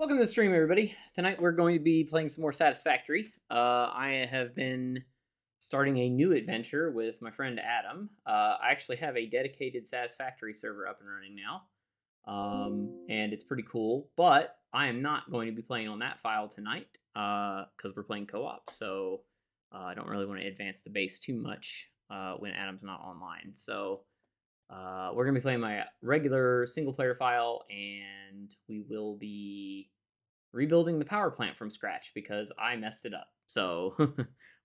Welcome to the stream, everybody. Tonight we're going to be playing some more Satisfactory. I have been starting a new adventure with my friend Adam. I actually have a dedicated Satisfactory server up and running now, and it's pretty cool. But I am not going to be playing on that file tonight because we're playing co-op. So I don't really want to advance the base too much when Adam's not online. So we're going to be playing my regular single-player file, and we will be rebuilding the power plant from scratch because I messed it up. So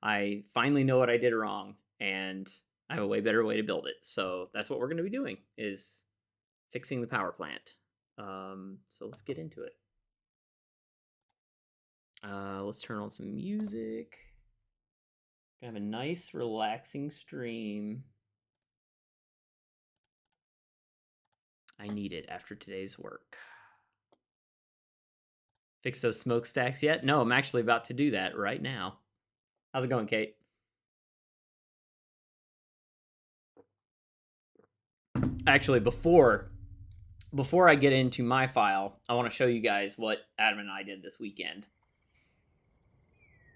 I finally know what I did wrong, and I have a way better way to build it. So that's what we're going to be doing, is fixing the power plant. So let's get into it. Let's turn on some music. Have a nice, relaxing stream. I need it after today's work. Fix those smokestacks yet? No, I'm actually about to do that right now. How's it going, Kate? Actually, before I get into my file, I want to show you guys what Adam and I did this weekend.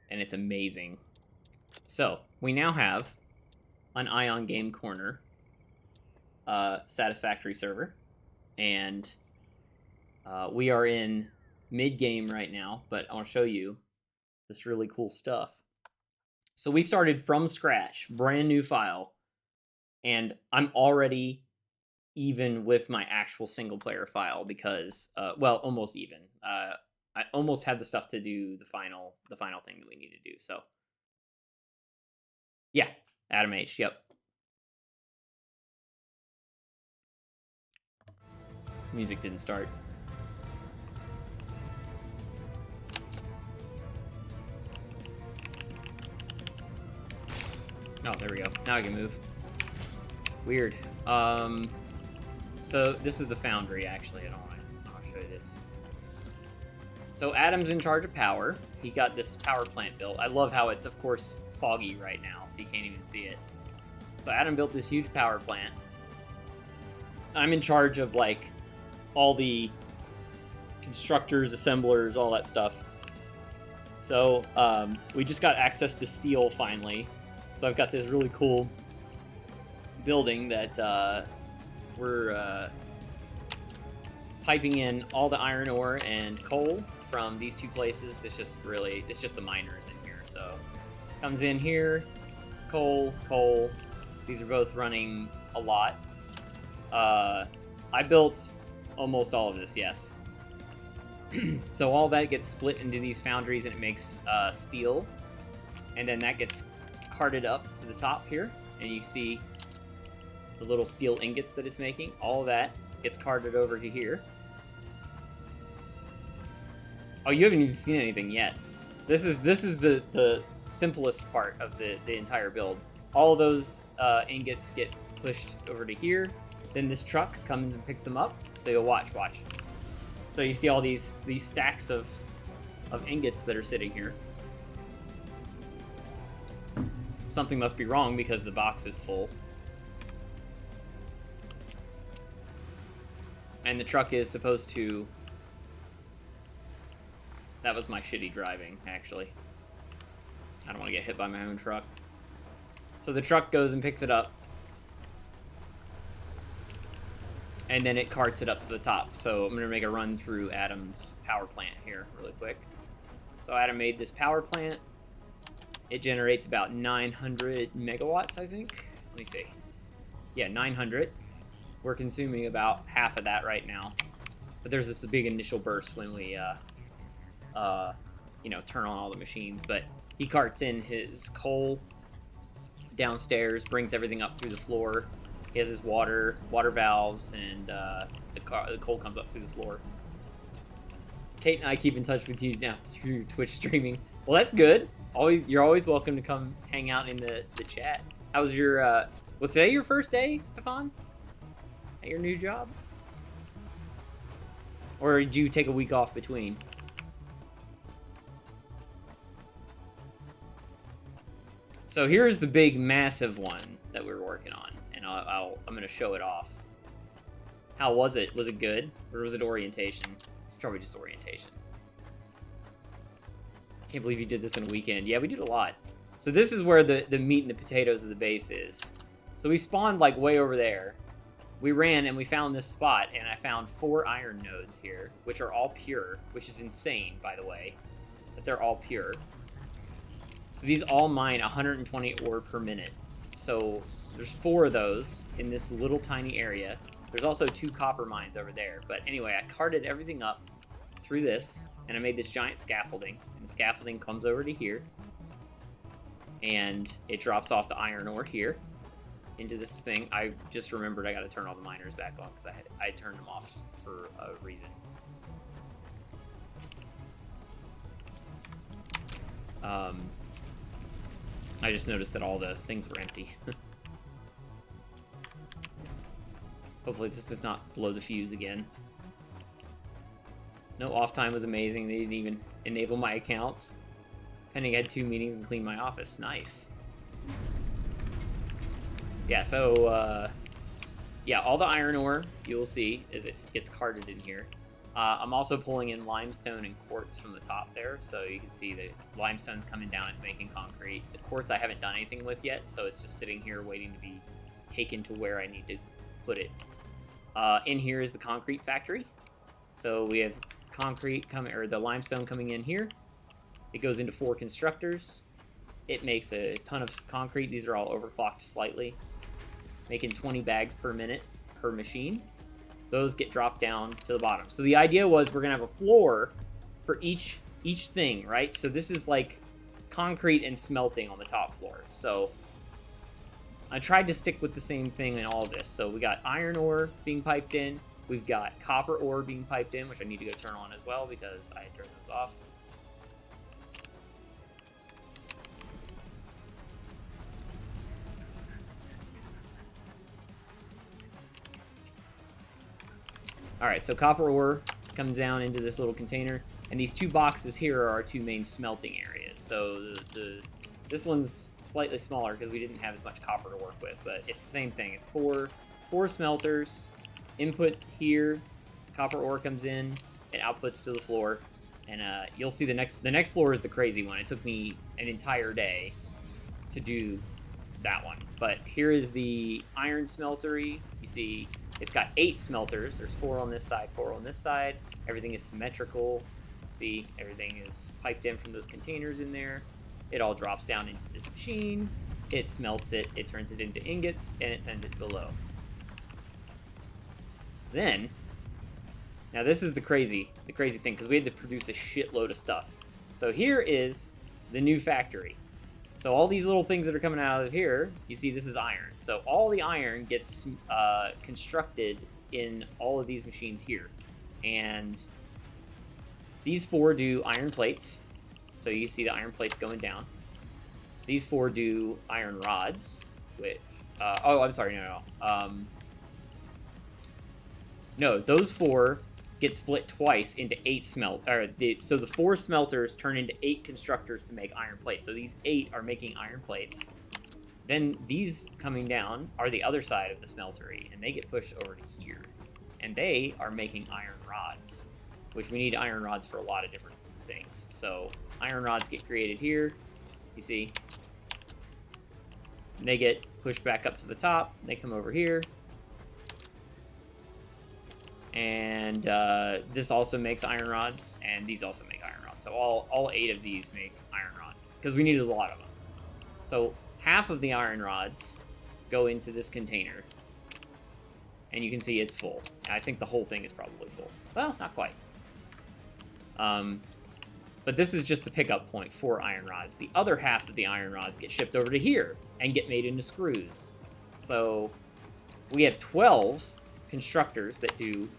And it's amazing. So, we now have an Ion Game Corner Satisfactory server. And we are in mid-game right now, but I want to show you this really cool stuff. So we started from scratch, brand new file, and I'm already even with my actual single-player file because, well, almost even. I almost had the stuff to do the final thing that we need to do. So, yeah, Adam H. Yep. Music didn't start. Oh, there we go. Now I can move. Weird. So this is the foundry, actually. I'll show you this. So Adam's in charge of power. He got this power plant built. I love how it's, of course, foggy right now, so you can't even see it. So Adam built this huge power plant. I'm in charge of, like, all the constructors, assemblers, all that stuff. So we just got access to steel finally. So I've got this really cool building that we're piping in all the iron ore and coal from these two places. It's just the miners in here. So comes in here, coal. These are both running a lot. I built almost all of this, yes. So all that gets split into these foundries and it makes steel. And then that gets carted up to the top here, and you see the little steel ingots that it's making. All of that gets carted over to here. Oh, you haven't even seen anything yet. This is the simplest part of the entire build. All of those ingots get pushed over to here. Then this truck comes and picks them up. So you'll watch. So you see all these stacks of ingots that are sitting here. Something must be wrong because the box is full. And the truck is supposed to... That was my shitty driving, actually. I don't want to get hit by my own truck. So the truck goes and picks it up. And then it carts it up to the top. So I'm going to make a run through Adam's power plant here really quick. So Adam made this power plant. It generates about 900 megawatts, I think. Let me see. Yeah, 900. We're consuming about half of that right now. But there's this big initial burst when we, turn on all the machines. But he carts in his coal downstairs, brings everything up through the floor. He has his water valves, and the coal comes up through the floor. Kate and I keep in touch with you now through Twitch streaming. Well, that's good. You're always welcome to come hang out in the chat. How was your, was today your first day, Stefan? At your new job? Or did you take a week off between? So here's the big, massive one that we're working on, and I'm gonna show it off. How was it? Was it good? Or was it orientation? It's probably just orientation. Can't believe you did this in a weekend. Yeah, we did a lot. So this is where the meat and the potatoes of the base is. So we spawned like way over there. We ran and we found this spot, and I found 4 iron nodes here, which are all pure, which is insane, by the way, that they're all pure. So these all mine 120 ore per minute. So there's 4 of those in this little tiny area. There's also 2 copper mines over there. But anyway, I carted everything up through this, and I made this giant scaffolding. And the scaffolding comes over to here, and it drops off the iron ore here into this thing. I just remembered I got to turn all the miners back on because I turned them off for a reason. I just noticed that all the things were empty. Hopefully this does not blow the fuse again. No off time was amazing. They didn't even enable my accounts. Penning had 2 meetings and cleaned my office. Nice. Yeah, so, yeah, all the iron ore, you'll see, as it gets carted in here. I'm also pulling in limestone and quartz from the top there, so you can see the limestone's coming down, it's making concrete. The quartz I haven't done anything with yet, so it's just sitting here waiting to be taken to where I need to put it. In here is the concrete factory. So we have concrete coming, or the limestone coming in here. It goes into 4 constructors. It makes a ton of concrete. These are all overclocked slightly, making 20 bags per minute per machine. Those get dropped down to the bottom. So the idea was we're gonna have a floor for each thing, right? So this is like concrete and smelting on the top floor. So I tried to stick with the same thing in all of this. So we got iron ore being piped in. We've got copper ore being piped in, which I need to go turn on as well because I turned those off. Alright, so copper ore comes down into this little container, and these 2 boxes here are our 2 main smelting areas. So this one's slightly smaller because we didn't have as much copper to work with, but it's the same thing. It's four smelters, input here, copper ore comes in, and outputs to the floor. And you'll see the next floor is the crazy one. It took me an entire day to do that one. But here is the iron smeltery. You see it's got 8 smelters. There's 4 on this side, 4 on this side. Everything is symmetrical. See, everything is piped in from those containers in there. It all drops down into this machine. It smelts it, it turns it into ingots, and it sends it below. So then, now this is the crazy thing, because we had to produce a shitload of stuff. So here is the new factory. So all these little things that are coming out of here, you see this is iron. So all the iron gets constructed in all of these machines here. And these 4 do iron plates. So you see the iron plates going down. These 4 do iron rods, which, oh, I'm sorry, no. No, those 4 get split twice into 8 so the 4 smelters turn into 8 constructors to make iron plates. So these 8 are making iron plates. Then these coming down are the other side of the smeltery, and they get pushed over to here. And they are making iron rods, which we need iron rods for a lot of different things. So iron rods get created here, you see. And they get pushed back up to the top. They come over here. And this also makes iron rods, and these also make iron rods. So all 8 of these make iron rods, because we needed a lot of them. So half of the iron rods go into this container, and you can see it's full. I think the whole thing is probably full. Well, not quite. But this is just the pickup point for iron rods. The other half of the iron rods get shipped over to here and get made into screws. So we have 12 constructors that do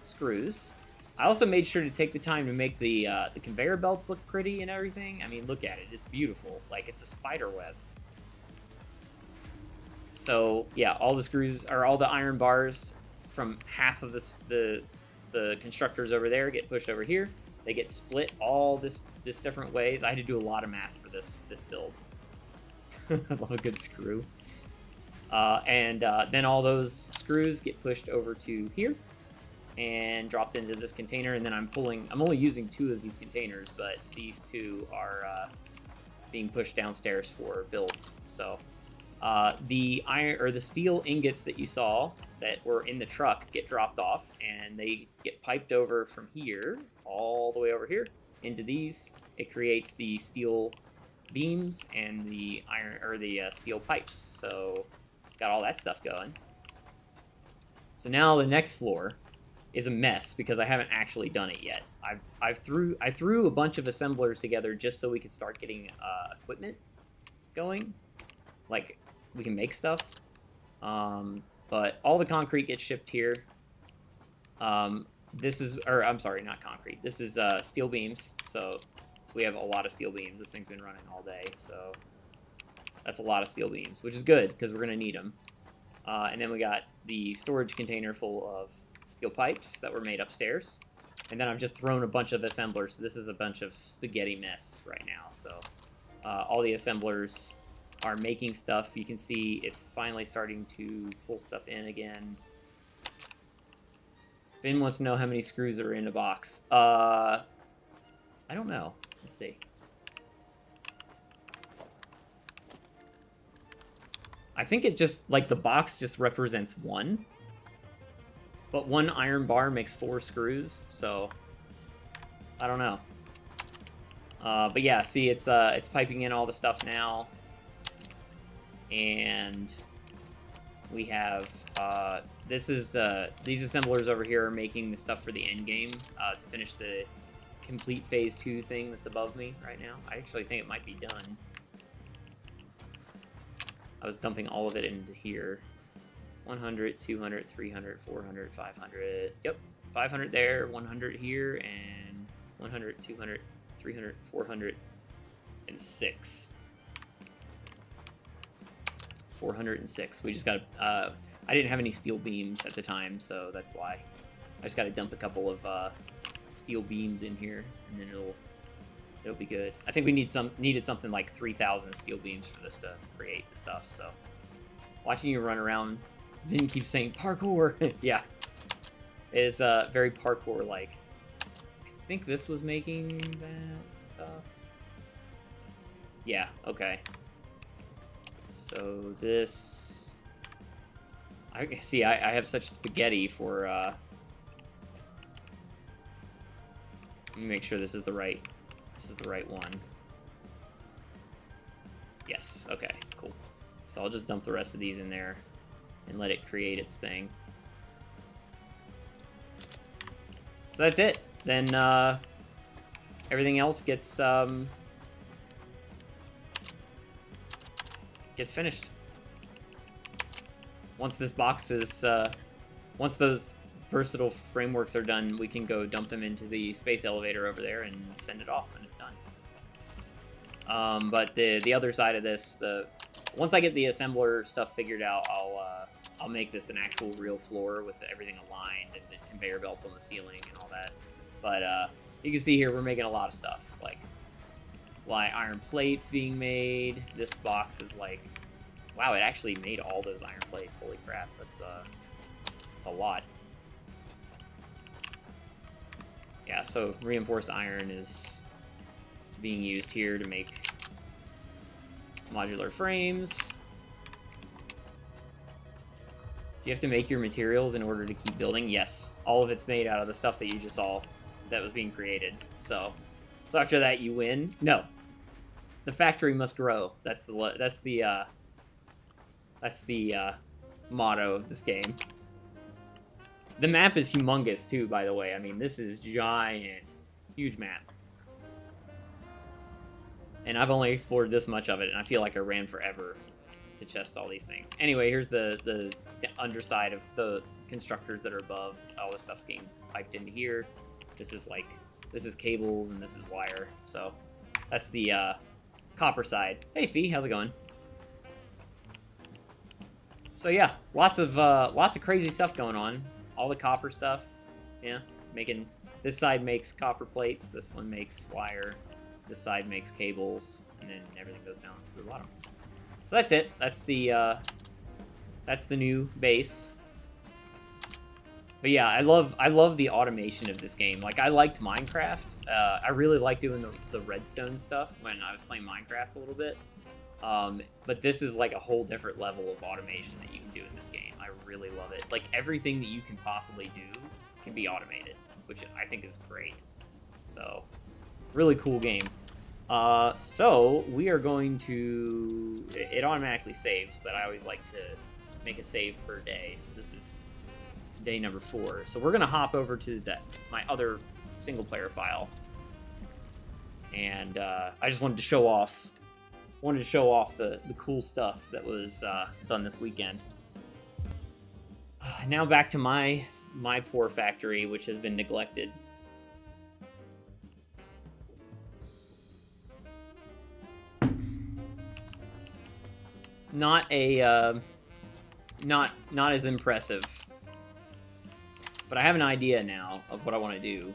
screws. I also made sure to take the time to make the conveyor belts look pretty and everything. I mean, look at it. It's beautiful. Like, it's a spider web. So, yeah, all the screws, or all the iron bars from half of the constructors over there get pushed over here. They get split all this different ways. I had to do a lot of math for this build. I love a good screw. Then all those screws get pushed over to here. and dropped into this container, and then I'm only using 2 of these containers, but these 2 are being pushed downstairs for builds. So the iron or the steel ingots that you saw that were in the truck get dropped off, and they get piped over from here all the way over here into these. It creates the steel beams and the iron or the steel pipes. So got all that stuff going. So now the next floor is a mess because I haven't actually done it yet. I threw a bunch of assemblers together just so we could start getting equipment going, like we can make stuff. But all the concrete gets shipped here. This is, or I'm sorry, not concrete. This is steel beams. So we have a lot of steel beams. This thing's been running all day, so that's a lot of steel beams, which is good because we're gonna need them. And then we got the storage container full of steel pipes that were made upstairs. And then I've just thrown a bunch of assemblers. So this is a bunch of spaghetti mess right now. So all the assemblers are making stuff. You can see it's finally starting to pull stuff in again. Finn wants to know how many screws are in a box. I don't know. Let's see. I think it just, like, the box just represents 1. But 1 iron bar makes 4 screws, so I don't know. But yeah, see, it's piping in all the stuff now. And we have, these assemblers over here are making the stuff for the end game to finish the complete phase 2 thing that's above me right now. I actually think it might be done. I was dumping all of it into here. 100, 200, 300, 400, 500. Yep, 500 there, 100 here, and 100, 200, 300, 400, and 6. 406. We just got I didn't have any steel beams at the time, so that's why. I just got to dump a couple of steel beams in here, and then it'll be good. I think we needed something like 3,000 steel beams for this to create the stuff. So watching you run around, Vin keeps saying parkour. Yeah, it's very parkour-like. I think this was making that stuff. Yeah. Okay. So this, I see. I have such spaghetti for. Let me make sure this is the right. This is the right one. Yes. Okay. Cool. So I'll just dump the rest of these in there, and let it create its thing. So that's it. Then everything else gets finished. Once this box is, once those versatile frameworks are done, we can go dump them into the space elevator over there and send it off, and it's done. But the other side of this, once I get the assembler stuff figured out, I'll make this an actual real floor with everything aligned and the conveyor belts on the ceiling and all that. But you can see here we're making a lot of stuff, like fly iron plates being made. This box is like, wow, it actually made all those iron plates. Holy crap, that's a lot. Yeah, so reinforced iron is being used here to make modular frames. Do you have to make your materials in order to keep building? Yes, all of it's made out of the stuff that you just saw that was being created. So after that, you win. No, the factory must grow. That's the motto of this game. The map is humongous too, by the way. I mean, this is giant, huge map. And I've only explored this much of it, and I feel like I ran forever to chest all these things. Anyway, here's the underside of the constructors that are above. All this stuff's getting piped into here. This is cables, and this is wire. So that's the copper side. Hey, Fee, how's it going? So yeah, lots of crazy stuff going on. All the copper stuff, yeah. This side makes copper plates. This one makes wire. This side makes cables, and then everything goes down to the bottom. So that's it. That's the new base. But yeah, I love the automation of this game. Like, I liked Minecraft. I really liked doing the redstone stuff when I was playing Minecraft a little bit. But this is like a whole different level of automation that you can do in this game. I really love it. Like, everything that you can possibly do can be automated, which I think is great. So, really cool game. So we are going to... It automatically saves, but I always like to make a save per day. So this is day number 4. So we're going to hop over to my other single-player file. And I just wanted to show off the cool stuff that was done this weekend. Now back to my poor factory, which has been neglected. Not as impressive. But I have an idea now of what I want to do.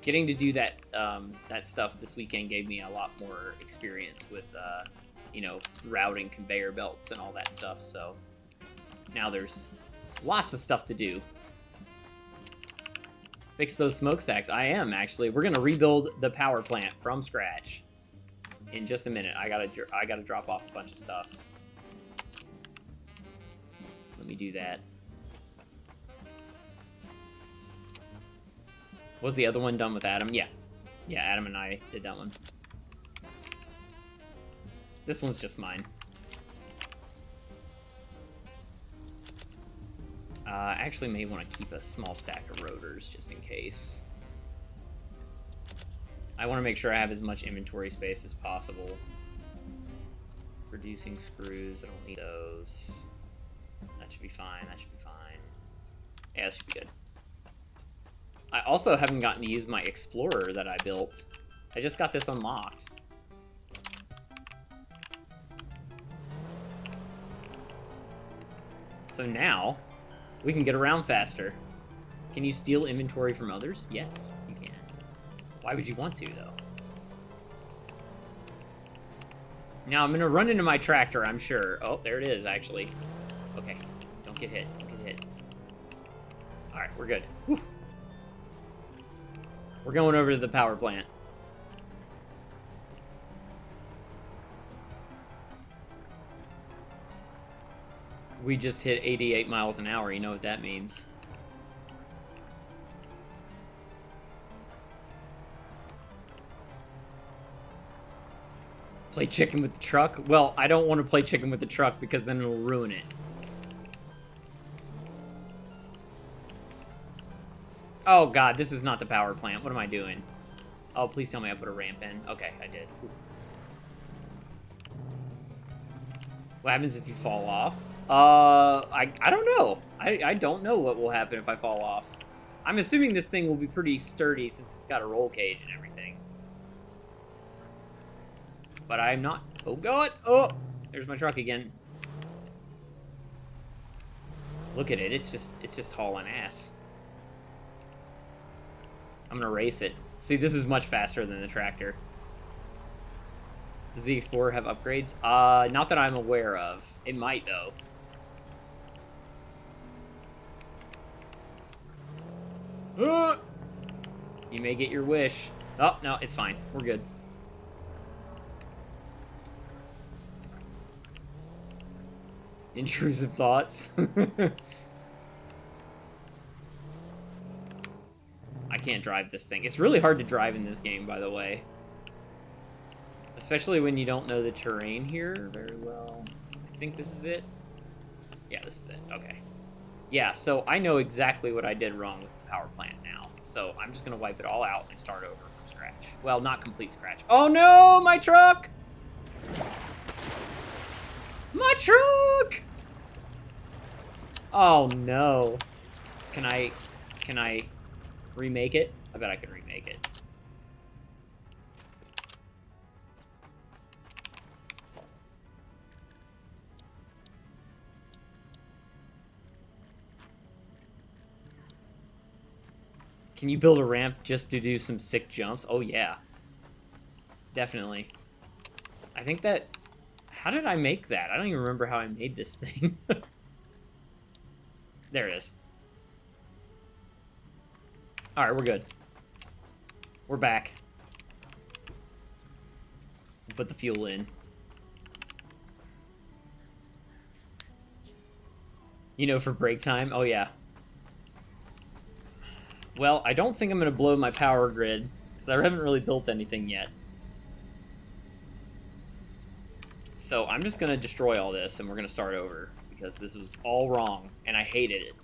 Getting to do that that stuff this weekend gave me a lot more experience with you know, routing conveyor belts and all that stuff. So now there's lots of stuff to do. Fix those smokestacks. I am, actually. We're gonna rebuild the power plant from scratch in just a minute. I gotta drop off a bunch of stuff. Let me do that. Was the other one done with Adam? Yeah. Yeah, Adam and I did that one. This one's just mine. I actually may want to keep a small stack of rotors just in case. I want to make sure I have as much inventory space as possible. Producing screws, I don't need those. That should be fine, that should be fine. Yeah, that should be good. I also haven't gotten to use my Explorer that I built. I just got this unlocked. So now, we can get around faster. Can you steal inventory from others? Yes, you can. Why would you want to, though? Now, I'm gonna run into my tractor, I'm sure. Oh, there it is, actually. Okay, don't get hit, don't get hit. Alright, we're good. Whew. We're going over to the power plant. We just hit 88 miles an hour, you know what that means. Play chicken with the truck? Well, I don't want to play chicken with the truck because then it'll ruin it. Oh god, this is not the power plant. What am I doing? Oh, please tell me I put a ramp in. Okay, I did. Ooh. What happens if you fall off? I don't know. I don't know what will happen if I fall off. I'm assuming this thing will be pretty sturdy since it's got a roll cage and everything. But I'm not. Oh god! Oh! There's my truck again. Look at it. It's just hauling ass. I'm gonna race it. See, this is much faster than the tractor. Does the Explorer have upgrades? Not that I'm aware of. It might, though. You may get your wish. Oh, no, it's fine. We're good. Intrusive thoughts. I can't drive this thing. It's really hard to drive in this game, by the way. Especially when you don't know the terrain here very well. I think this is it. Yeah, this is it. Okay. Yeah, so I know exactly what I did wrong with the power plant now. So I'm just going to wipe it all out and start over from scratch. Well, not complete scratch. Oh no, my truck! My truck! Oh no. Can I remake it? I bet I can remake it. Can you build a ramp just to do some sick jumps? Oh yeah. Definitely. I think that... How did I make that? I don't even remember how I made this thing. There it is. Alright, we're good. We're back. Put the fuel in. You know, for break time? Oh, yeah. Well, I don't think I'm going to blow my power grid, because I haven't really built anything yet. So I'm just going to destroy all this, and we're going to start over, because this was all wrong, and I hated it.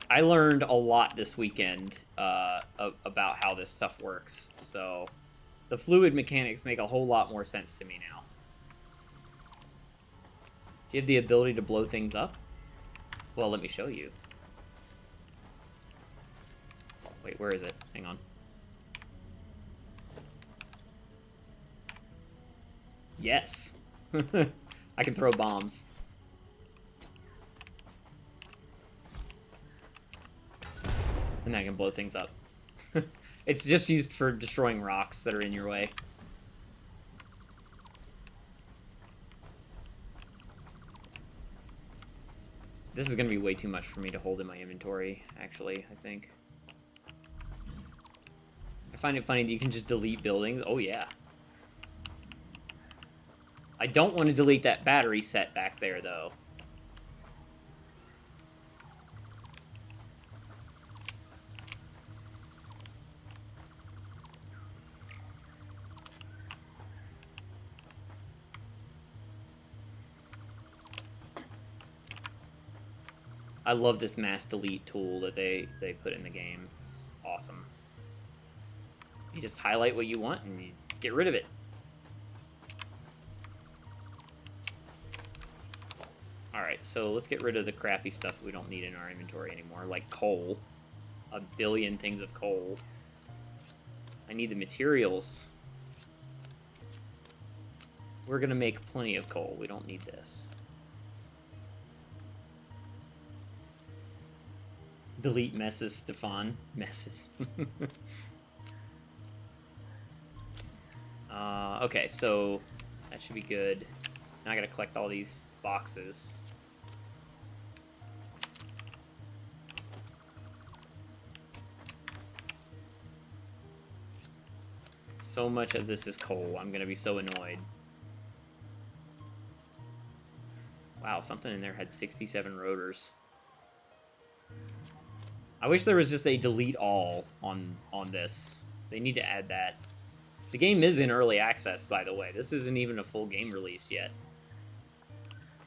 I learned a lot this weekend about how this stuff works, so the fluid mechanics make a whole lot more sense to me now. Do you have the ability to blow things up? Well, let me show you. Wait, where is it? Hang on. Yes! I can throw bombs. And then I can blow things up. It's just used for destroying rocks that are in your way. This is going to be way too much for me to hold in my inventory, actually, I think. I find it funny that you can just delete buildings. Oh, yeah. I don't want to delete that battery set back there, though. I love this mass delete tool that they put in the game. It's awesome. You just highlight what you want and you get rid of it. Alright, so let's get rid of the crappy stuff we don't need in our inventory anymore, like coal. A billion things of coal. I need the materials. We're gonna make plenty of coal. We don't need this. Delete messes, Stefan. Messes. Okay, so that should be good. Now I gotta collect all these boxes. So much of this is coal. I'm gonna be so annoyed. Wow, something in there had 67 rotors. I wish there was just a delete all on this. They need to add that. The game is in early access, by the way. This isn't even a full game release yet.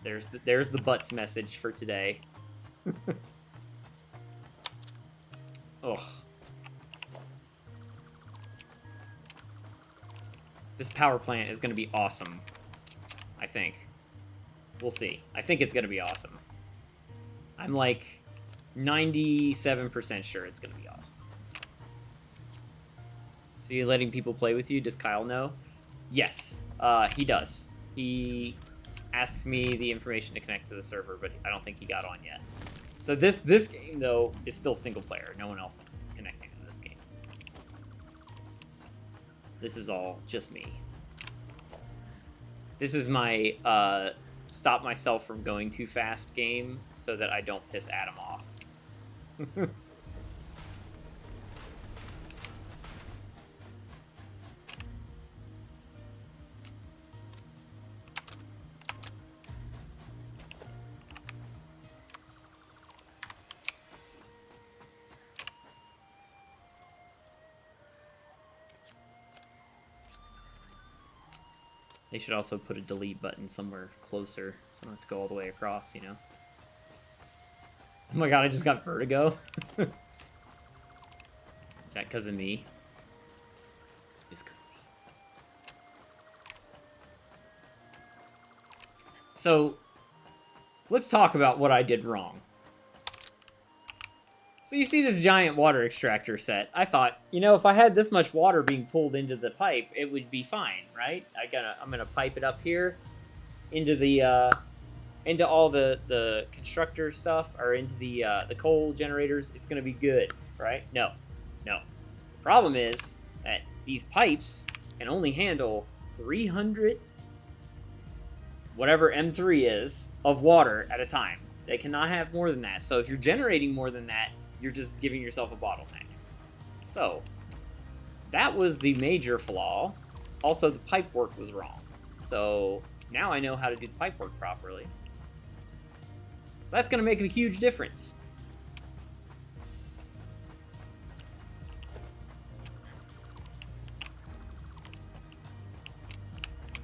There's the butts message for today. Ugh. This power plant is going to be awesome. I think. We'll see. I think it's going to be awesome. I'm like 97% sure it's going to be awesome. So you're letting people play with you? Does Kyle know? Yes, he does. He asked me the information to connect to the server, but I don't think he got on yet. So this game, though, is still single player. No one else is connecting to this game. This is all just me. This is my stop myself from going too fast game so that I don't piss Adam off. They should also put a delete button somewhere closer, so I don't have to go all the way across, you know? Oh my god, I just got vertigo? Is that because of me? It's because of me. So, let's talk about what I did wrong. So you see this giant water extractor set. I thought, you know, if I had this much water being pulled into the pipe, it would be fine, right? I'm gonna pipe it up here into the into all the constructor stuff, or into the coal generators. It's gonna be good, right? No. The problem is that these pipes can only handle 300 whatever M3 is of water at a time. They cannot have more than that. So if you're generating more than that, you're just giving yourself a bottleneck. So that was the major flaw. Also, the pipe work was wrong. So now I know how to do the pipe work properly. So that's going to make a huge difference.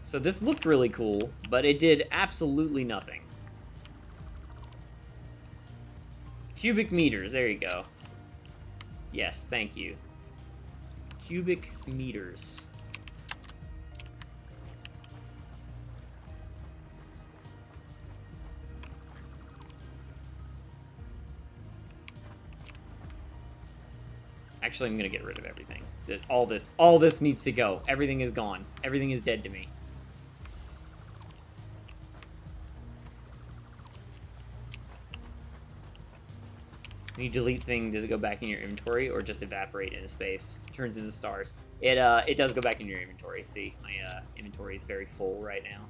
So this looked really cool, but it did absolutely nothing. Cubic meters, there you go. Yes, thank you. Cubic meters. Actually, I'm gonna get rid of everything. All this needs to go. Everything is gone. Everything is dead to me. When you delete thing, does it go back in your inventory or just evaporate into space? Turns into stars. It does go back in your inventory. See, my inventory is very full right now.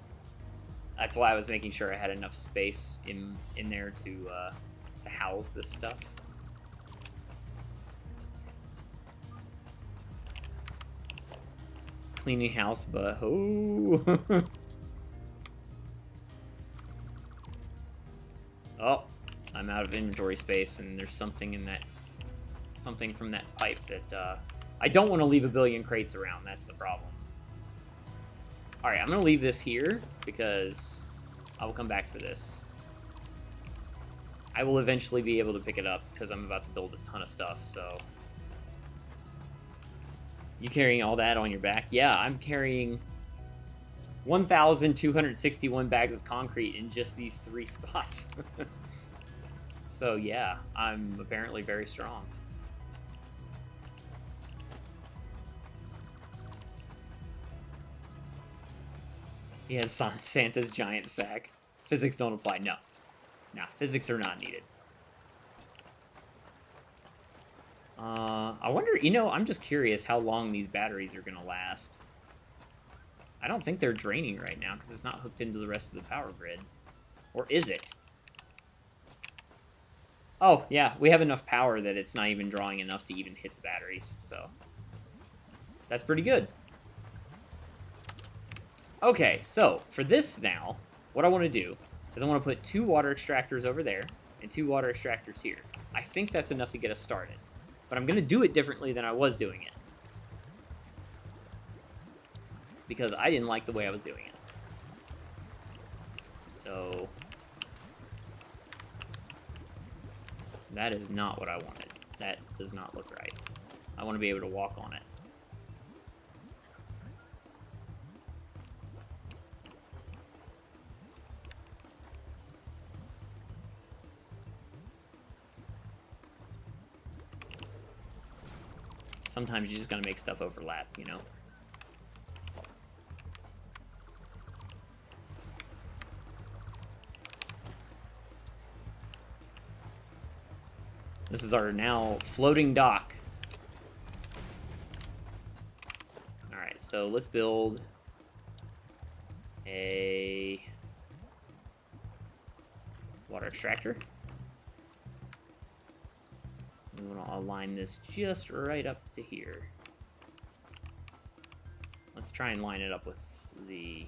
That's why I was making sure I had enough space in there to house this stuff. Cleaning house, but oh. Oh, I'm out of inventory space, and there's something in that, something from that pipe that I don't want to leave a billion crates around. That's the problem. All right, I'm gonna leave this here because I will come back for this. I will eventually be able to pick it up because I'm about to build a ton of stuff. So. You carrying all that on your back? Yeah, I'm carrying 1,261 bags of concrete in just these 3 spots. So yeah, I'm apparently very strong. He has Santa's giant sack. Physics don't apply. No. Nah, physics are not needed. I wonder, you know, I'm just curious how long these batteries are going to last. I don't think they're draining right now because it's not hooked into the rest of the power grid. Or is it? Oh, yeah, we have enough power that it's not even drawing enough to even hit the batteries, so that's pretty good. Okay, so for this now, what I want to do is I want to put 2 water extractors over there and 2 water extractors here. I think that's enough to get us started. But I'm going to do it differently than I was doing it. Because I didn't like the way I was doing it. So that is not what I wanted. That does not look right. I want to be able to walk on it. Sometimes you just gotta make stuff overlap, you know? This is our now floating dock. Alright, so let's build a water extractor. We want to align this just right up to here. Let's try and line it up with the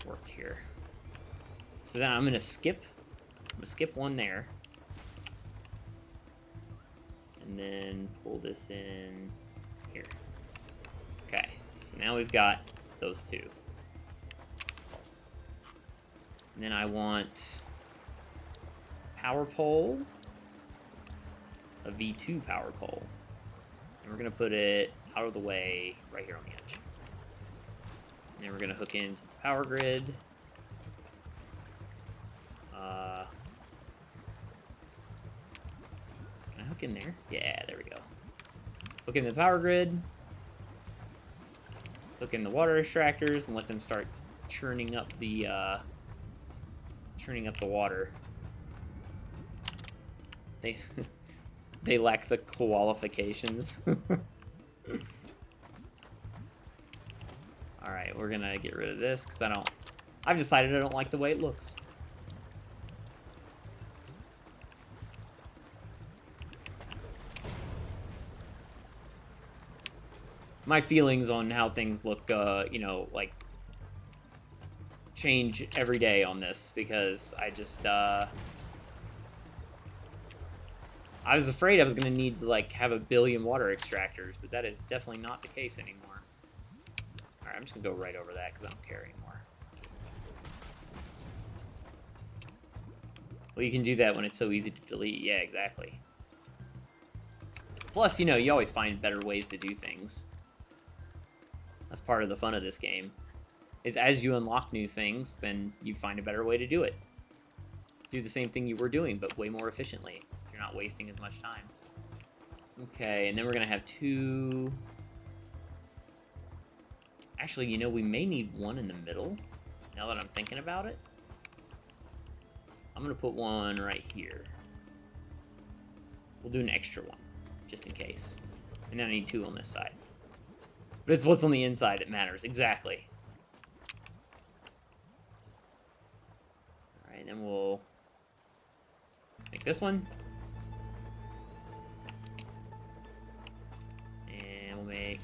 work here. So then I'm gonna skip one there. And then pull this in here. Okay, so now we've got those 2. And then I want power pole, a V2 power pole. And we're gonna put it out of the way right here on the edge. And then we're gonna hook into the power grid. Can I hook in there? Yeah, there we go. Hook in the power grid. Hook in the water extractors and let them start churning up the water. They lack the qualifications. Alright, we're gonna get rid of this because I don't I've decided I don't like the way it looks. My feelings on how things look, you know, like, change every day on this, because I just, I was afraid I was going to need to, like, have a billion water extractors, but that is definitely not the case anymore. Alright, I'm just going to go right over that, because I don't care anymore. Well, you can do that when it's so easy to delete. Yeah, exactly. Plus, you know, you always find better ways to do things. That's part of the fun of this game. Is as you unlock new things, then you find a better way to do it. Do the same thing you were doing, but way more efficiently. So you're not wasting as much time. Okay, and then we're going to have 2... Actually, you know, we may need one in the middle, now that I'm thinking about it. I'm going to put one right here. We'll do an extra one, just in case. And then I need 2 on this side. But it's what's on the inside that matters, exactly. Alright, then we'll make this one. And we'll make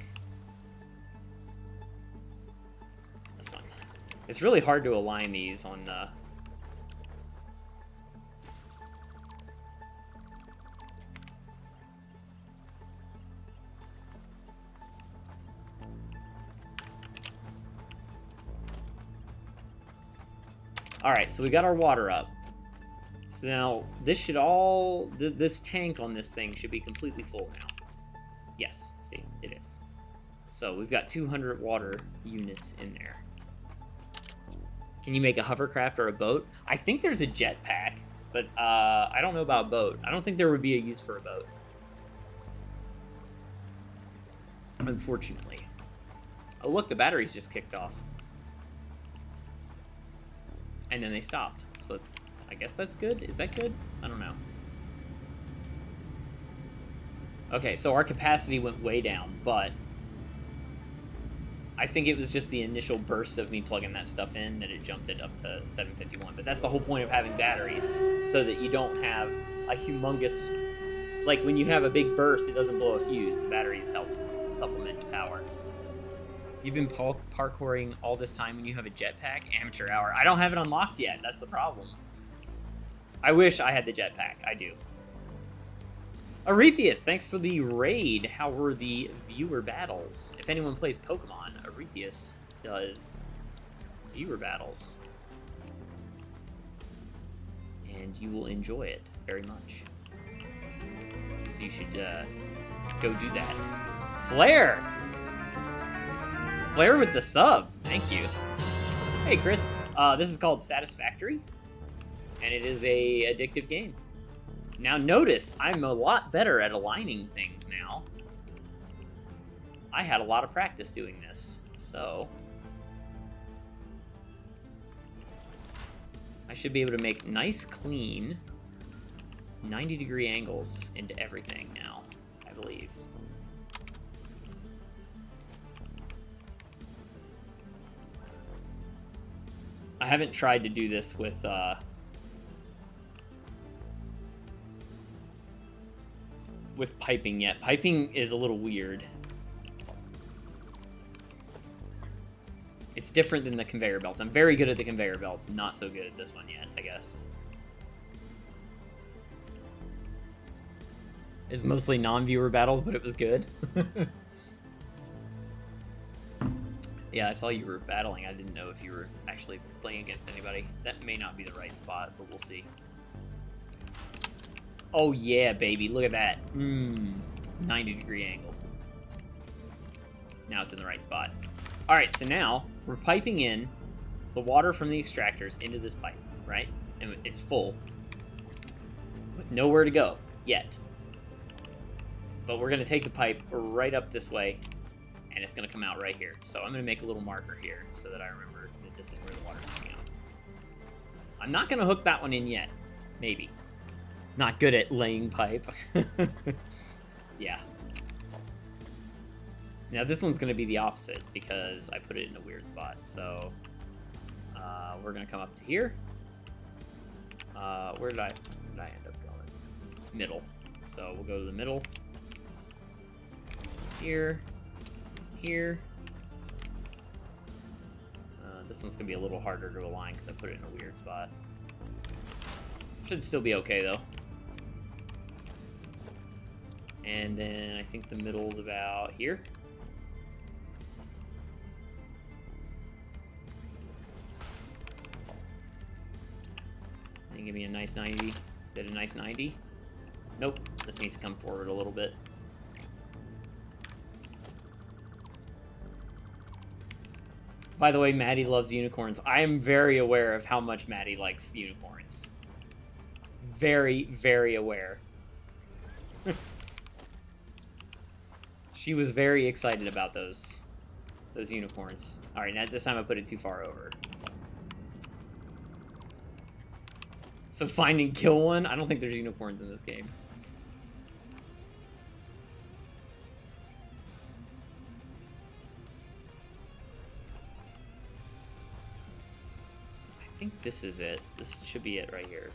this one. It's really hard to align these on the... Alright, so we got our water up. So now, this should all... This tank on this thing should be completely full now. Yes, see, it is. So we've got 200 water units in there. Can you make a hovercraft or a boat? I think there's a jetpack, but I don't know about a boat. I don't think there would be a use for a boat. Unfortunately. Oh look, the batteries just kicked off. And then they stopped. So it's, I guess that's good. Is that good? I don't know. Okay, so our capacity went way down, but I think it was just the initial burst of me plugging that stuff in that it jumped it up to 751. But that's the whole point of having batteries, so that you don't have a humongous... Like, when you have a big burst, it doesn't blow a fuse. The batteries help supplement the power. You've been parkouring all this time when you have a jetpack? Amateur hour. I don't have it unlocked yet. That's the problem. I wish I had the jetpack. I do. Arethius, thanks for the raid. How were the viewer battles? If anyone plays Pokemon, Arethius does viewer battles. And you will enjoy it very much. So you should go do that. Flare! Flare with the sub. Thank you. Hey, Chris. This is called Satisfactory. And it is a addictive game. Now notice, I'm a lot better at aligning things now. I had a lot of practice doing this, so... I should be able to make nice, clean, 90-degree angles into everything now, I believe. I haven't tried to do this with piping yet. Piping is a little weird. It's different than the conveyor belts. I'm very good at the conveyor belts, not so good at this one yet, I guess. It's mostly non-viewer battles, but it was good. Yeah, I saw you were battling. I didn't know if you were actually playing against anybody. That may not be the right spot, but we'll see. Oh yeah, baby, look at that. 90-degree angle. Now it's in the right spot. Alright, so now we're piping in the water from the extractors into this pipe, right? And it's full. With nowhere to go, yet. But we're going to take the pipe right up this way, and it's going to come out right here. So I'm going to make a little marker here so that I remember that this is where the water's coming out. I'm not going to hook that one in yet. Maybe. Not good at laying pipe. Yeah. Now this one's going to be the opposite because I put it in a weird spot. So We're gonna come up to here. Where did I end up going? Middle. So we'll go to the middle. Here. Here. This one's gonna be a little harder to align because I put it in a weird spot. Should still be okay though. And then I think the middle's about here. And give me a nice 90. Is it a nice 90? Nope. This needs to come forward a little bit. By the way, Maddie loves unicorns. I am very aware of how much Maddie likes unicorns. Very, very aware. She was very excited about those unicorns. All right, now this time I put it too far over. So find and kill one? I don't think there's unicorns in this game. I think this is it. This should be it right here.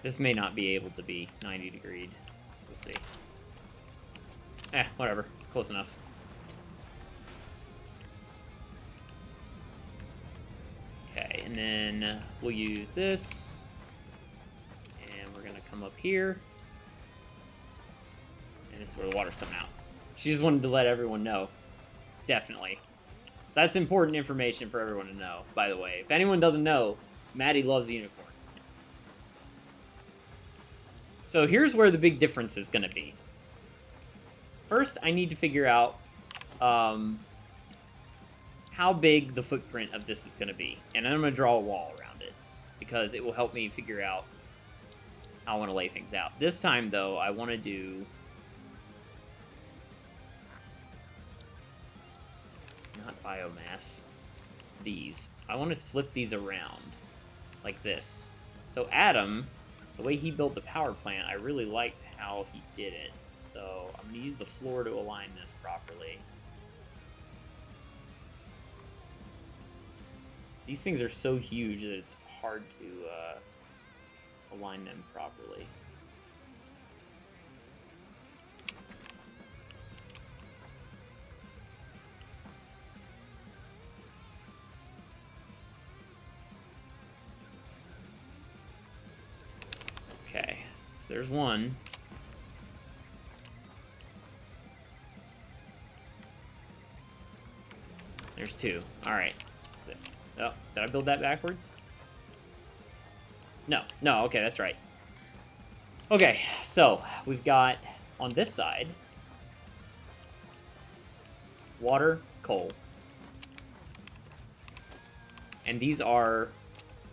This may not be able to be 90 degreed. We'll see. Whatever. It's close enough. Okay, and then we'll use this. And we're gonna come up here. And this is where the water's coming out. She just wanted to let everyone know. Definitely. That's important information for everyone to know, by the way. If anyone doesn't know, Maddie loves unicorns. So here's where the big difference is going to be. First, I need to figure out how big the footprint of this is going to be. And I'm going to draw a wall around it, because it will help me figure out how I want to lay things out. This time, though, I want to do... not biomass. These. I want to flip these around. Like this. So Adam... the way he built the power plant, I really liked how he did it. So I'm going to use the floor to align this properly. These things are so huge that it's hard to align them properly. Okay, so there's one. There's two. Alright. Oh, did I build that backwards? No. No, okay, that's right. Okay, so we've got on this side water, coal. And these are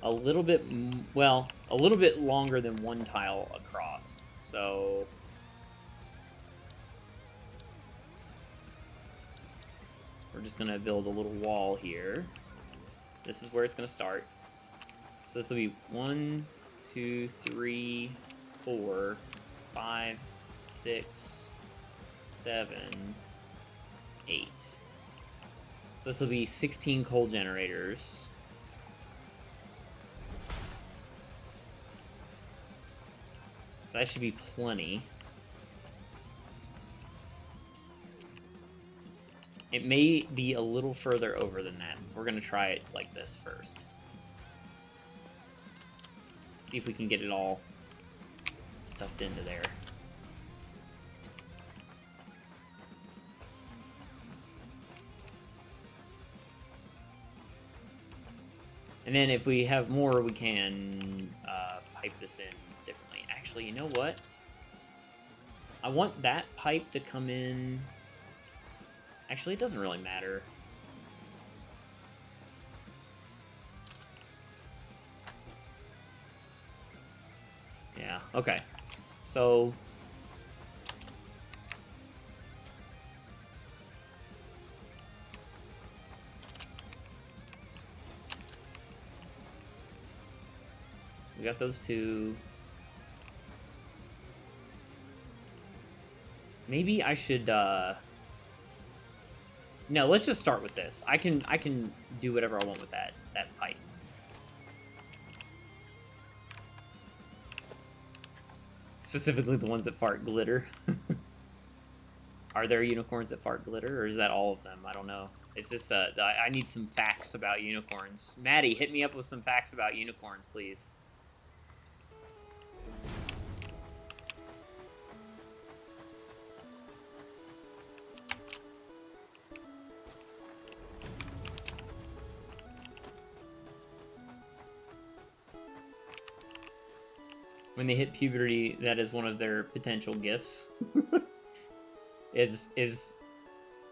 a little bit, well, a little bit longer than one tile across. So we're just going to build a little wall here. This is where it's going to start. So this will be 1, 2, 3, 4, 5, 6, 7, 8. So this will be 16 coal generators. So that should be plenty. It may be a little further over than that. We're going to try it like this first. See if we can get it all stuffed into there. And then if we have more, we can pipe this in differently. Actually, you know what? I want that pipe to come in... Actually, it doesn't really matter. Yeah, okay. So... we got those two. Maybe I should, No, let's just start with this. I can do whatever I want with that pipe. Specifically the ones that fart glitter. Are there unicorns that fart glitter, or is that all of them? I don't know. Is this, I need some facts about unicorns. Maddie, hit me up with some facts about unicorns, please. When they hit puberty, that is one of their potential gifts. is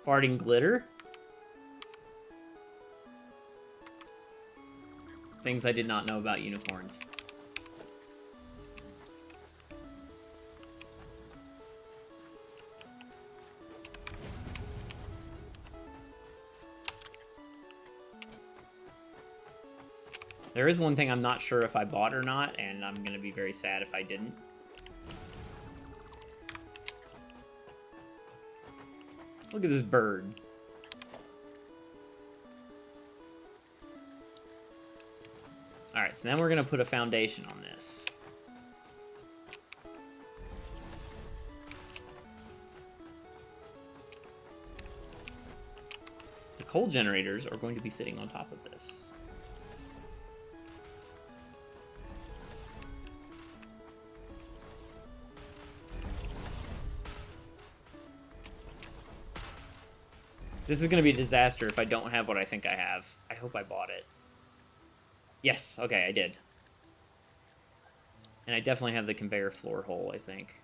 farting glitter? Things I did not know about unicorns. There is one thing I'm not sure if I bought or not, and I'm gonna be very sad if I didn't. Look at this bird. Alright, so now we're gonna put a foundation on this. The coal generators are going to be sitting on top of this. This is going to be a disaster if I don't have what I think I have. I hope I bought it. Yes, okay, I did. And I definitely have the conveyor floor hole, I think.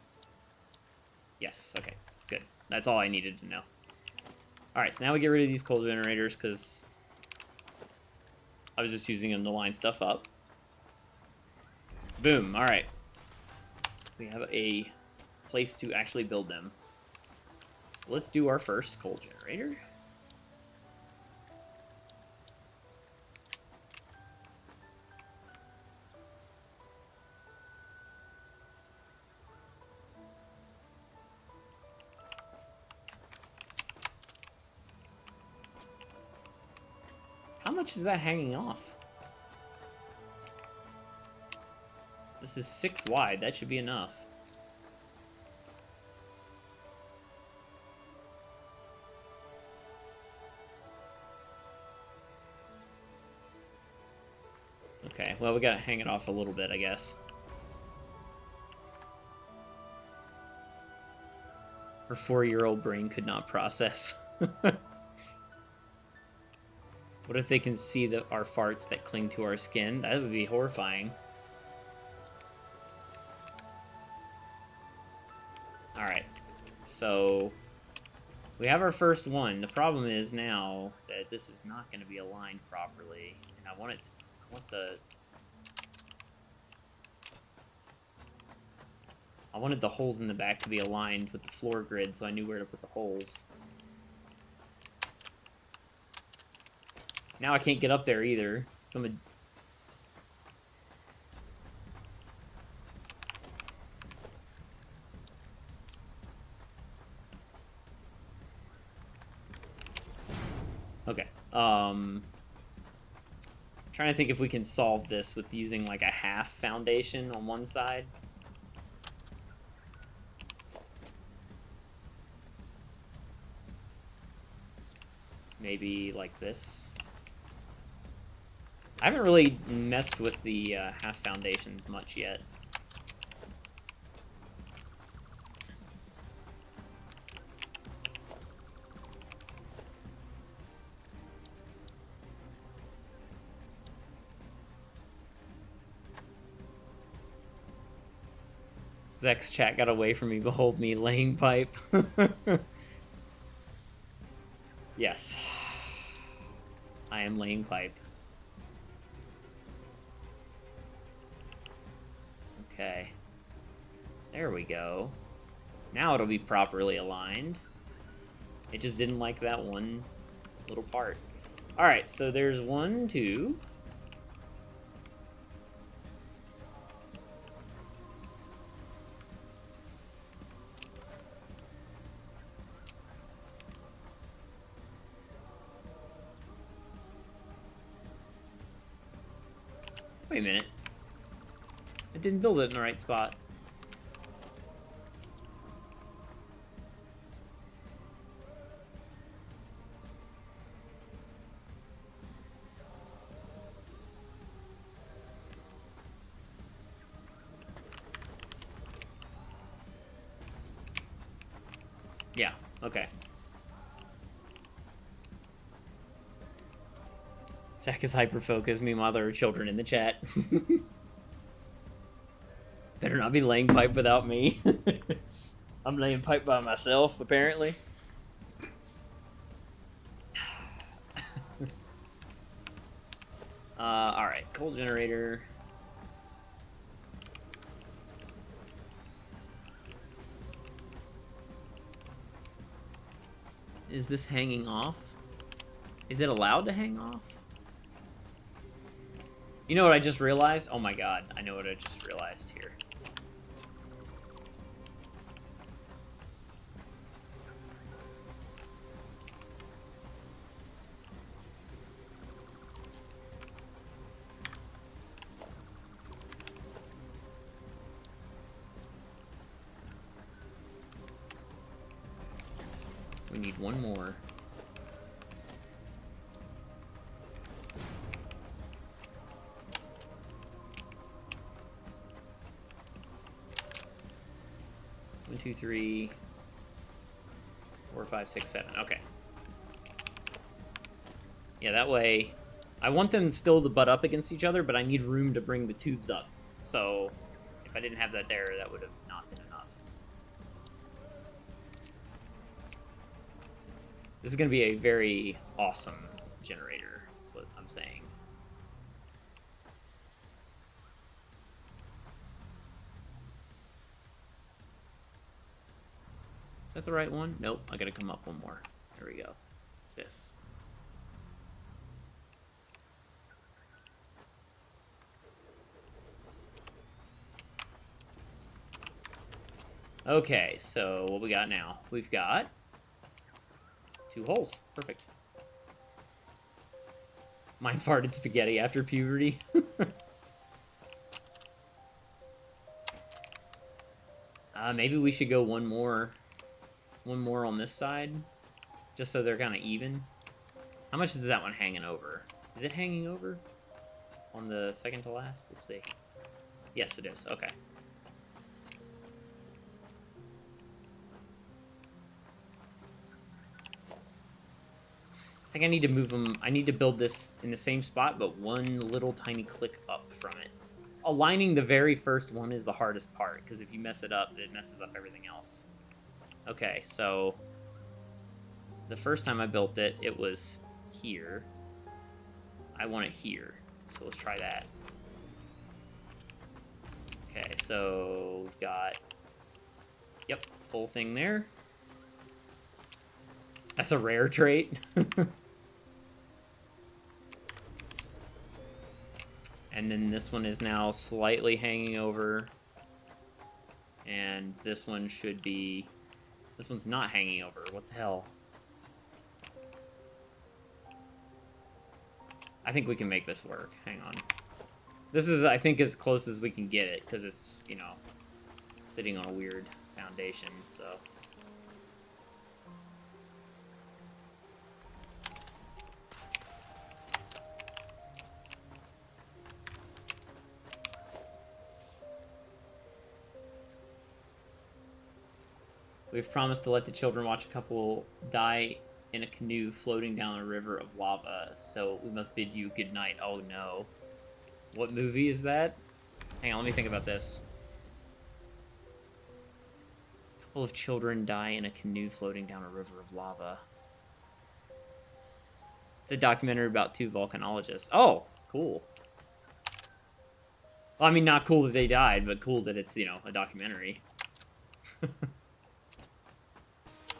Yes, okay, good. That's all I needed to know. Alright, so now we get rid of these coal generators, because I was just using them to line stuff up. Boom, alright. We have a place to actually build them. So let's do our first coal generator. How much is that hanging off? This is 6 wide. That should be enough. Okay, well, we gotta hang it off a little bit, I guess. Her 4-year-old brain could not process. What if they can see our farts that cling to our skin? That would be horrifying. Alright, so we have our first one. The problem is now that this is not going to be aligned properly, and I want I wanted the holes in the back to be aligned with the floor grid, so I knew where to put the holes. Now I can't get up there either. Okay. Trying to think if we can solve this with using like a half foundation on one side. Maybe like this. I haven't really messed with the half foundations much yet. Zek's chat got away from me. Behold me laying pipe. Yes. I am laying pipe. Okay. There we go. Now it'll be properly aligned. It just didn't like that one little part. Alright, so there's 1, 2. Wait a minute. I didn't build it in the right spot. Yeah, okay. Zach is hyper-focused. Meanwhile, there are children in the chat. Better not be laying pipe without me. I'm laying pipe by myself, apparently. Alright, coal generator. Is this hanging off? Is it allowed to hang off? You know what I just realized? Oh my god, I know what I just realized here. We need one more. One, two, three, 4, 5, 6, 7. Okay. Yeah, that way... I want them still to butt up against each other, but I need room to bring the tubes up. So, if I didn't have that there, that would have not been enough. This is going to be a very awesome generator, is what I'm saying. Is that the right one? Nope, I gotta come up one more. There we go. This. Okay, so what we got now? We've got 2 holes. Perfect. Mine farted spaghetti after puberty. Maybe we should go one more on this side, just so they're kind of even. How much is that one hanging over? Is it hanging over on the second to last? Let's see. Yes, it is. Okay. I think I need to move them. I need to build this in the same spot, but one little tiny click up from it. Aligning the very first one is the hardest part, because if you mess it up, it messes up everything else. Okay, so the first time I built it, it was here. I want it here, so let's try that. Okay, so we've got, yep, full thing there. That's a rare trait. And then this one is now slightly hanging over. And this one should be... This one's not hanging over. What the hell? I think we can make this work. Hang on. This is, I think, as close as we can get it, because it's, you know, sitting on a weird foundation, so... We've promised to let the children watch a couple die in a canoe floating down a river of lava, so we must bid you good night. Oh no. What movie is that? Hang on, let me think about this. A couple of children die in a canoe floating down a river of lava. It's a documentary about 2 volcanologists. Oh, cool. Well, I mean, not cool that they died, but cool that it's, you know, a documentary.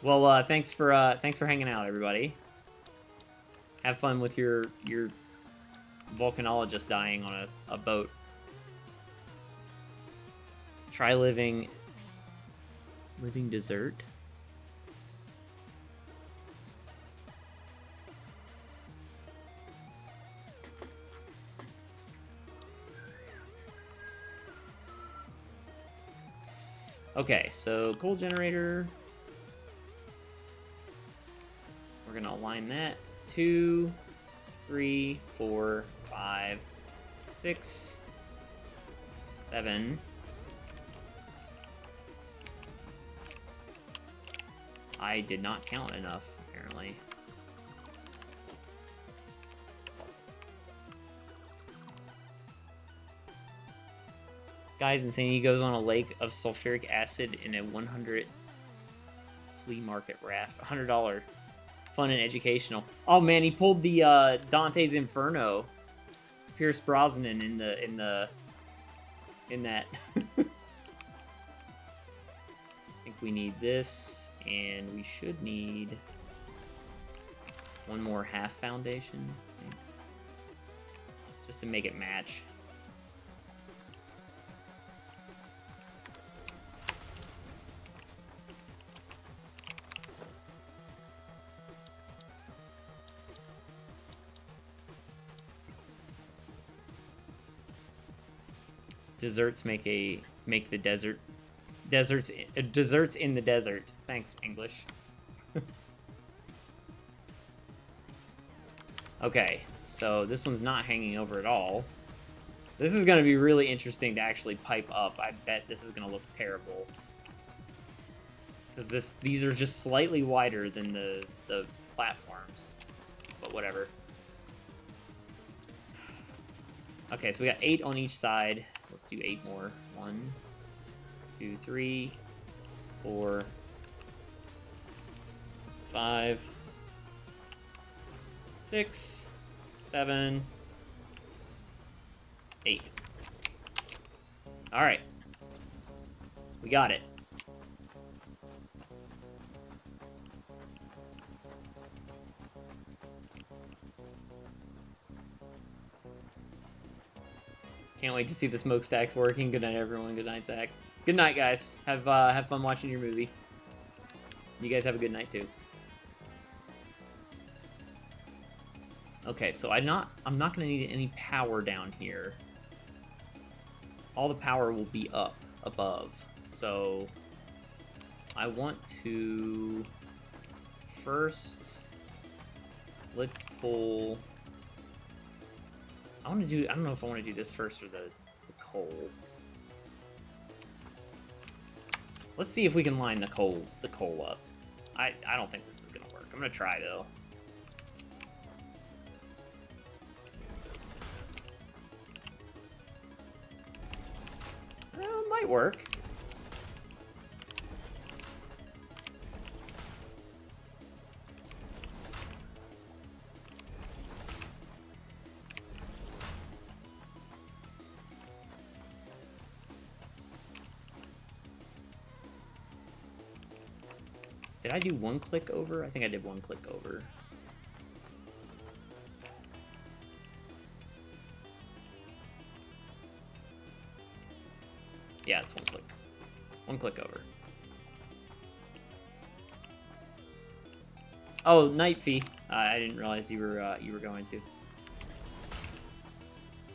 Well, thanks for hanging out, everybody. Have fun with your volcanologist dying on a boat. Try living dessert. Okay, so coal generator. We're gonna align that. 2, 3, 4, 5, 6, 7. I did not count enough, apparently. Guy's insane. He goes on a lake of sulfuric acid in a 100 flea market raft. $100. Fun and educational. Oh man, he pulled the Dante's Inferno. Pierce Brosnan in that. I think we need this, and we should need one more half foundation, I think, just to make it match. Desserts make the desert. Desserts in the desert. Thanks, English. Okay, so this one's not hanging over at all. This is going to be really interesting to actually pipe up. I bet this is going to look terrible. Because these are just slightly wider than the platforms. But whatever. Okay, so we got 8 on each side. Let's do 8 more. 1, 2, 3, 4, 5, 6, 7, 8. All right. We got it. Can't wait to see the smokestacks working. Good night, everyone. Good night, Zach. Good night, guys. Have fun watching your movie. You guys have a good night too. Okay, so I'm not gonna need any power down here. All the power will be up above. So I want to first let's pull. I don't know if I want to do this first or the coal. Let's see if we can line the coal up. I don't think this is gonna work. I'm gonna try though. Well, it might work. Did I do 1 click over? I think I did 1 click over. Yeah, it's 1 click. 1 click over. Oh, Night Fee. I didn't realize you were going to.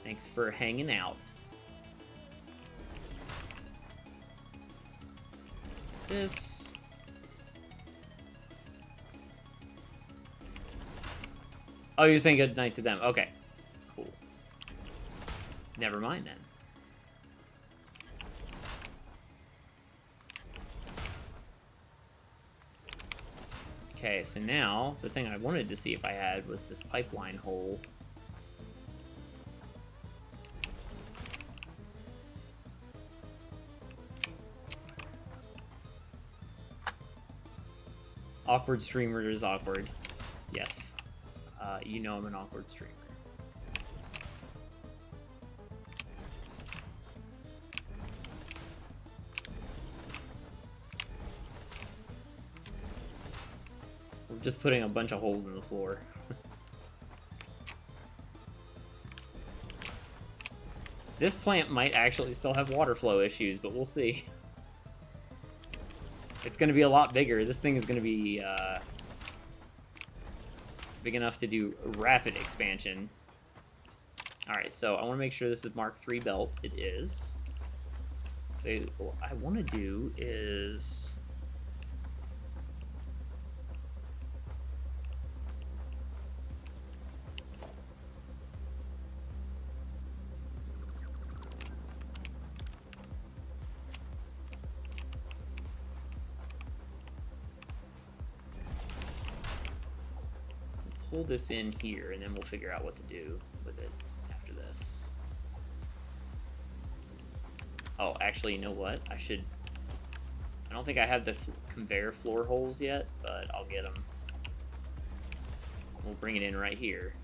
Thanks for hanging out. This. Oh, you're saying good night to them. Okay. Cool. Never mind then. Okay, so now, the thing I wanted to see if I had was this pipeline hole. Awkward streamer is awkward. Yes. You know I'm an awkward streamer. We're just putting a bunch of holes in the floor. This plant might actually still have water flow issues, but we'll see. It's going to be a lot bigger. This thing is going to be big enough to do rapid expansion. Alright, so I want to make sure this is Mark III belt. It is. So what I want to do is... pull this in here, and then we'll figure out what to do with it after this. Oh, actually, you know what? I don't think I have the conveyor floor holes yet, but I'll get them. We'll bring it in right here,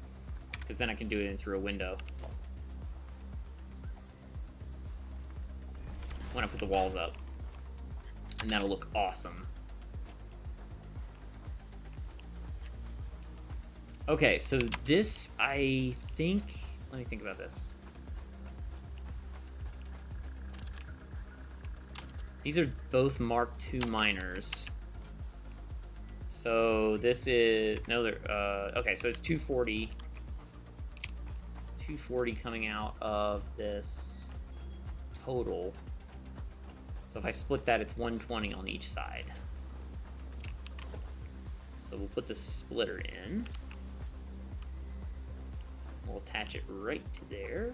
because then I can do it in through a window when I put the walls up, and that'll look awesome. Okay, so this, I think... Let me think about this. These are both Mark II miners. So this is... No, they're... okay, so it's 240. 240 coming out of this total. So if I split that, it's 120 on each side. So we'll put the splitter in. We'll attach it right to there.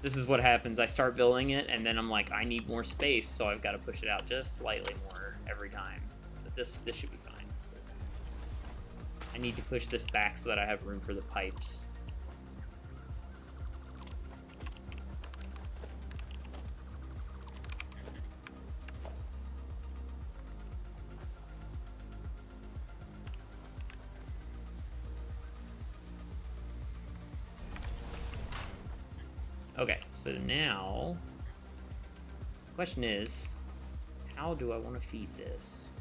This is what happens. I start building it, and then I'm like, I need more space, so I've got to push it out just slightly more every time. But this should be fine. So I need to push this back so that I have room for the pipes. Okay, so now, the question is, how do I want to feed this?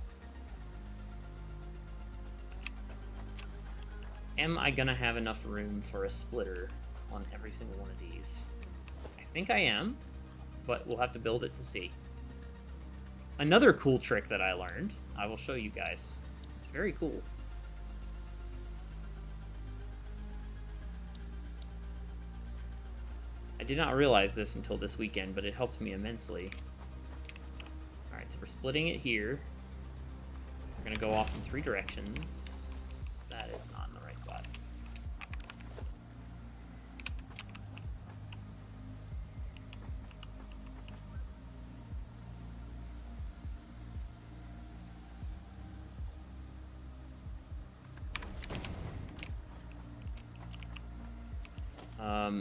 Am I gonna have enough room for a splitter on every single one of these? I think I am, but we'll have to build it to see. Another cool trick that I learned, I will show you guys. It's very cool. I did not realize this until this weekend, but it helped me immensely. Alright, so we're splitting it here. We're going to go off in 3 directions. That is not in the right spot.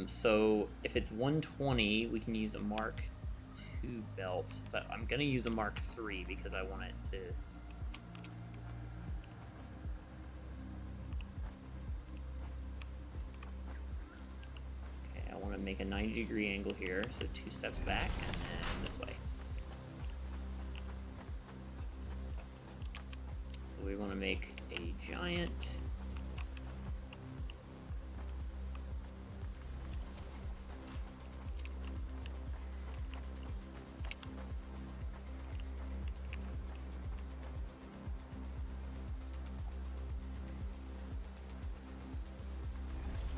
So if it's 120, we can use a Mark II belt, but I'm going to use a Mark III because I want it to... Okay, I want to make a 90-degree angle here, so 2 steps back, and then this way. So we want to make a giant...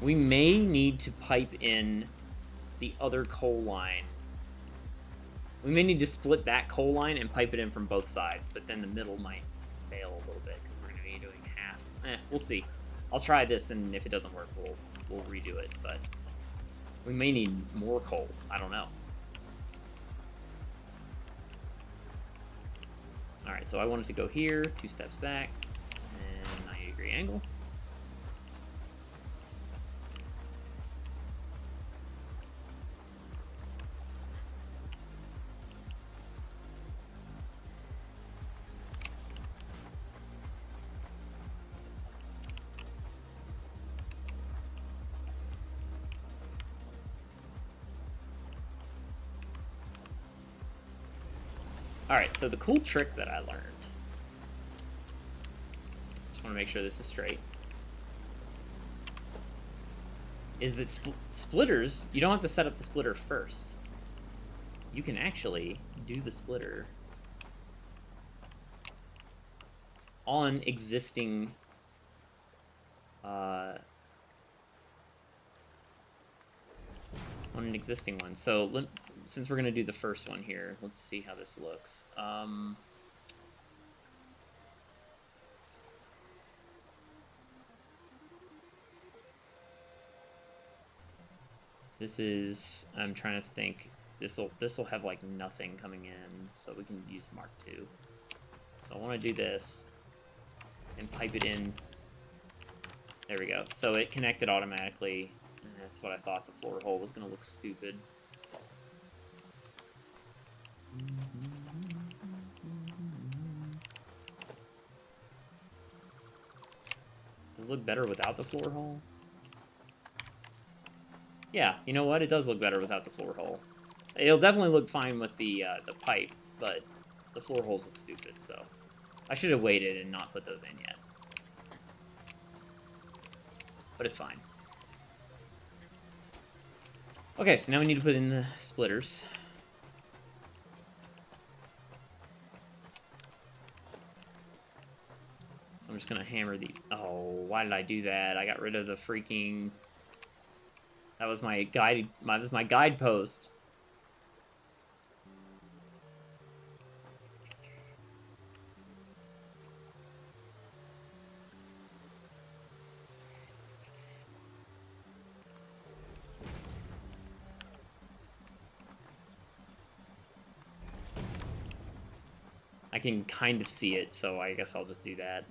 We may need to pipe in the other coal line. We may need to split that coal line and pipe it in from both sides, but then the middle might fail a little bit because we're going to be doing half. We'll see. I'll try this, and if it doesn't work, we'll redo it, but we may need more coal. I don't know. Alright, so I want it to go here, 2 steps back, and 90-degree angle. Alright, so the cool trick that I learned, just want to make sure this is straight. is that splitters, you don't have to set up the splitter first. You can actually do the splitter on existing on an existing one. So since we're gonna do the first one here, let's see how this looks. This is, I'm trying to think. This'll have like nothing coming in, so we can use Mark II. So I want to do this and pipe it in. There we go. So it connected automatically. And that's what I thought. The floor hole was going to look stupid. Does it look better without the floor hole? Yeah, you know what? It does look better without the floor hole. It'll definitely look fine with the pipe, but the floor holes look stupid, so I should have waited and not put those in yet. But it's fine. Okay, so now we need to put in the splitters. So I'm just gonna hammer these. Oh, why did I do that? I got rid of the freaking... That was my guide. That was my guidepost. I can kind of see it, so I guess I'll just do that.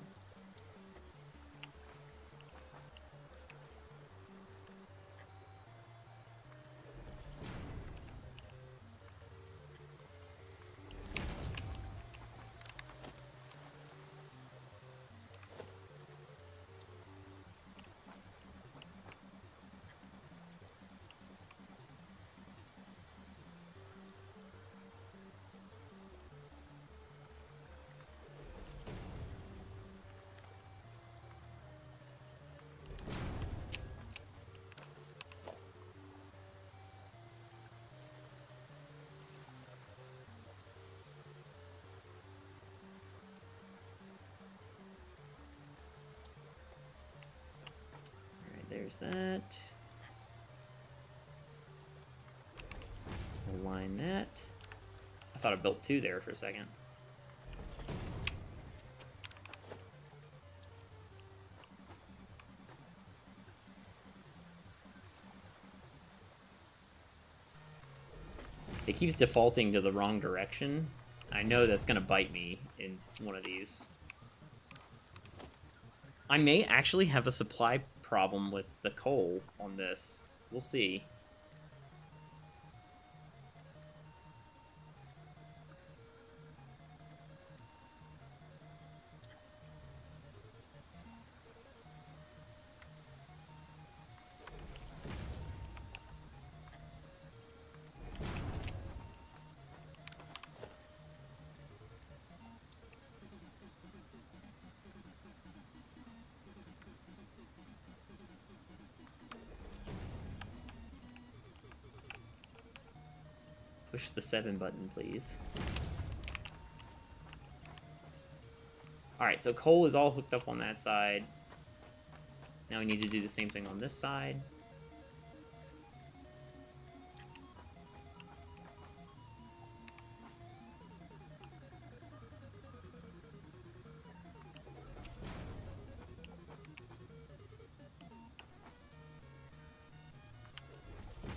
There's that. Align that. I thought I built two there for a second. It keeps defaulting to the wrong direction. I know that's gonna bite me in one of these. I may actually have a supply problem with the coal on this. We'll see. Push the 7 button, please. Alright, so coal is all hooked up on that side. Now we need to do the same thing on this side.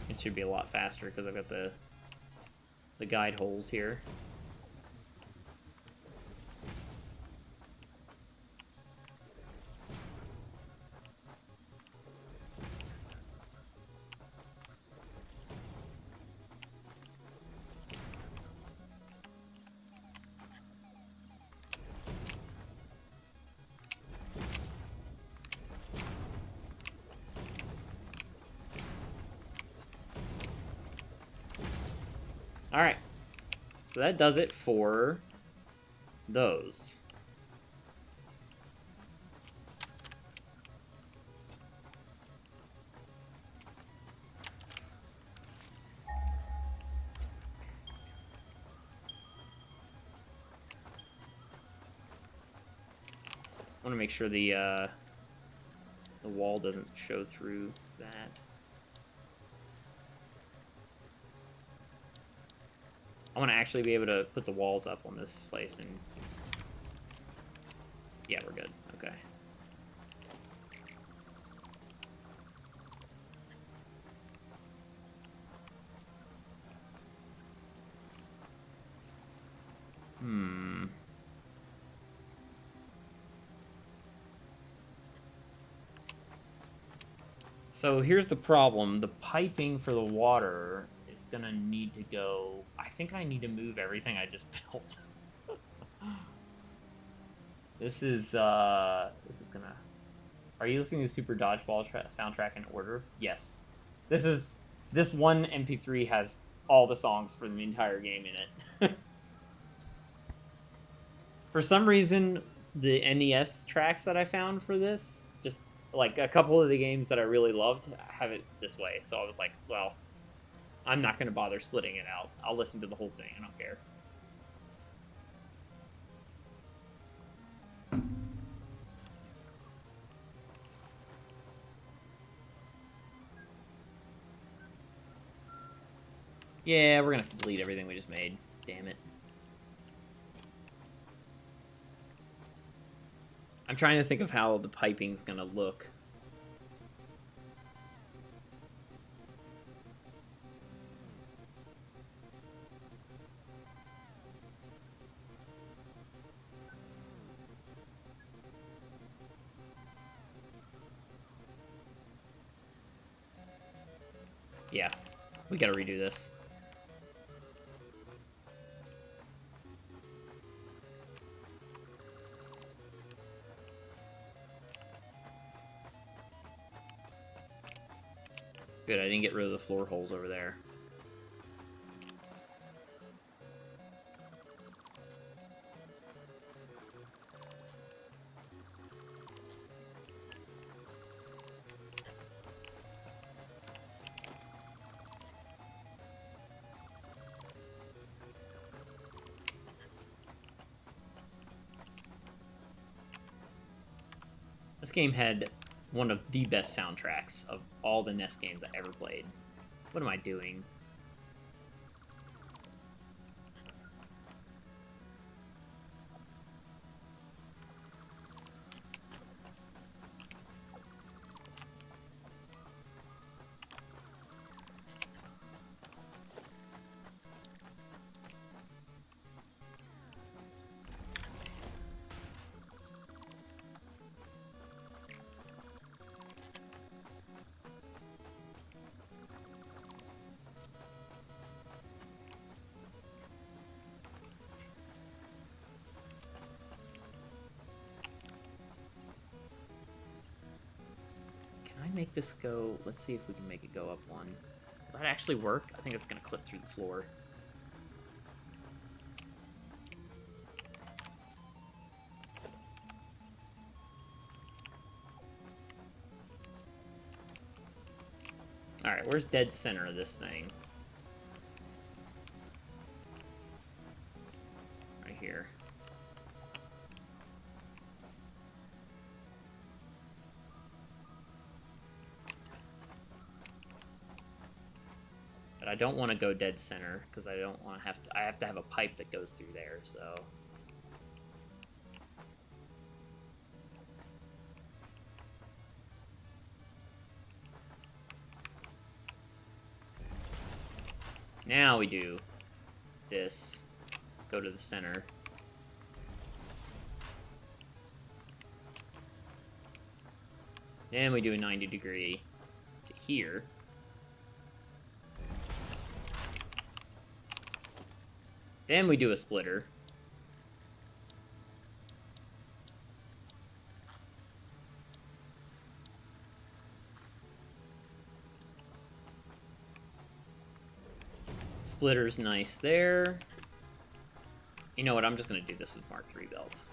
It should be a lot faster because I've got the guide holes here. All right. So that does it for those. want to make sure the wall doesn't show through that. I want to actually be able to put the walls up on this place, and yeah, we're good. Okay. So here's the problem. The piping for the water is gonna need to go... I think I need to move everything I just built. This is gonna... Are you listening to Super Dodgeball soundtrack in order? Yes. This one MP3 has all the songs for the entire game in it. For some reason, the NES tracks that I found for this, just like a couple of the games that I really loved, have it this way. So I was like, well, I'm not going to bother splitting it out. I'll listen to the whole thing. I don't care. Yeah, we're going to have to delete everything we just made. Damn it. I'm trying to think of how the piping's going to look. Yeah, we gotta redo this. Good, I didn't get rid of the floor holes over there. This game had one of the best soundtracks of all the NES games I ever played. What am I doing? Make this go... Let's see if we can make it go up one. Will that actually work? I think it's going to clip through the floor. Alright, where's dead center of this thing? Right here. But I don't want to go dead center, because I don't want to have to... I have to have a pipe that goes through there, so... Now we do this. Go to the center. Then we do a 90-degree to here. Then we do a splitter. Splitter's nice there. You know what, I'm just going to do this with Mark III belts.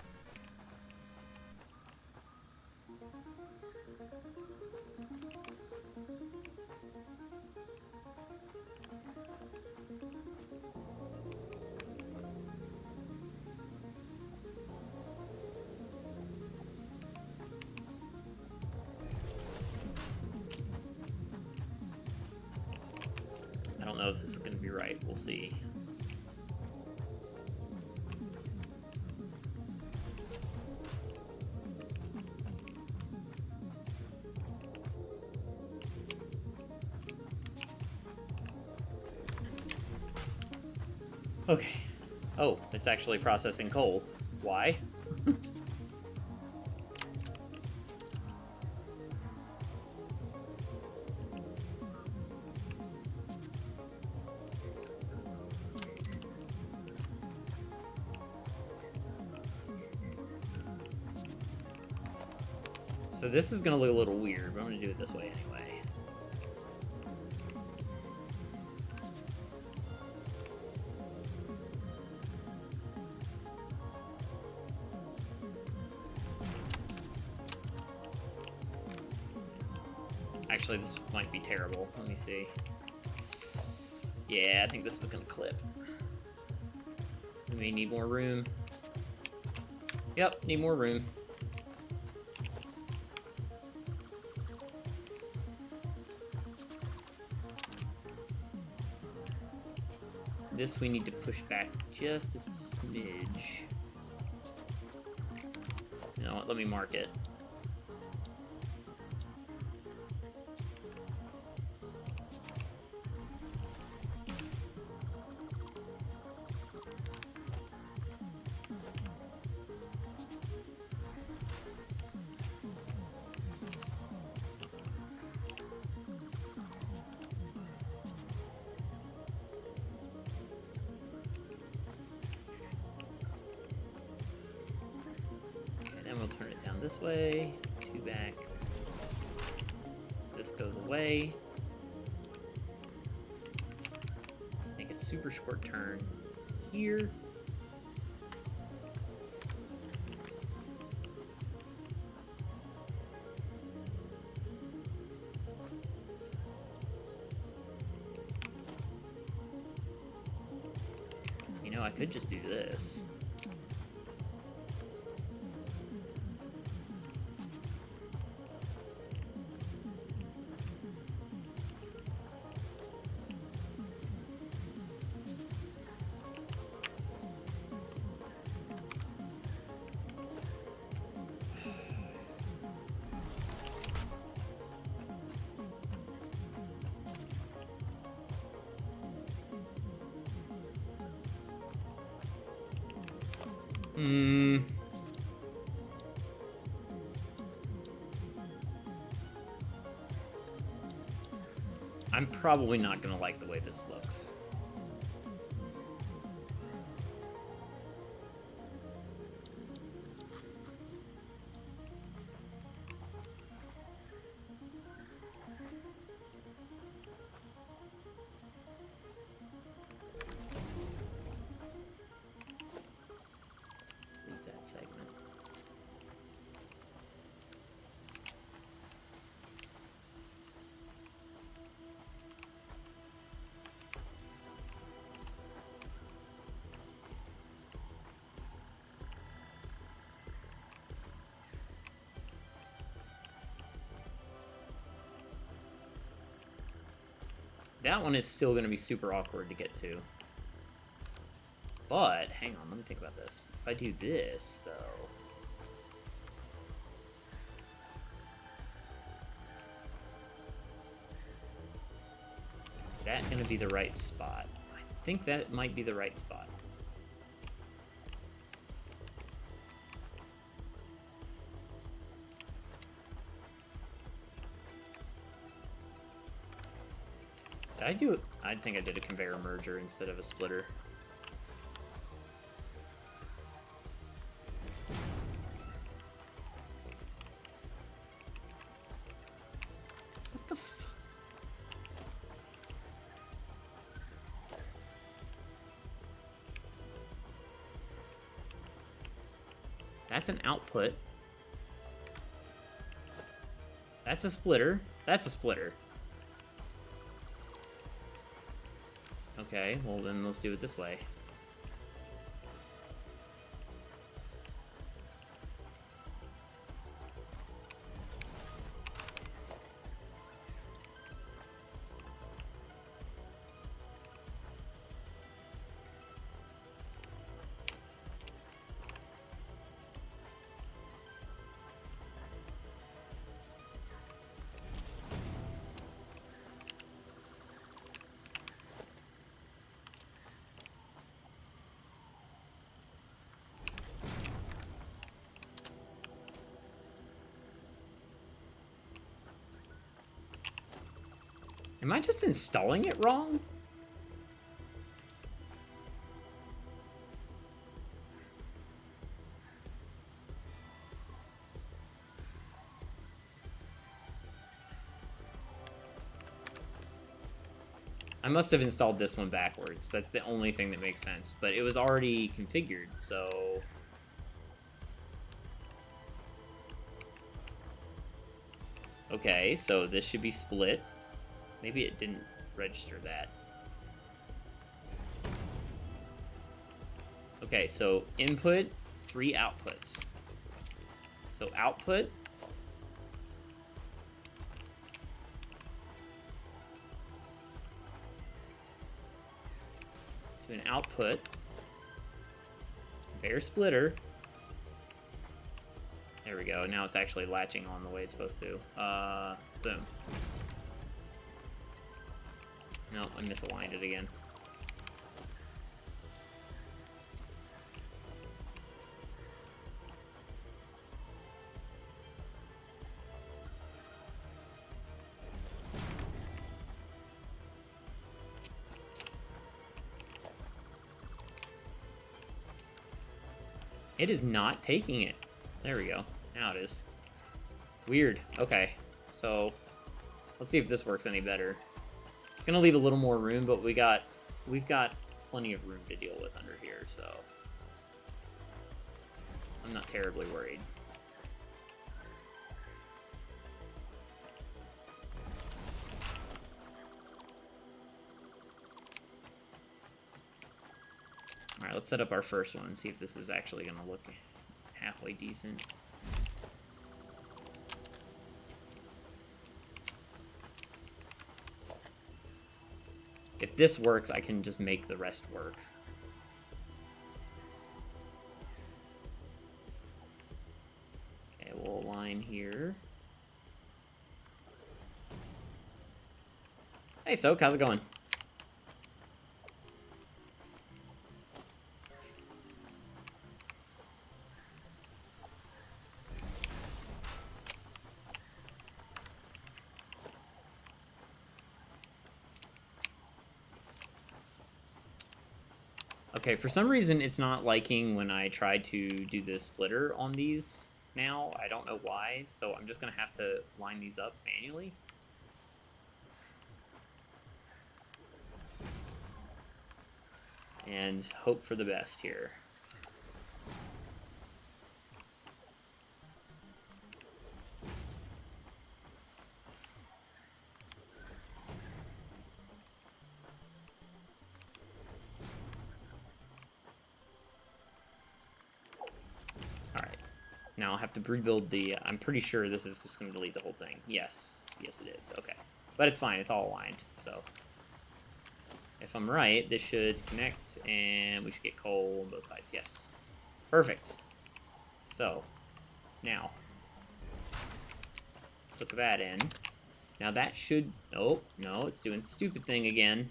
don't know if this is going to be right. We'll see. Okay. Oh, it's actually processing coal. Why? So this is going to look a little weird, but I'm going to do it this way anyway. Actually, this might be terrible. Let me see. Yeah, I think this is going to clip. We may need more room. Yep, need more room. This we need to push back just a smidge. You know what, let me mark it. Then we'll turn it down this way, 2 back. This goes away. Make a super short turn here. You know, I could just do this. I'm probably not going to like the way this looks. Leave that segment. That one is still going to be super awkward to get to. But, hang on, let me think about this. If I do this, though... Is that going to be the right spot? I think that might be the right spot. Did I do it? I think I did a conveyor merger instead of a splitter. What the f... That's an output. That's a splitter. That's a splitter. Okay, well then let's do it this way. Am I just installing it wrong? I must have installed this one backwards. That's the only thing that makes sense. But it was already configured, so... Okay, so this should be split. Maybe it didn't register that. Okay, so input, 3 outputs. So output... to an output, conveyor splitter. There we go. Now it's actually latching on the way it's supposed to. Boom. No, I misaligned it again. It is not taking it. There we go. Now it is. Weird. Okay. So, let's see if this works any better. It's gonna leave a little more room, but we've got plenty of room to deal with under here, so I'm not terribly worried. Alright, let's set up our first one and see if this is actually going to look halfway decent. If this works, I can just make the rest work. Okay, we'll align here. Hey, Soak, how's it going? Okay, for some reason it's not liking when I try to do the splitter on these now. I don't know why, so I'm just going to have to line these up manually. And hope for the best here. Now I'll have to rebuild the... I'm pretty sure this is just going to delete the whole thing. Yes. Yes, it is. Okay. But it's fine. It's all aligned. So, if I'm right, this should connect, and we should get coal on both sides. Yes. Perfect. So, now, let's hook that in. Now that should... Oh, no, it's doing the stupid thing again.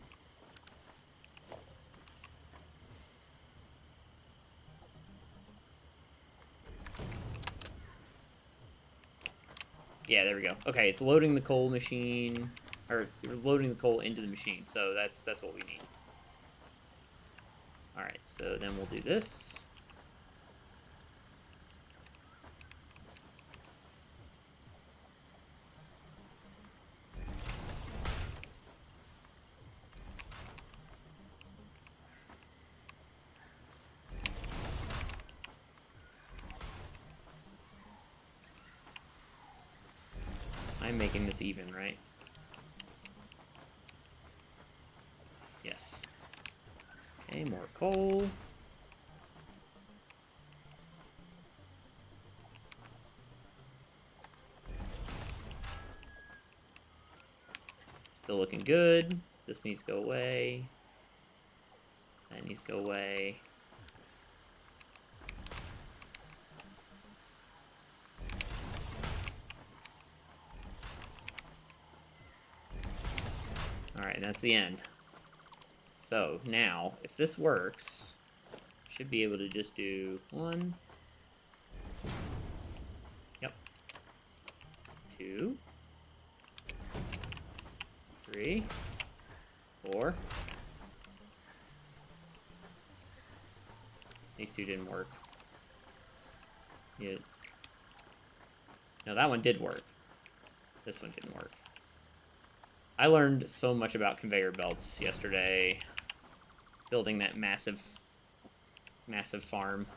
Yeah, there we go. Okay, it's loading the coal machine, or loading the coal into the machine, so that's what we need. Alright, so then we'll do this. I'm making this even, right? Yes. Okay, more coal. Still looking good. This needs to go away. That needs to go away. Alright, that's the end. So, now, if this works, should be able to just do 1. Yep. 2. 3, 4. These two didn't work. Yeah. No, that one did work. This one didn't work. I learned so much about conveyor belts yesterday, building that massive farm.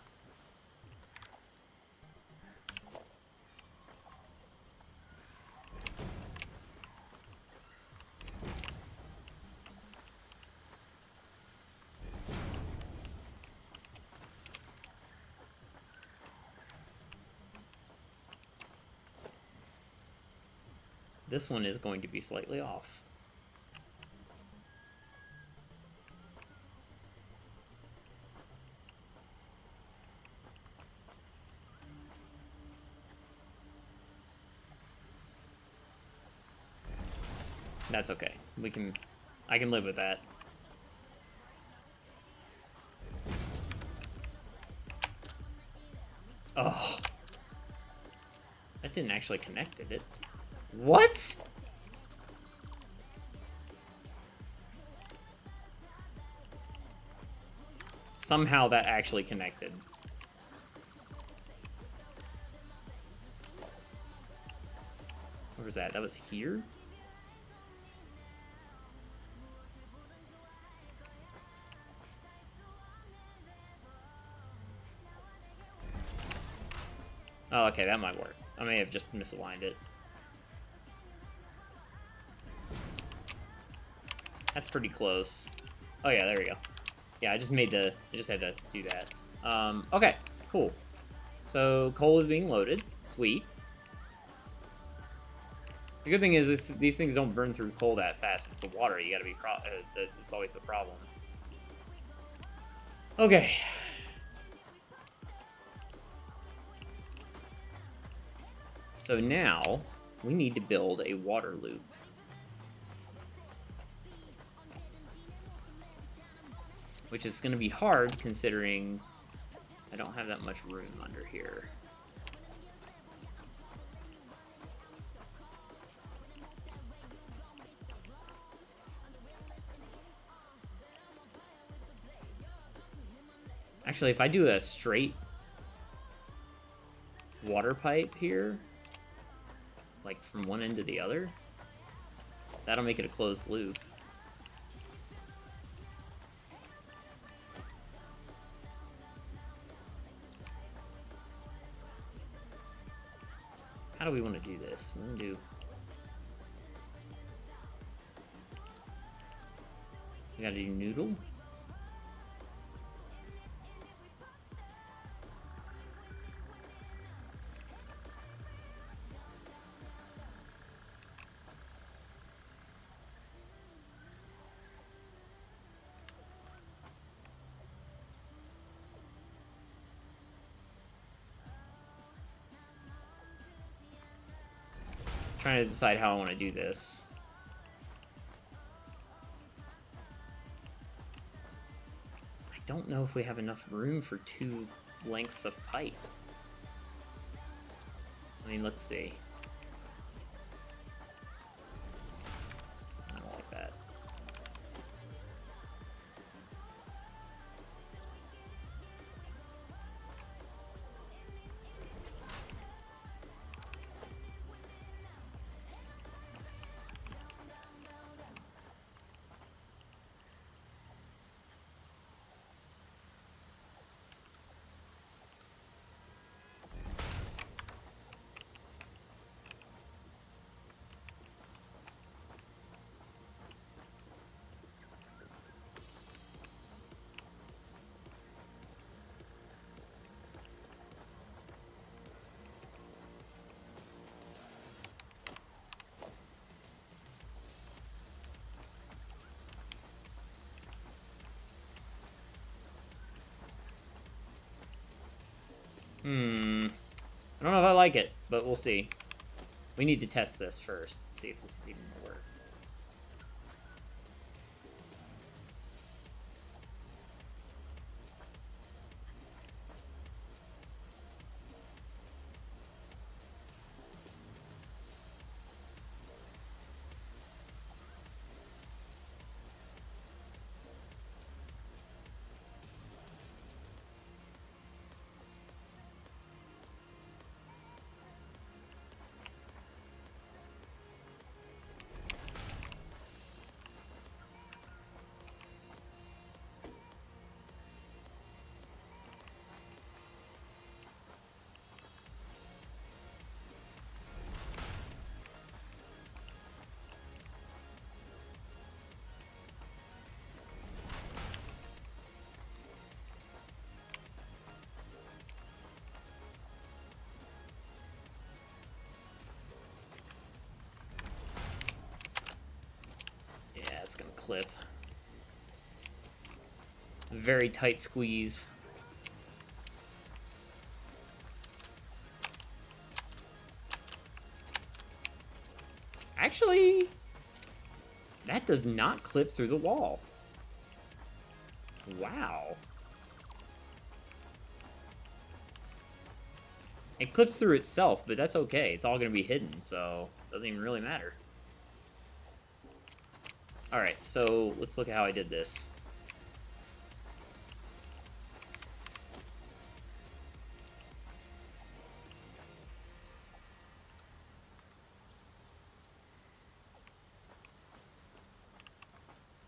This one is going to be slightly off. That's okay. I can live with that. Oh. That didn't actually connect, did it? What? Somehow that actually connected. Where was that? That was here? Oh, okay, that might work. I may have just misaligned it. That's pretty close. Oh yeah, there we go. Yeah, I just had to do that. Okay, cool. So coal is being loaded. Sweet. The good thing is these things don't burn through coal that fast. It's the water. You gotta be it's always the problem. Okay. So now we need to build a water loop. Which is going to be hard considering I don't have that much room under here. Actually, if I do a straight water pipe here, like from one end to the other, that'll make it a closed loop. How do we want to do this? We're going to do... We gotta do noodle. Trying to decide how I want to do this. I don't know if we have enough room for 2 lengths of pipe. I mean, let's see. I don't like that. I don't know if I like it, but we'll see. We need to test this first, see if this is even gonna work. gonna clip. Very tight squeeze. Actually, that does not clip through the wall. Wow. It clips through itself, but that's okay. It's all going to be hidden, so it doesn't even really matter. Alright, so let's look at how I did this.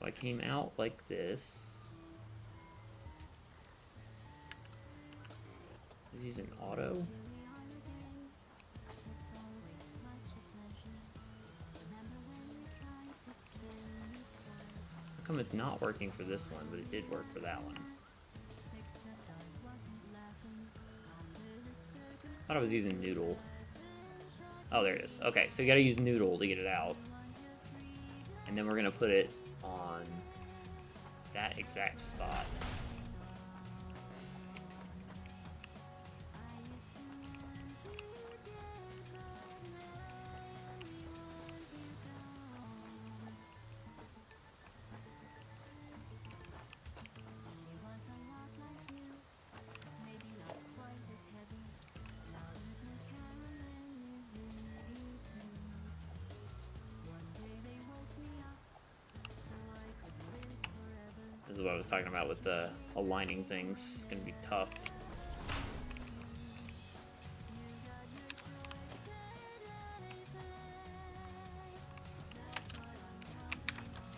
So I came out like this. I was using auto. How come it's not working for this one, but it did work for that one? I thought I was using noodle. Oh, there it is. Okay, so you gotta use noodle to get it out. And then we're gonna put it on that exact spot. This is what I was talking about with the aligning things. It's gonna be tough.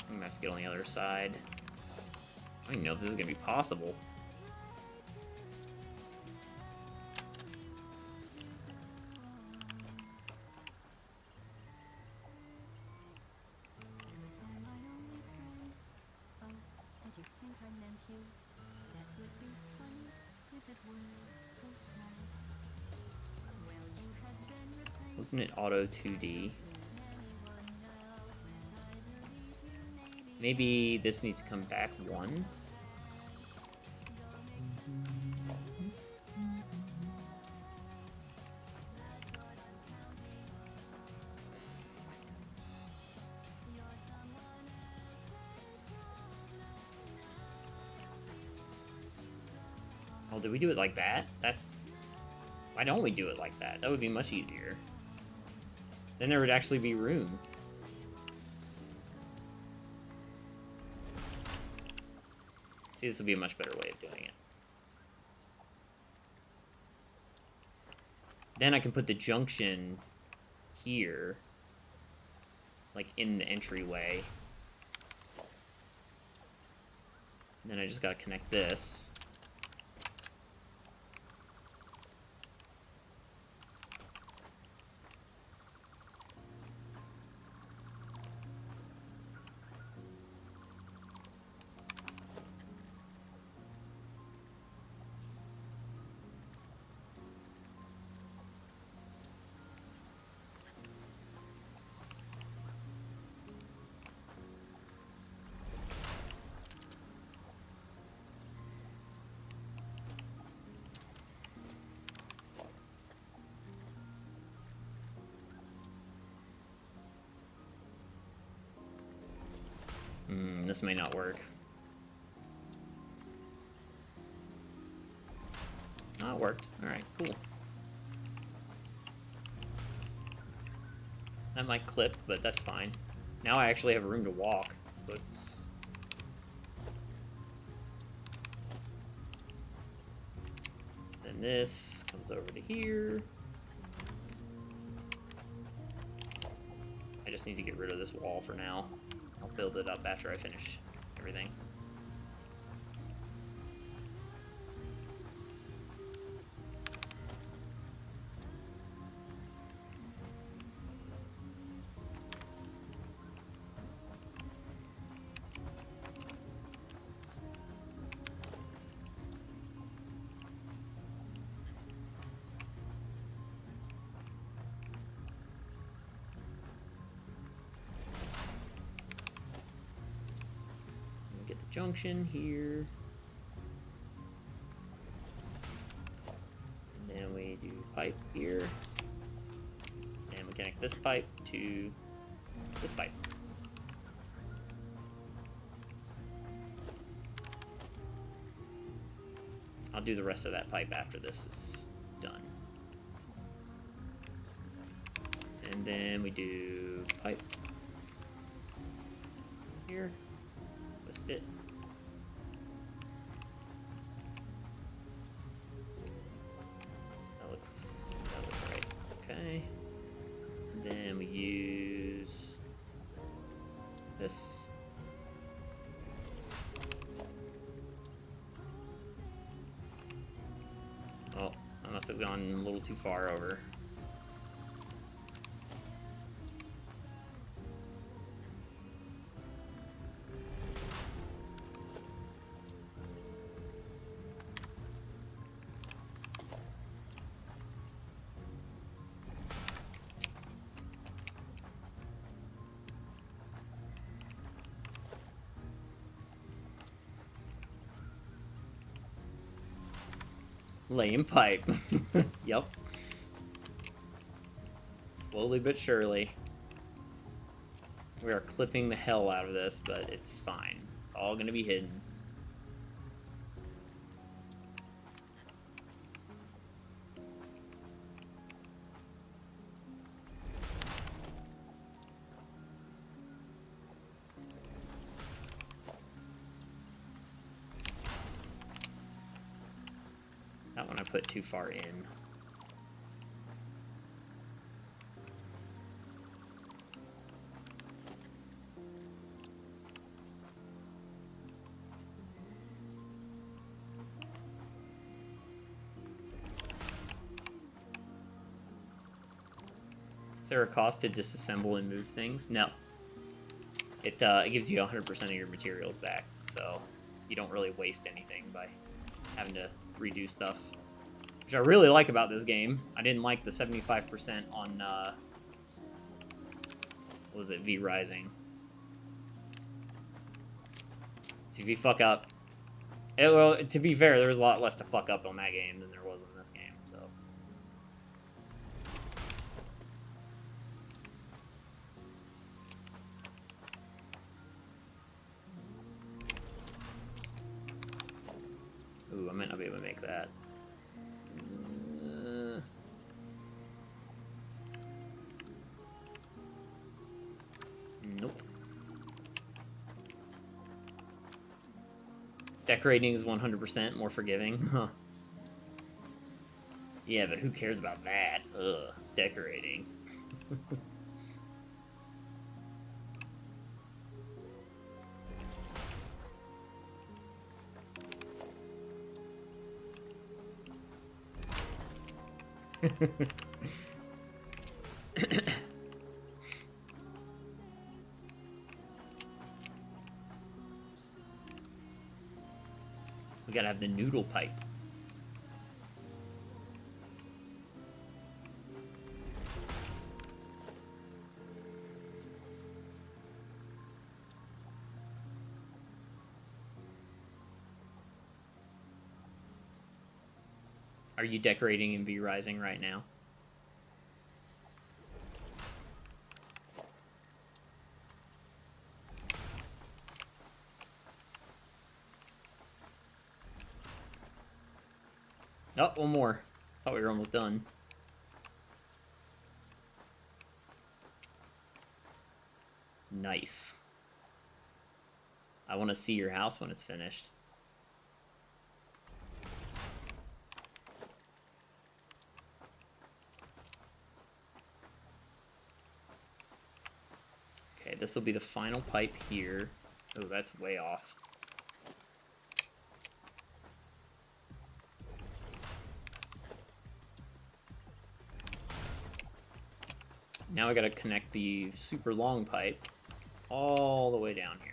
I'm gonna have to get on the other side. I don't even know if this is gonna be possible. Wasn't it auto 2D? Maybe this needs to come back one. Oh, did we do it like that? Why don't we do it like that? That would be much easier. Then there would actually be room. See, this would be a much better way of doing it. Then I can put the junction here, like in the entryway. And then I just gotta connect this. This may not work. Oh, it worked. Alright, cool. That might clip, but that's fine. Now I actually have room to walk, so it's... Then this comes over to here. I just need to get rid of this wall for now. I'll build it up after I finish everything. junction here. And then we do pipe here. And we connect this pipe to this pipe. I'll do the rest of that pipe after this is done. And then we do pipe here, twist it. That looks right. Okay. And then we use this. Oh, I must have gone a little too far over. Laying pipe. Yep. Slowly but surely. We are clipping the hell out of this, but it's fine. It's all gonna be hidden. That one I put too far in. Is there a cost to disassemble and move things? No. It gives you 100% of your materials back, so you don't really waste anything by having to redo stuff. Which I really like about this game. I didn't like the 75% on, what was it, V Rising. See, if you fuck up... well, to be fair, there was a lot less to fuck up on that game than there was in this game, so... Ooh, I might not be able to make that. Nope. Decorating is 100% more forgiving. Huh. Yeah, but who cares about that? Ugh, decorating. We gotta have the noodle pipe. Are you decorating in V Rising right now? Oh, one more. Thought we were almost done. Nice. I want to see your house when it's finished. Okay, this will be the final pipe here. Oh, that's way off. Now I gotta connect the super long pipe all the way down here.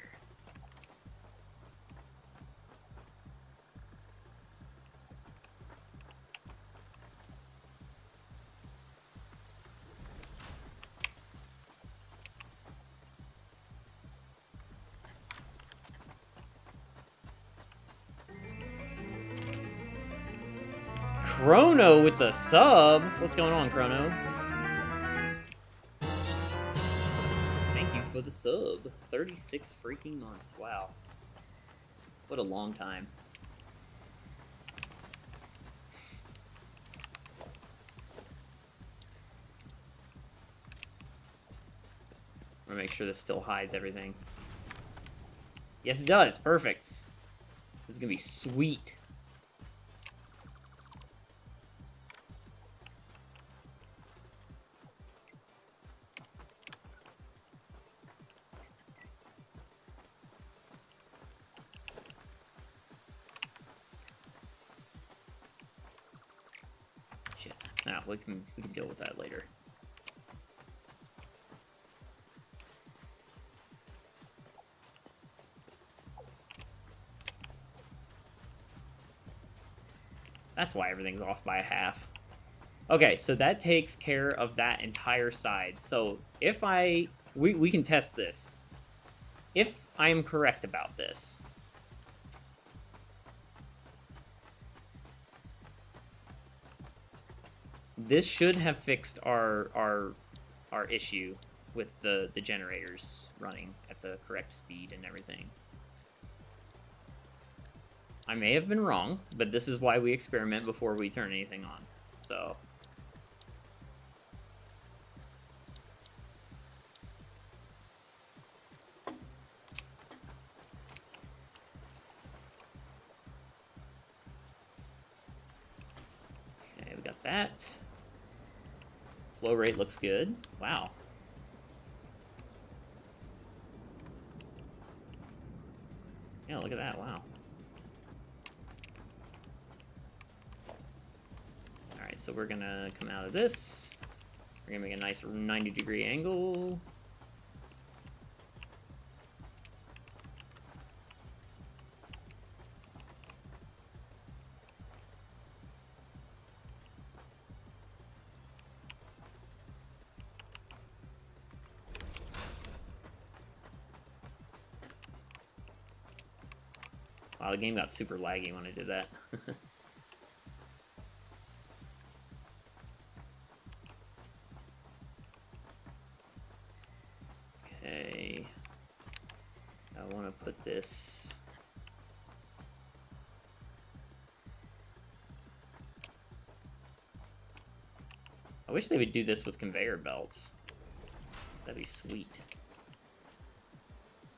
Chrono with the sub. What's going on, Chrono? Thank you for the sub. 36 freaking months. Wow. What a long time. I'm gonna make sure this still hides everything. Yes, it does. Perfect. This is gonna be sweet. Shit. Nah, we can deal with that later. That's why everything's off by a half. Okay, so that takes care of that entire side. So if we can test this. If I am correct about this, this should have fixed our issue with the generators running at the correct speed and everything. I may have been wrong, but this is why we experiment before we turn anything on. So okay, we got that. Flow rate looks good. Wow. Yeah, look at that. Wow. Alright, so we're gonna come out of this. We're gonna make a nice 90-degree angle. Wow, the game got super laggy when I did that. Okay. I want to put this... I wish they would do this with conveyor belts. That'd be sweet.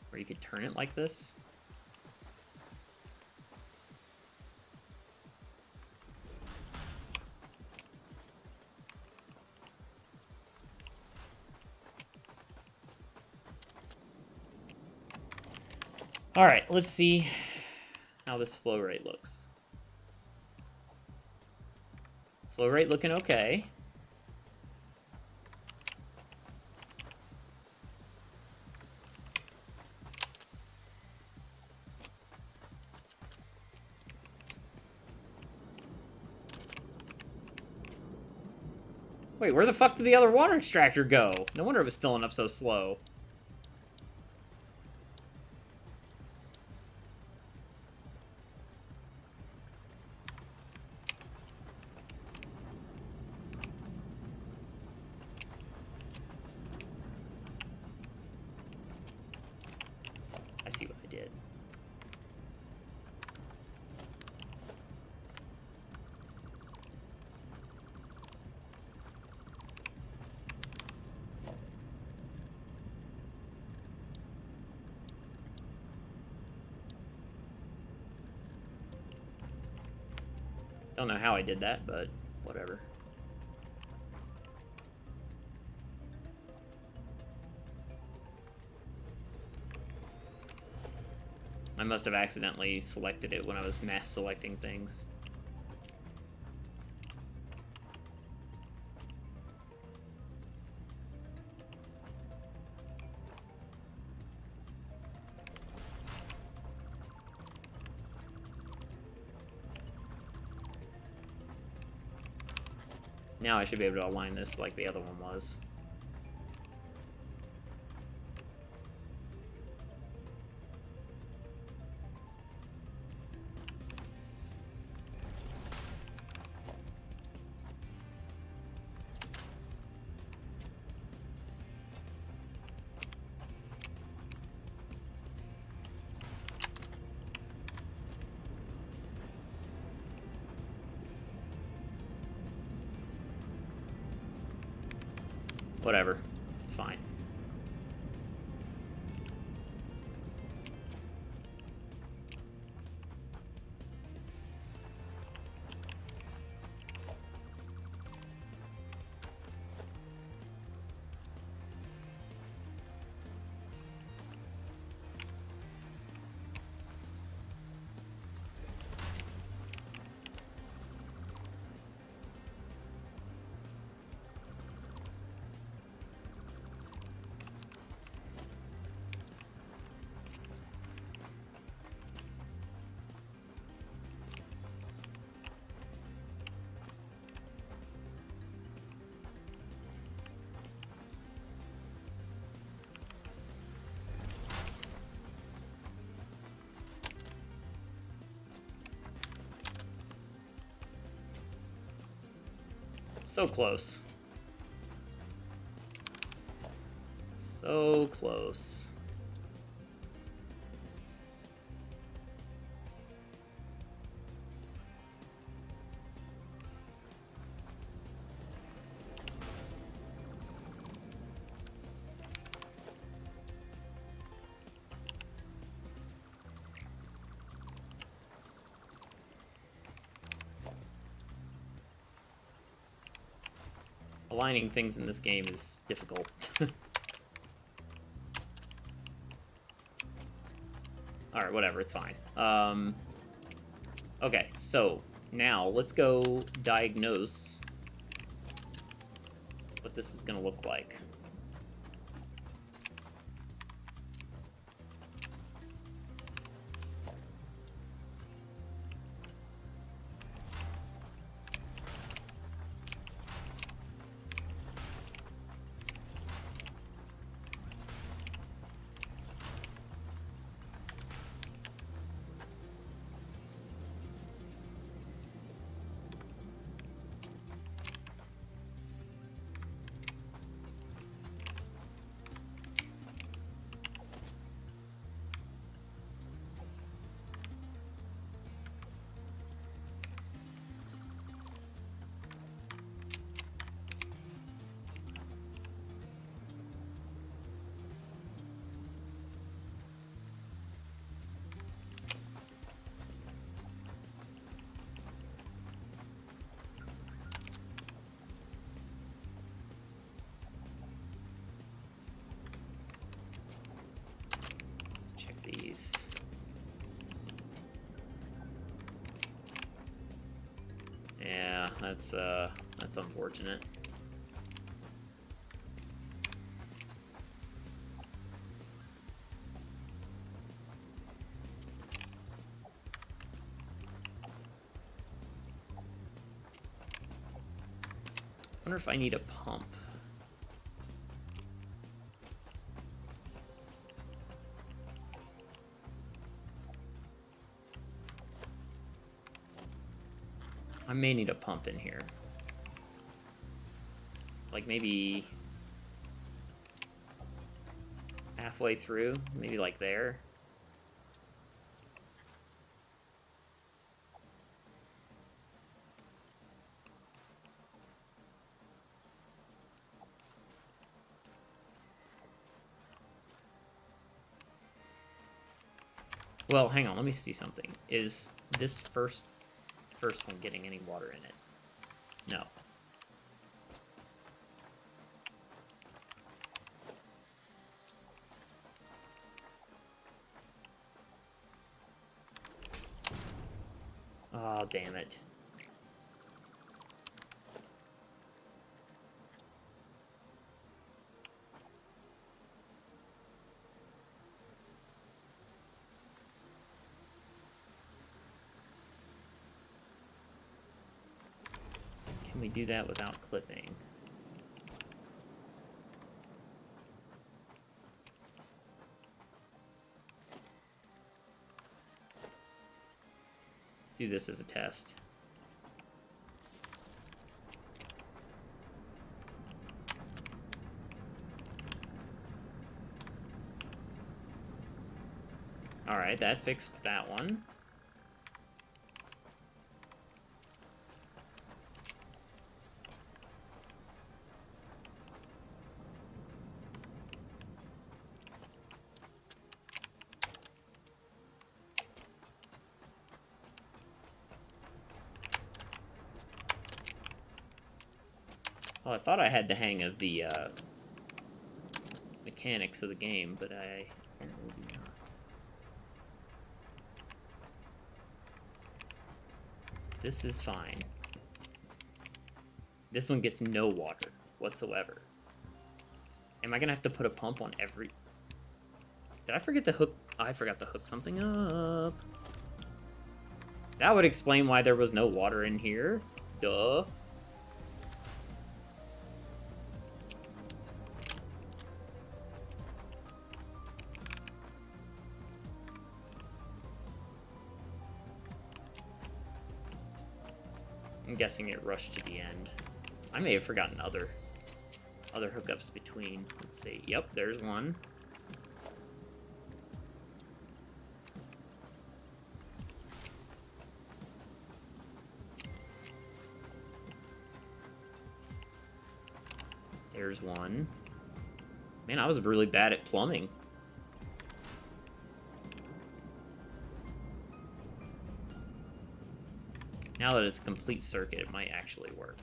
Where you could turn it like this. All right, let's see how this flow rate looks. Flow rate looking okay. Wait, where the fuck did the other water extractor go? No wonder it was filling up so slow. I see what I did. Don't know how I did that, but whatever. I must have accidentally selected it when I was mass selecting things. Now I should be able to align this like the other one was. Whatever. It's fine. So close. So close. Aligning things in this game is difficult. Alright, whatever, it's fine. Okay, so now let's go diagnose what this is going to look like. These. Yeah, that's unfortunate. I wonder if I need a pump. I may need a pump in here. Like maybe halfway through, maybe like there. Well, hang on, let me see something. Is this first one getting any water in it? No. Oh, damn it. Can we do that without clipping? Let's do this as a test. Alright, that fixed that one. Well, I thought I had the hang of the mechanics of the game, but I apparently do not. This is fine. This one gets no water whatsoever. Am I gonna have to put a pump on every... Did I forget to hook... Oh, I forgot to hook something up. That would explain why there was no water in here. Duh. I'm guessing it rushed to the end. I may have forgotten other hookups between. Let's see. Yep, there's one. There's one. Man, I was really bad at plumbing. Now that it's a complete circuit, it might actually work.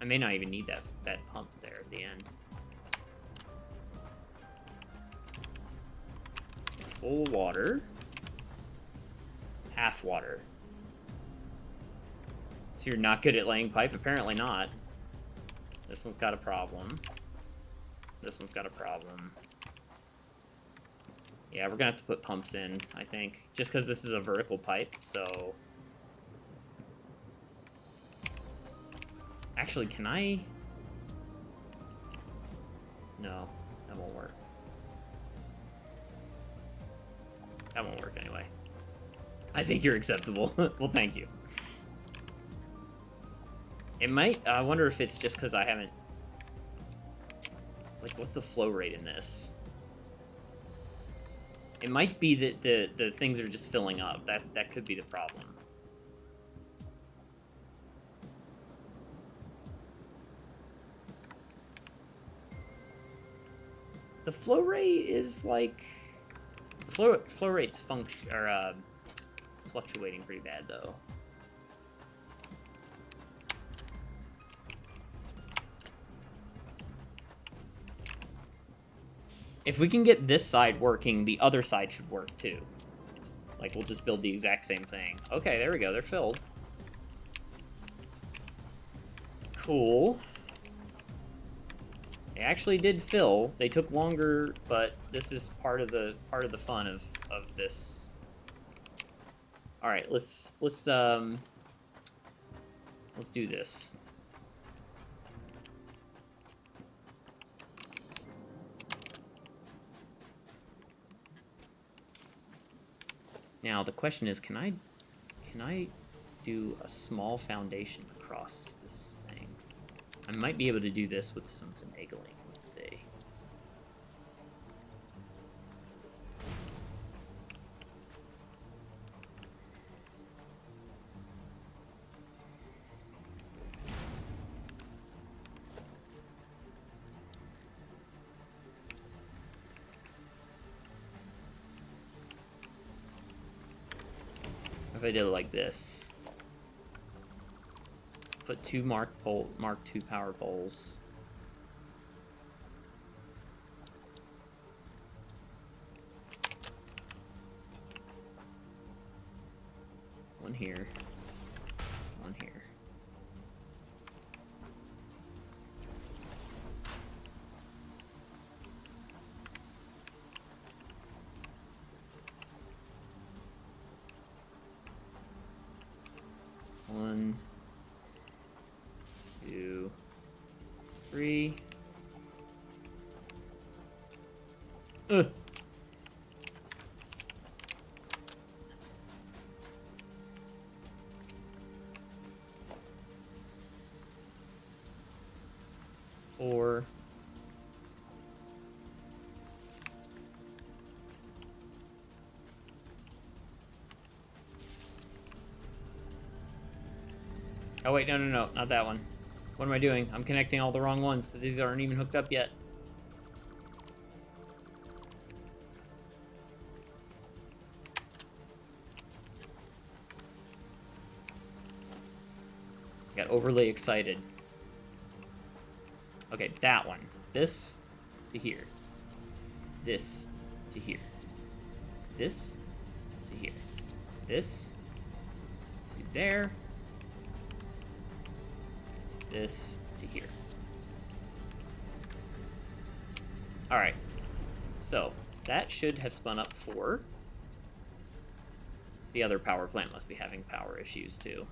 I may not even need that pump there at the end. Full water. Half water. So you're not good at laying pipe? Apparently not. This one's got a problem. This one's got a problem. Yeah, we're gonna have to put pumps in, I think. Just because this is a vertical pipe, so... Actually, can I... No, that won't work. That won't work anyway. I think you're acceptable. Well, thank you. It might... I wonder if it's just because I haven't... Like, what's the flow rate in this? It might be that the things are just filling up. That could be the problem. The flow rate is like... Flow rate's fluctuating pretty bad, though. If we can get this side working, the other side should work too. Like, we'll just build the exact same thing. Okay, there we go. They're filled. Cool. They actually did fill. They took longer, but this is part of the fun of this. All right, let's do this. Now the question is, can I do a small foundation across this thing? I might be able to do this with some finagling. Let's see. If I did it like this. Put two Mark II power poles. One here. One here. One, two, three. Ugh. Four. Oh wait, no, not that one. What am I doing? I'm connecting all the wrong ones. These aren't even hooked up yet. Got overly excited. Okay, that one. This to here. This to here. This to here. This to there. This to here. Alright. So, that should have spun up 4. The other power plant must be having power issues too.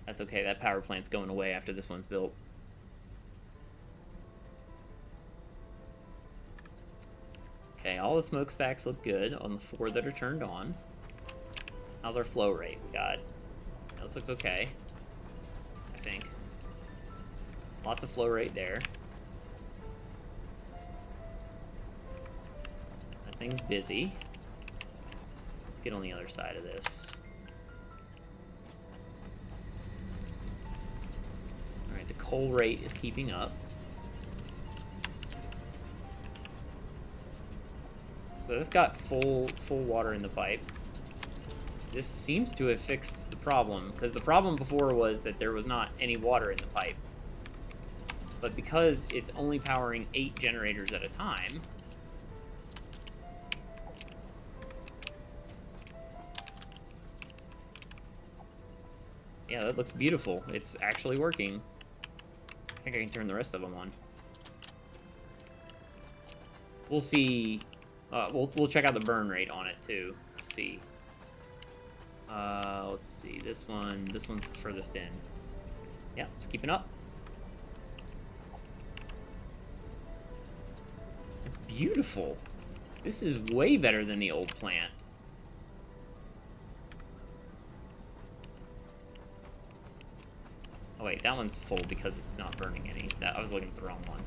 That's okay, that power plant's going away after this one's built. Okay, all the smokestacks look good on the 4 that are turned on. How's our flow rate? We got... This looks okay, I think. Lots of flow rate there. That thing's busy. Let's get on the other side of this. Alright, the coal rate is keeping up. So it's got full water in the pipe. This seems to have fixed the problem, because the problem before was that there was not any water in the pipe. But because it's only powering 8 generators at a time, yeah, that looks beautiful. It's actually working. I think I can turn the rest of them on. We'll see. We'll check out the burn rate on it too. See. Let's see. This one's the furthest in. Yeah, it's keeping up. It's beautiful. This is way better than the old plant. Oh wait, that one's full because it's not burning any. I was looking at the wrong one.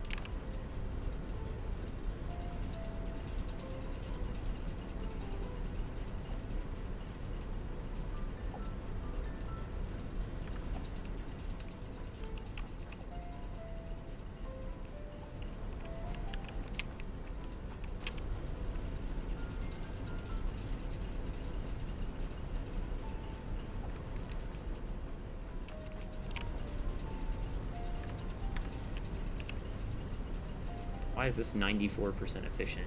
Why is this 94% efficient?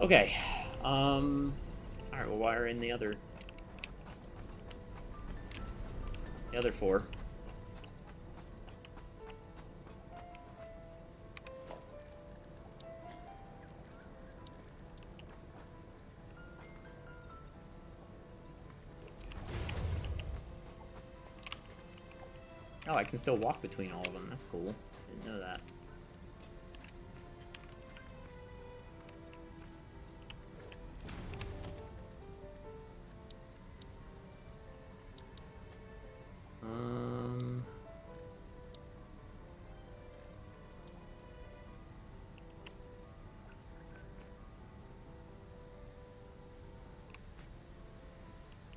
Okay. Alright, we'll wire in the other 4. Oh, I can still walk between all of them. That's cool. Didn't know that.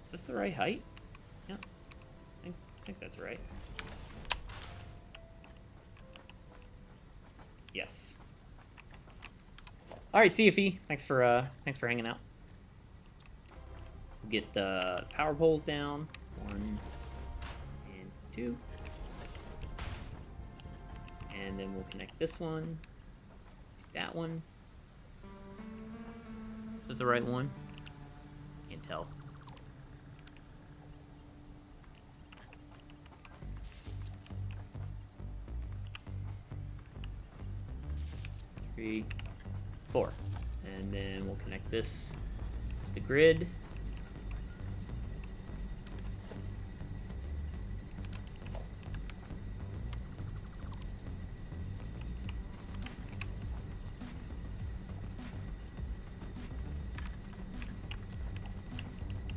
Is this the right height? Yeah, I think that's right. Yes. All right, see you, Fee. Thanks for hanging out. We'll get the power poles down. 1 and 2. And then we'll connect this one, that one. Is that the right one? Can't tell. Three, 4. And then we'll connect this to the grid.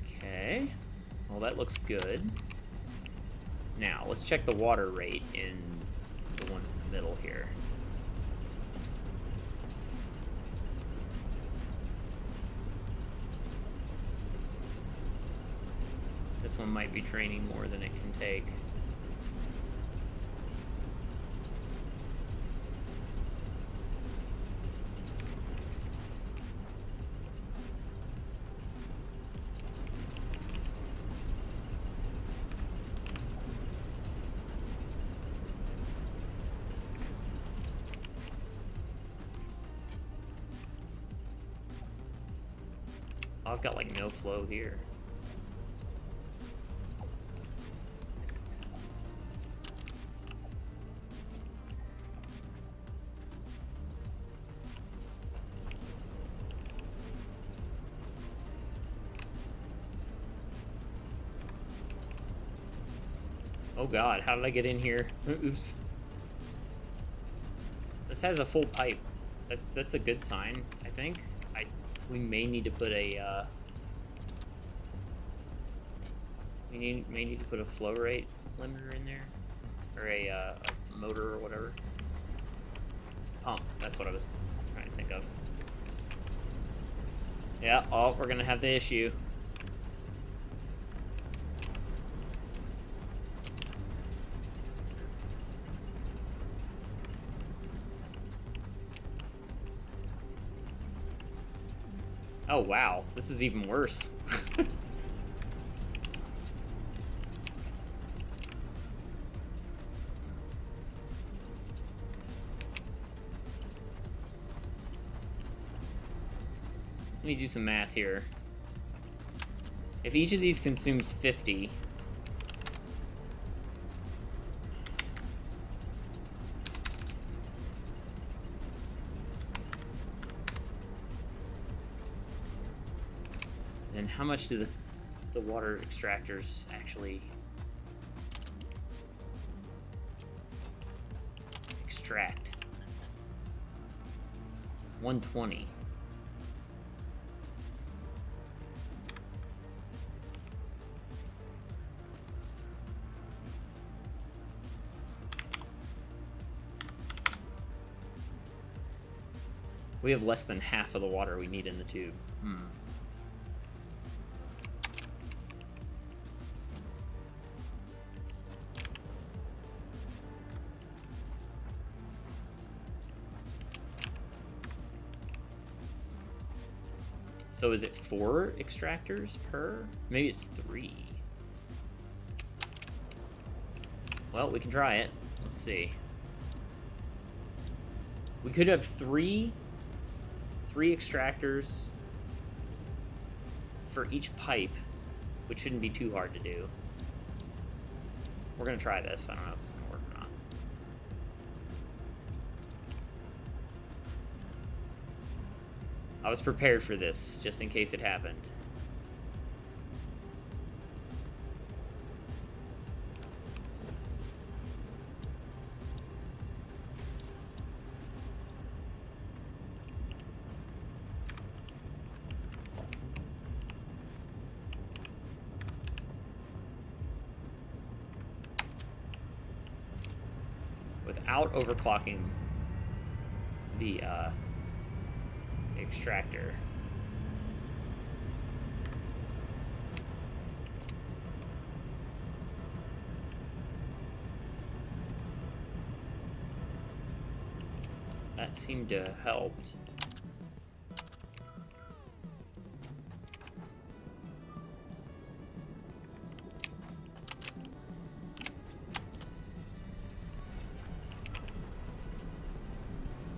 Okay. Well, that looks good. Now, let's check the water rate in the ones in the middle here. This one might be draining more than it can take. Oh, I've got like no flow here. Oh god, how did I get in here? Oops. This has a full pipe. That's a good sign, I think. We may need to put a may need to put a flow rate limiter in there, or a motor or whatever. Pump. That's what I was trying to think of. Yeah. Oh, we're gonna have the issue. Oh wow, this is even worse. Let me do some math here. If each of these consumes 50, then how much do the water extractors actually extract? 120. We have less than half of the water we need in the tube. So is it 4 extractors per? Maybe it's 3. Well, we can try it. Let's see. We could have three extractors for each pipe, which shouldn't be too hard to do. We're gonna try this. I don't know if it's gonna work or not. I was prepared for this, just in case it happened. Without overclocking the extractor. That seemed to have helped.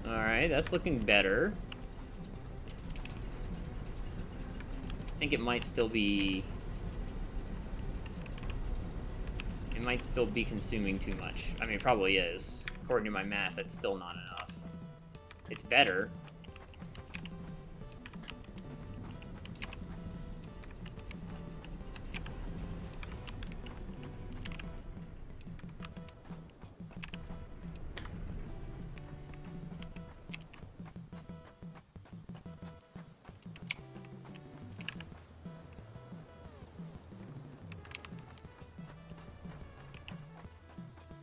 Alright, that's looking better. I think it might still be... It might still be consuming too much. I mean, it probably is. According to my math, it's still not enough. It's better.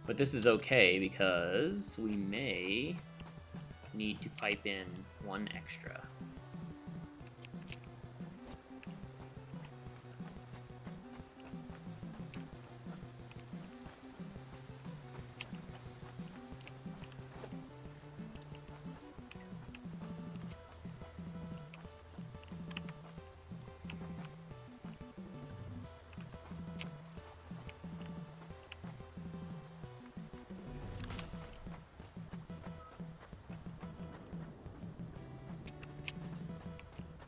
But this is okay because we may need to pipe in 1 extra.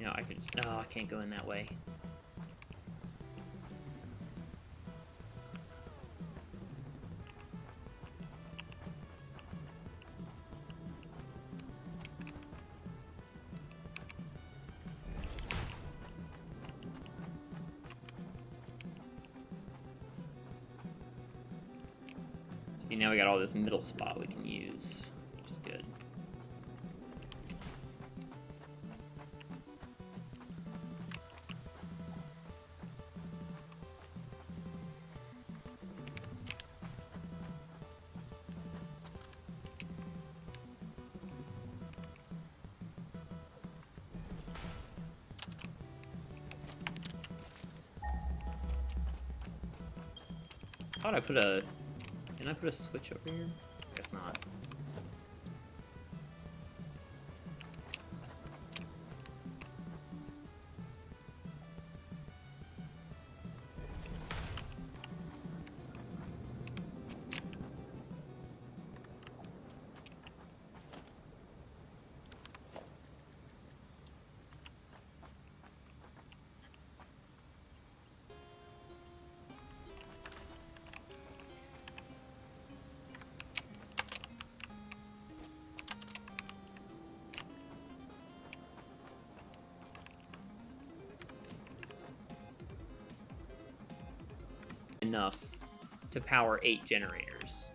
You know, I could... Oh, I can't go in that way. See, now we got all this middle spot we can use, which is good. I thought I put a... Can I put a switch over here? I guess not. Enough to power 8 generators.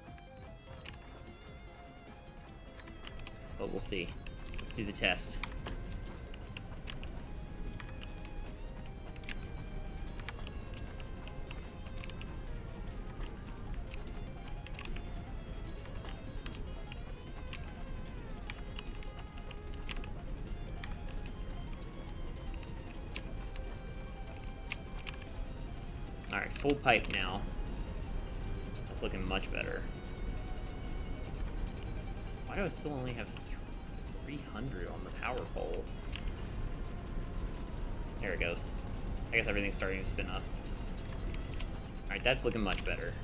But we'll see. Let's do the test. Alright, full pipe now. That's looking much better. Why do I still only have 300 on the power pole? There it goes. I guess everything's starting to spin up. Alright, that's looking much better.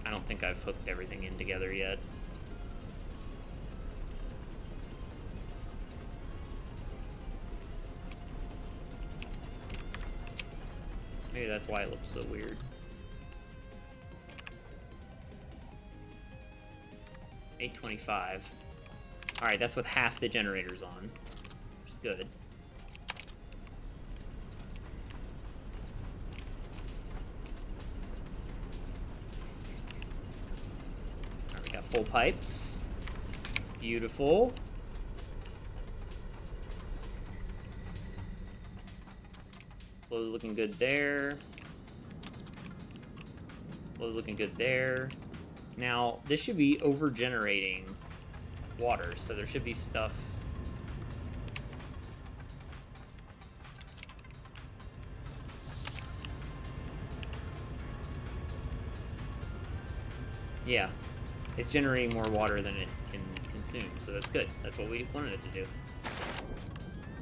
I don't think I've hooked everything in together yet. Maybe that's why it looks so weird. $825. Alright, that's with half the generators on, which is good. Alright, we got full pipes. Beautiful. Flow's looking good there. Flow's looking good there. Now, this should be over-generating water, so there should be stuff... Yeah, it's generating more water than it can consume, so that's good. That's what we wanted it to do.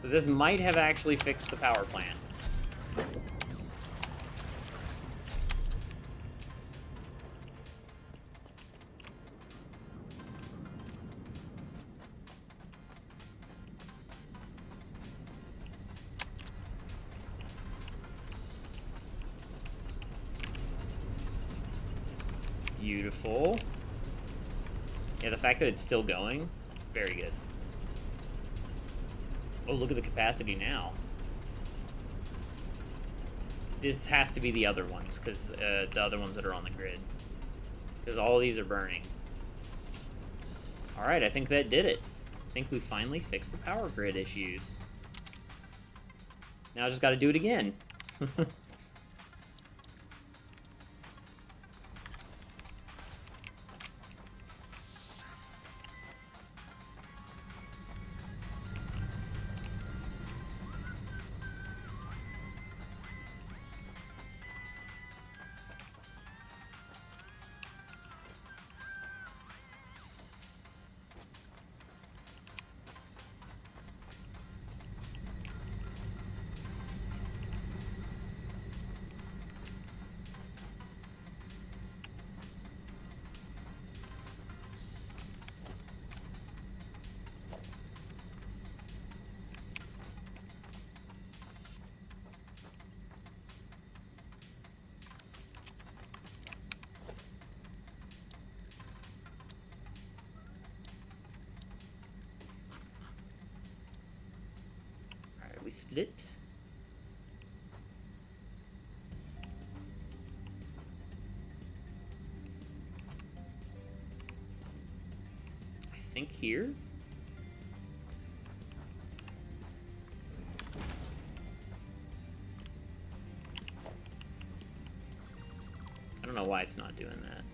So this might have actually fixed the power plant. Beautiful. Yeah, the fact that it's still going, very good. Oh, look at the capacity now. This has to be the other ones, because the other ones that are on the grid. Because all these are burning. Alright, I think that did it. I think we finally fixed the power grid issues. Now I just gotta do it again. we split. I think here. I don't know why it's not doing that.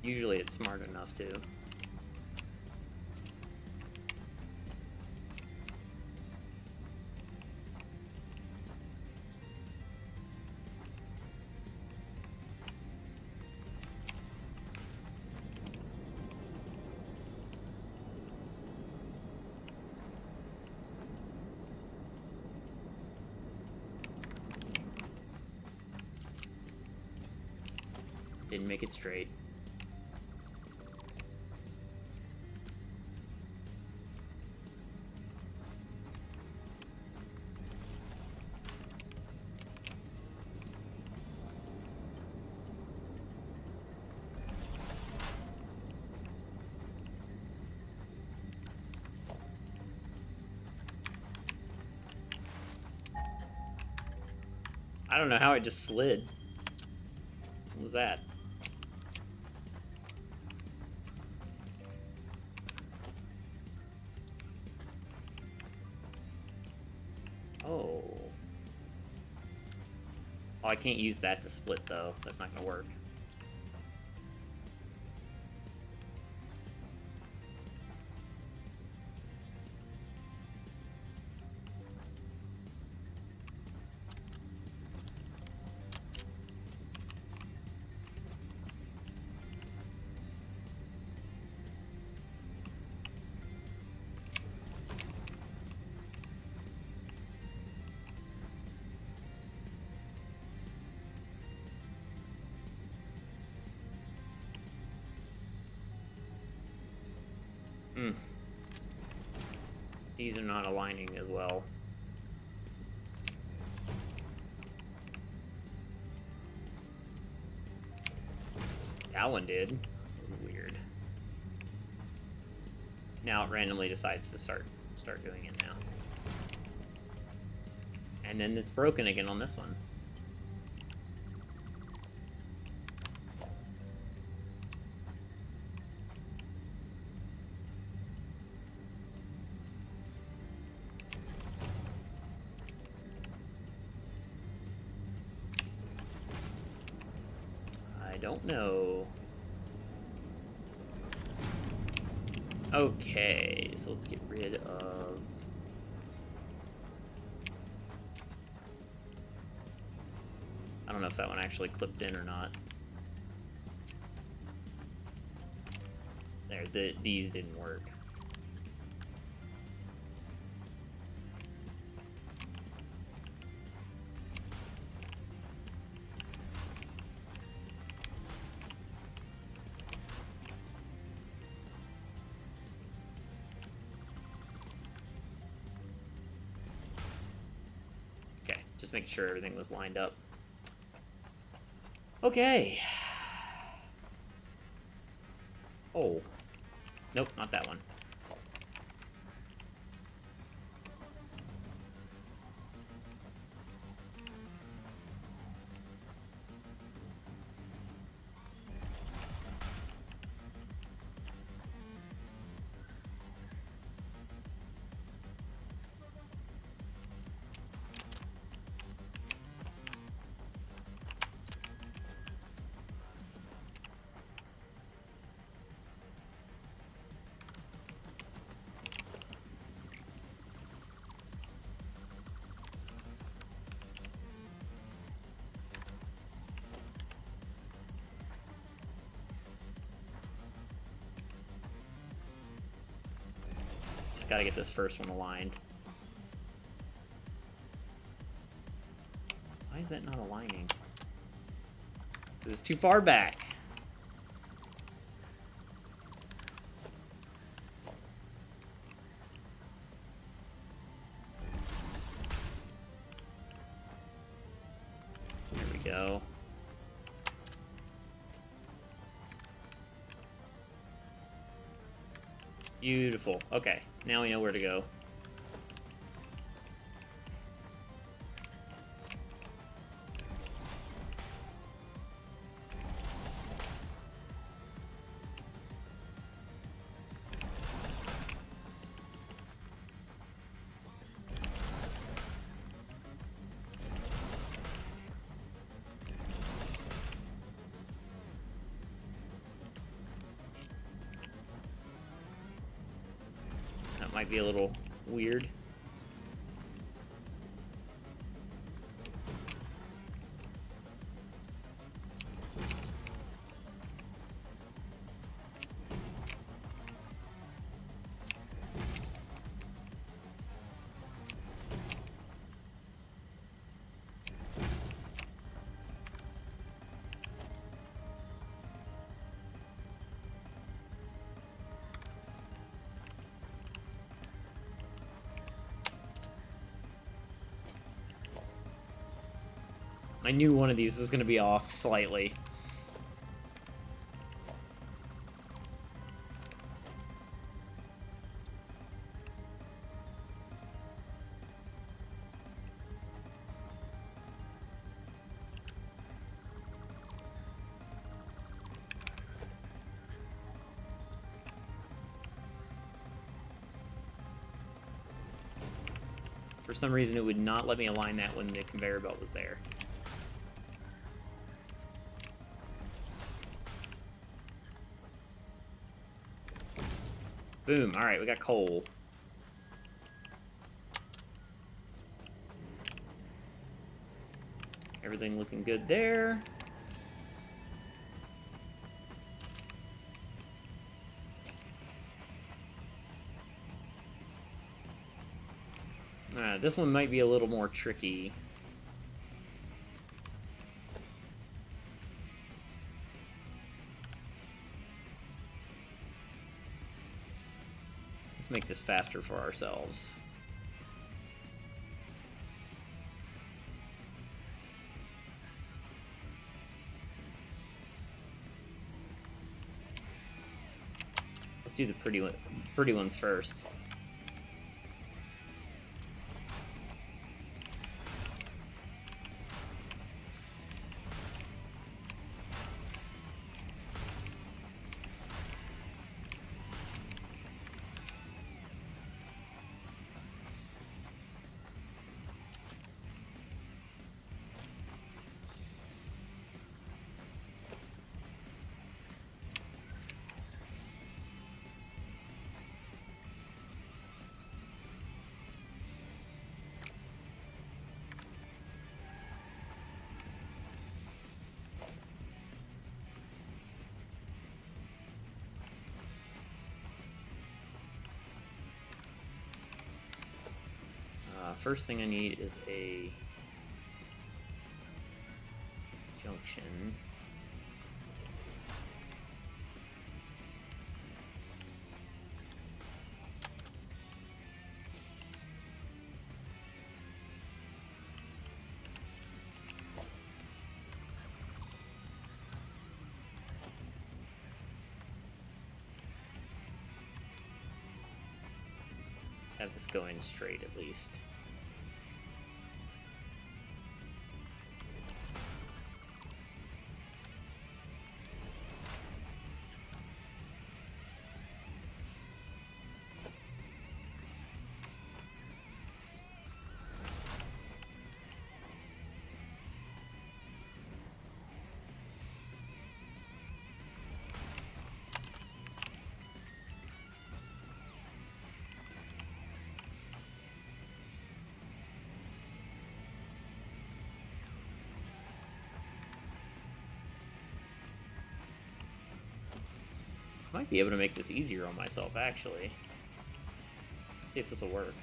Usually it's smart enough to. Didn't make it straight. I don't know how it just slid. What was that? Oh. Oh, I can't use that to split, though. That's not gonna work. These are not aligning as well. That one did. Weird. Now it randomly decides to start doing it now. And then it's broken again on this one. I don't know. Okay, so let's get rid of... I don't know if that one actually clipped in or not. There, these didn't work. Just making sure everything was lined up. Okay. Oh. Nope, not that one. Got to get this first one aligned. Why is that not aligning? This is too far back. There go. Beautiful. Okay, now we know where to go. That might be a little weird. I knew one of these was going to be off slightly. For some reason, it would not let me align that when the conveyor belt was there. Boom. All right, we got coal. Everything looking good there. This one might be a little more tricky. Let's make this faster for ourselves. Let's do the pretty ones first. First thing I need is a junction. Let's have this going straight at least. Might be able to make this easier on myself, actually. Let's see if this will work.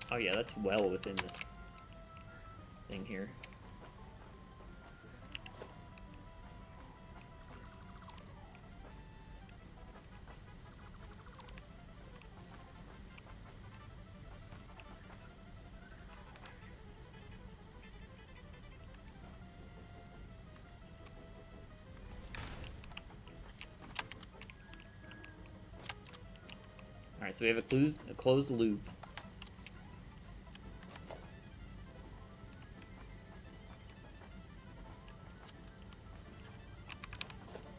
Oh yeah, that's well within this thing here. Alright, so we have a closed loop.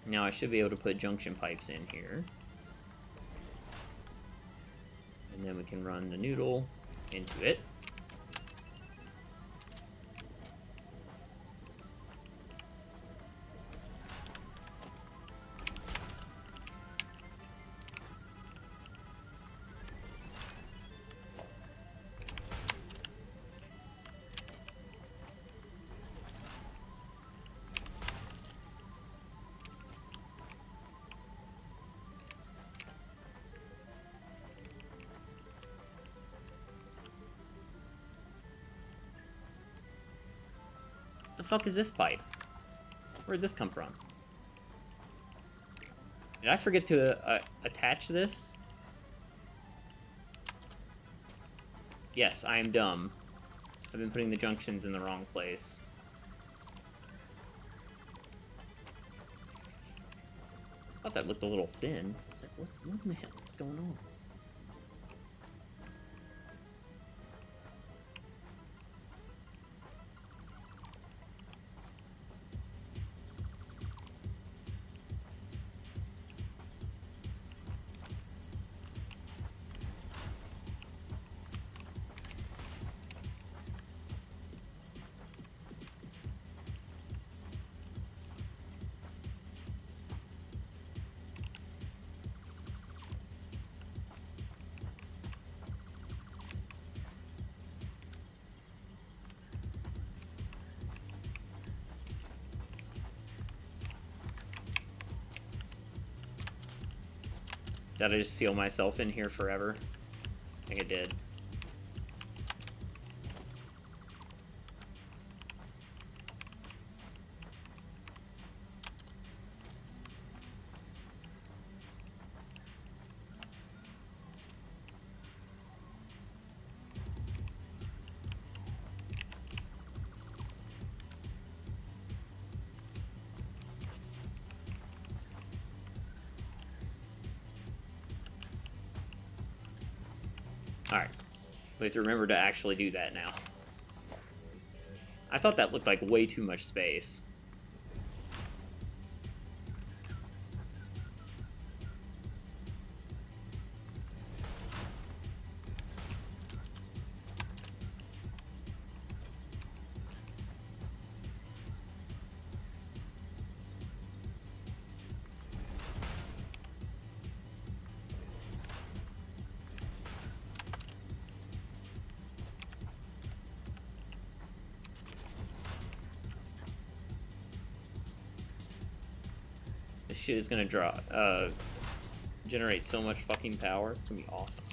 Now I should be able to put junction pipes in here. And then we can run the noodle into it. The fuck is this pipe? Where'd this come from? Did I forget to attach this? Yes, I am dumb. I've been putting the junctions in the wrong place. I thought that looked a little thin. It's like, what in the hell is going on? Did I just seal myself in here forever? I think I did. Alright. We have to remember to actually do that now. I thought that looked like way too much space. This shit is gonna generate so much fucking power. It's gonna be awesome.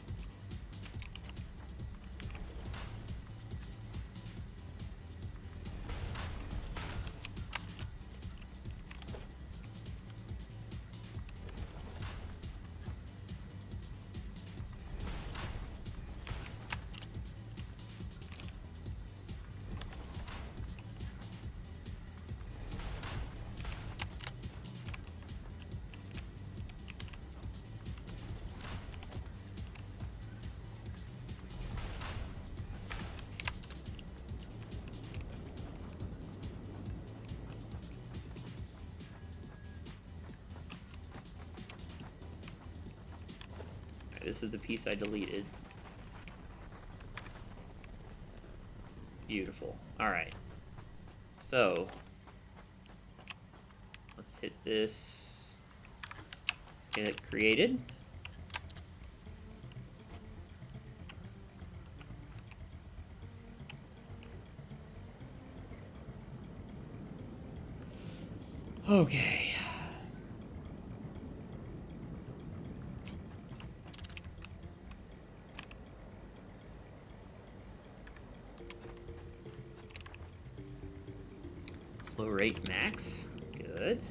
This is the piece I deleted. Beautiful. Alright. So, let's hit this. Let's get it created. Okay. Flow rate max. Good.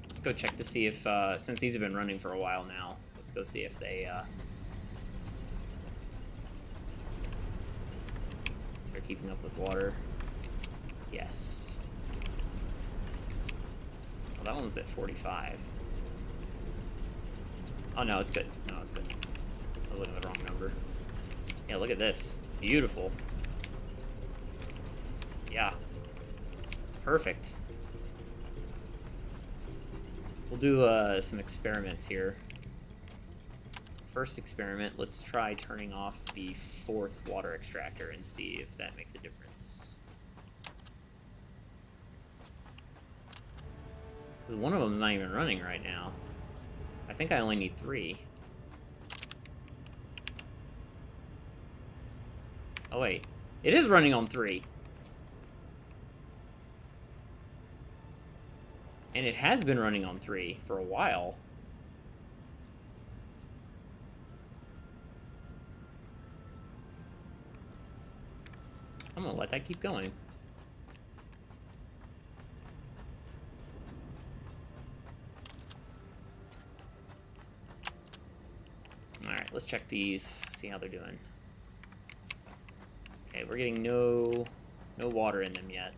Let's go check to see if, since these have been running for a while now, let's go see if they're keeping up with water. Yes. Oh, that one's at 45. Oh, no, it's good. No, it's good. I was looking at the wrong number. Yeah, look at this. Beautiful. Yeah. It's perfect. We'll do some experiments here. First experiment, let's try turning off the 4th water extractor and see if that makes a difference. Because one of them is not even running right now. I think I only need 3. Oh wait, it is running on 3. And it has been running on 3 for a while. I'm gonna let that keep going. Alright, let's check these, see how they're doing. Okay, we're getting no water in them yet.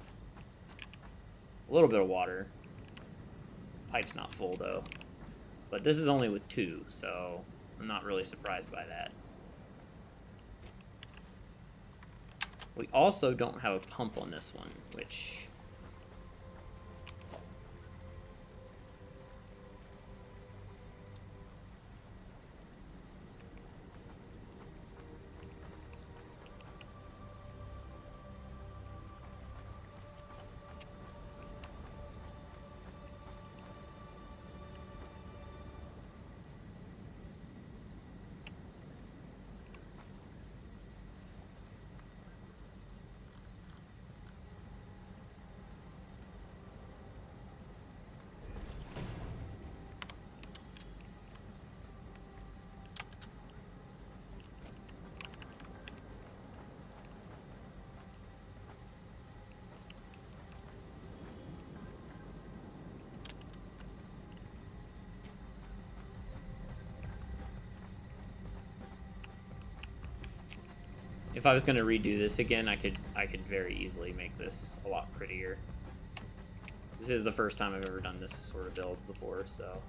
A little bit of water. Pipe's not full though. But this is only with 2, so I'm not really surprised by that. We also don't have a pump on this one, which... If I was going to redo this again, I could very easily make this a lot prettier. This is the first time I've ever done this sort of build before, so...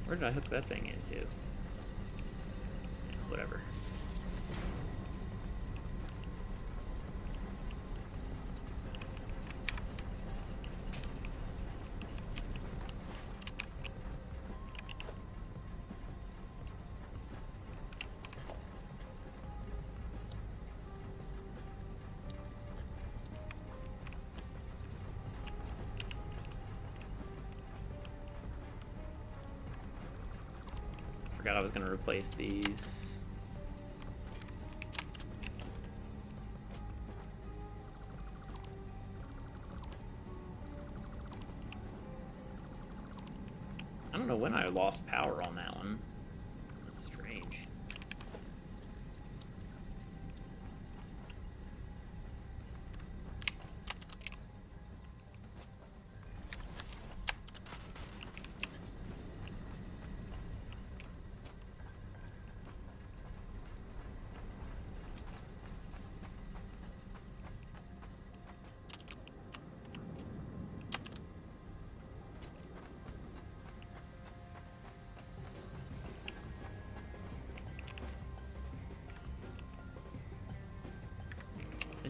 Where did I hook that thing into? Yeah, whatever. Forgot I was going to replace these. I don't know when I lost power on that one. That's strange.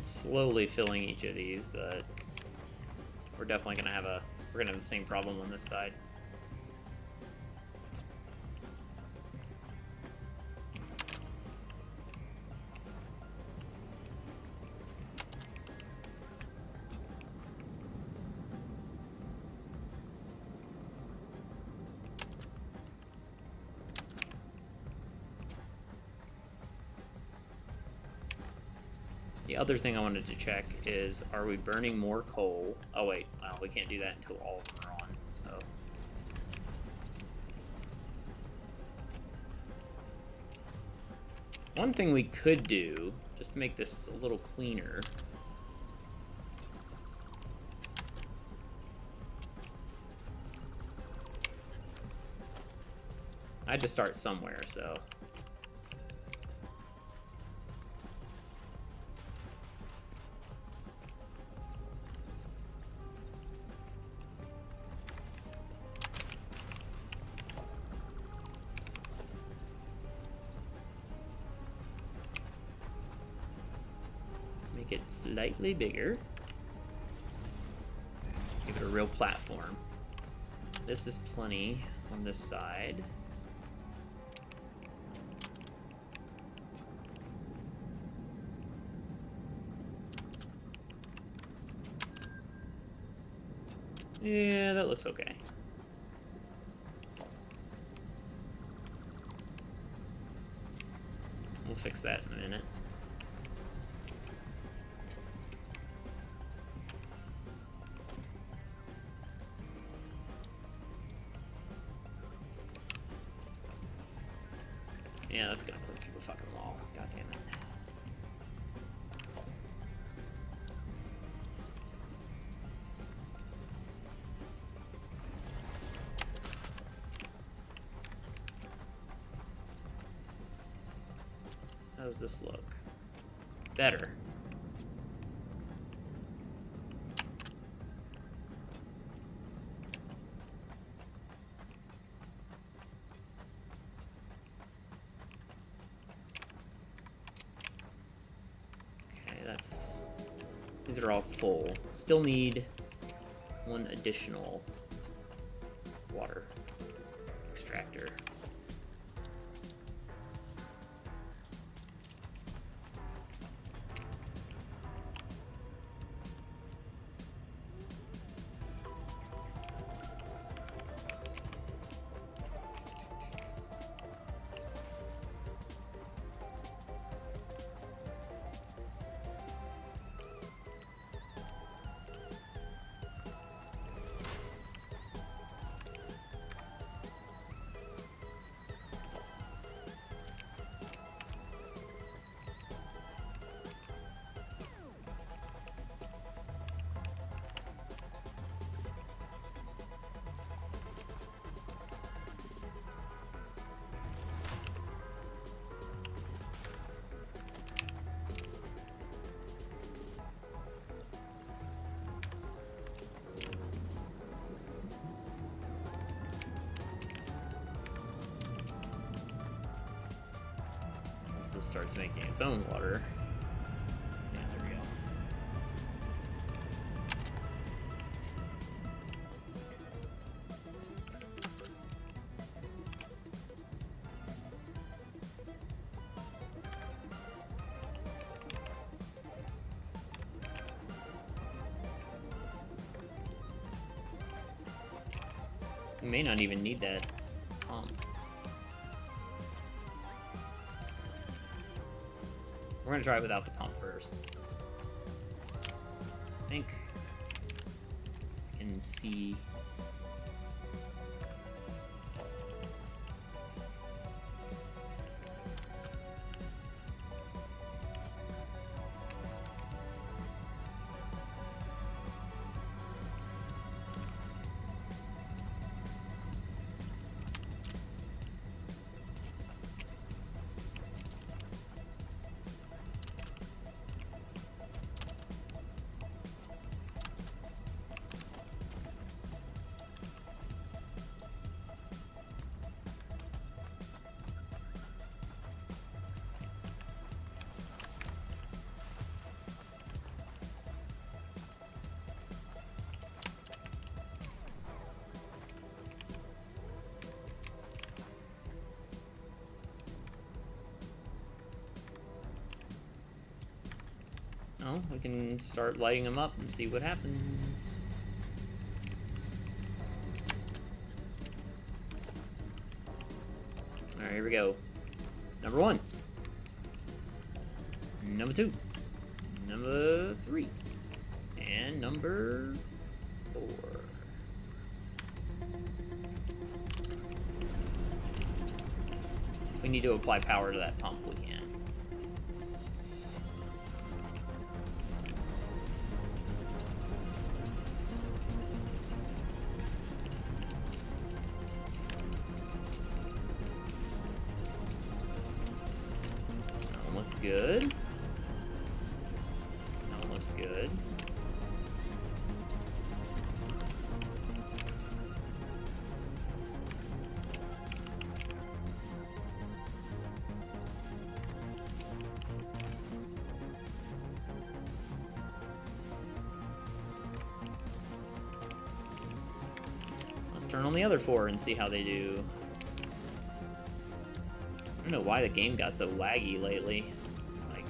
Slowly filling each of these, but we're definitely gonna have the same problem on this side. The other thing I wanted to check is, are we burning more coal? Oh wait, well, we can't do that until all of them are on, so. One thing we could do, just to make this a little cleaner, I had to start somewhere, so. Make it slightly bigger. Give it a real platform. This is plenty on this side. Yeah, that looks okay. We'll fix that in a minute. Yeah, that's gonna clip through the fucking wall. God damn it. How does this look? Better. These are all full. Still need one additional water extractor. This starts making its own water. Yeah, there we go. We may not even need that pump. We're gonna try it without the pump first. I think I can see. Oh, we can start lighting them up and see what happens. Alright, here we go. Number 1. Number 2. Number 3. And number 4. If we need to apply power to that pump, we can. That one looks good. That one looks good. Turn on the other 4 and see how they do. I don't know why the game got so laggy lately. Like,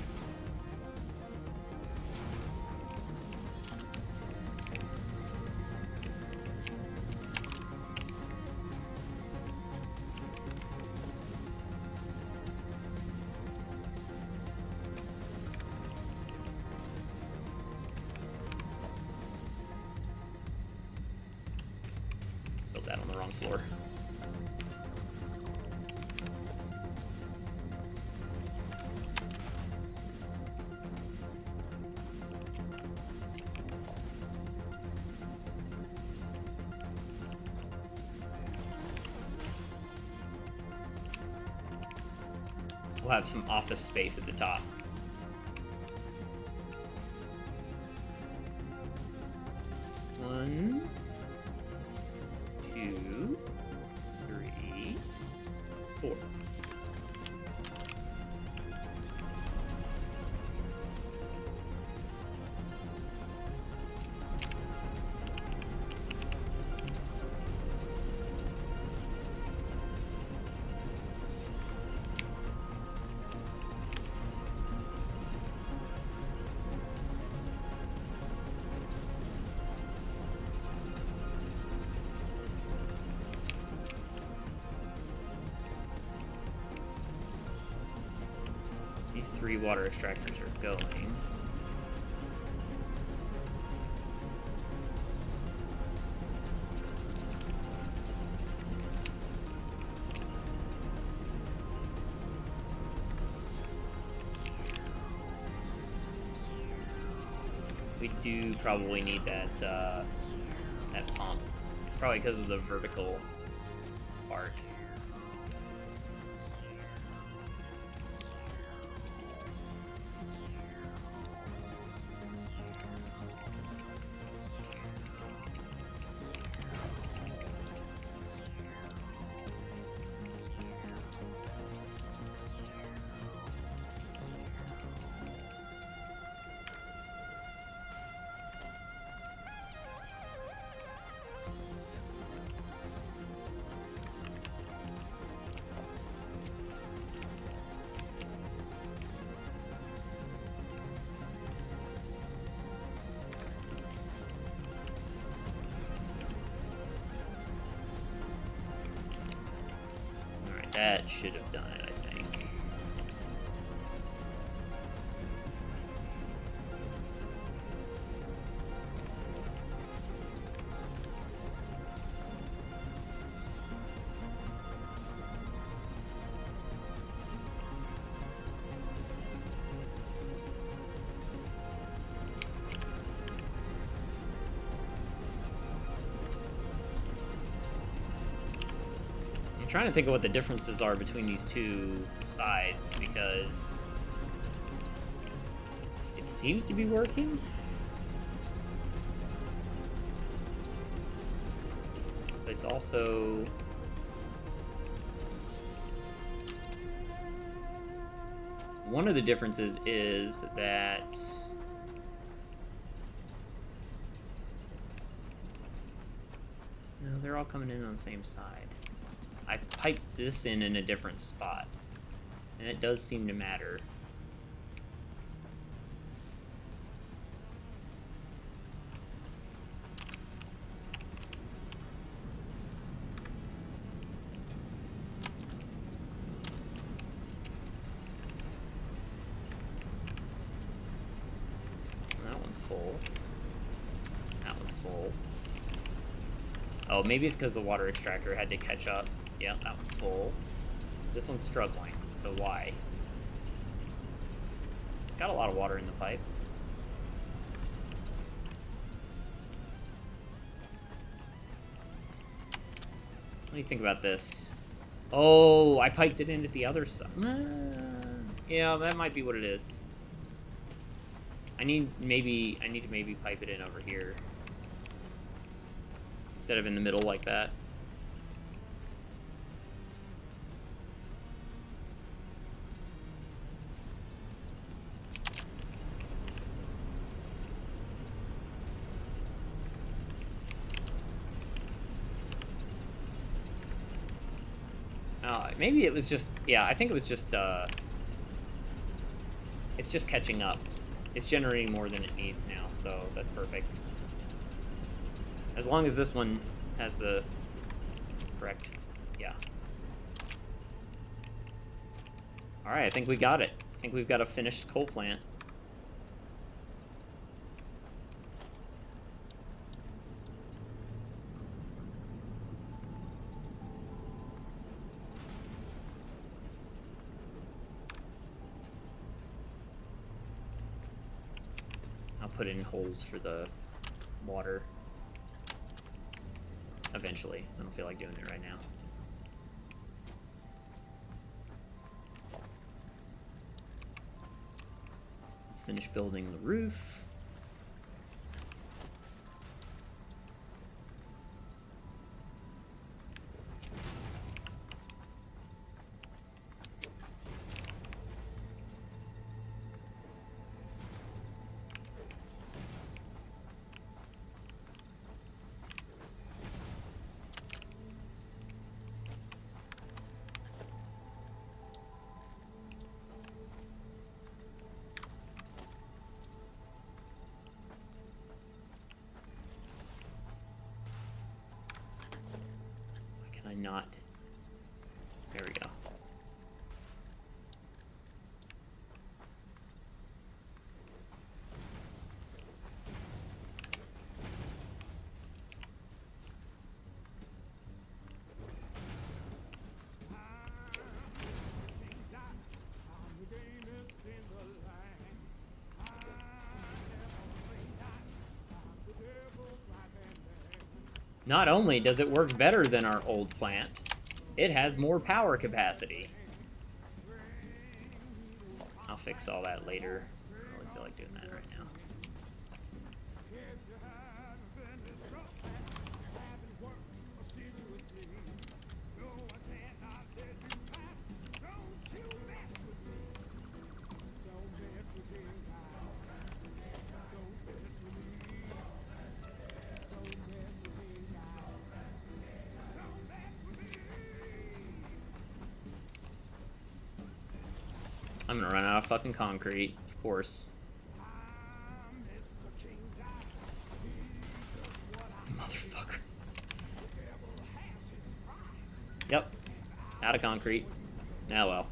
built that on the wrong floor. We'll have some office space at the top. One, 2, 3, 4. These 3 water extractors are going. We do probably need that that pump. It's probably because of the vertical part. That should have done it, I think. I'm trying to think of what the differences are between these 2 sides, because it seems to be working. But it's also... One of the differences is that no, they're all coming in on the same side. I've piped this in a different spot, and it does seem to matter. full. That one's full. Oh, maybe it's because the water extractor had to catch up. Yeah, that one's full. This one's struggling, so why? It's got a lot of water in the pipe. What do you think about this? Oh, I piped it in at the other side. Yeah, that might be what it is. I need to maybe pipe it in over here instead of in the middle like that. Maybe it was just, yeah, I think it was just, it's just catching up. It's generating more than it needs now, so that's perfect. As long as this one has the correct, yeah. All right, I think we got it. I think we've got a finished coal plant. Put in holes for the water eventually. I don't feel like doing it right now. Let's finish building the roof. Not. There we go. Not only does it work better than our old plant, it has more power capacity. I'll fix all that later. I don't really feel like doing that right now. I'm gonna run out of fucking concrete, of course. Motherfucker. Yep. Out of concrete. Ah, well.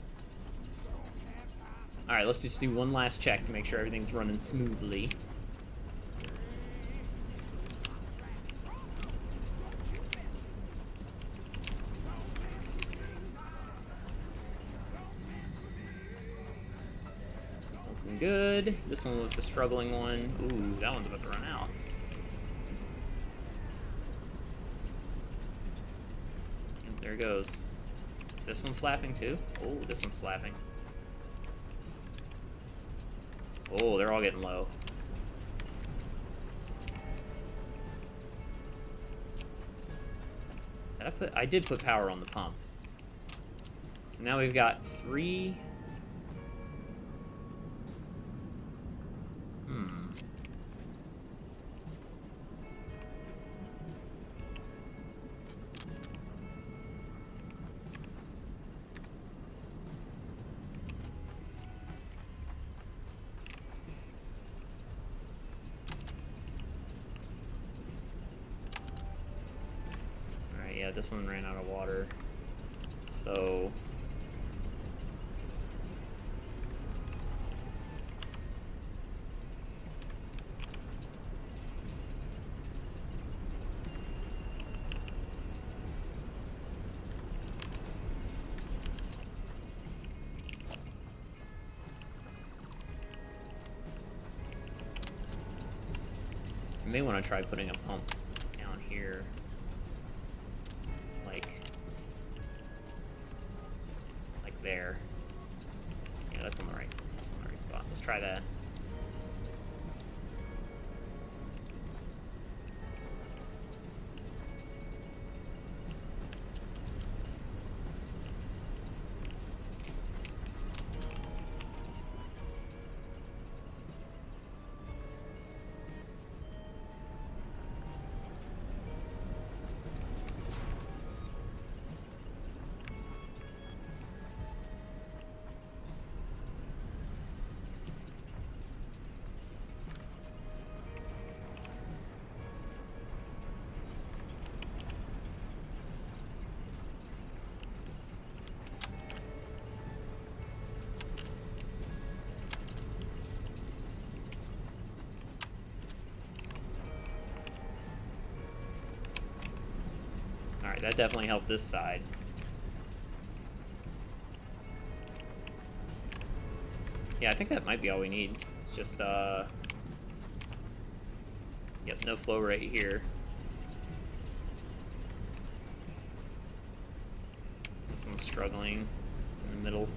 Alright, let's just do one last check to make sure everything's running smoothly. Good. This one was the struggling one. Ooh, that one's about to run out. Yep, there it goes. Is this one flapping too? Oh, this one's flapping. Oh, they're all getting low. I did put power on the pump. So now we've got 3. Yeah, this one ran out of water, so may want to try putting a pump down here. Like there. Yeah, that's on the right. That's on the right spot. Let's try that. Alright, that definitely helped this side. Yeah, I think that might be all we need. It's just, yep, no flow right here. This one's struggling. It's in the middle.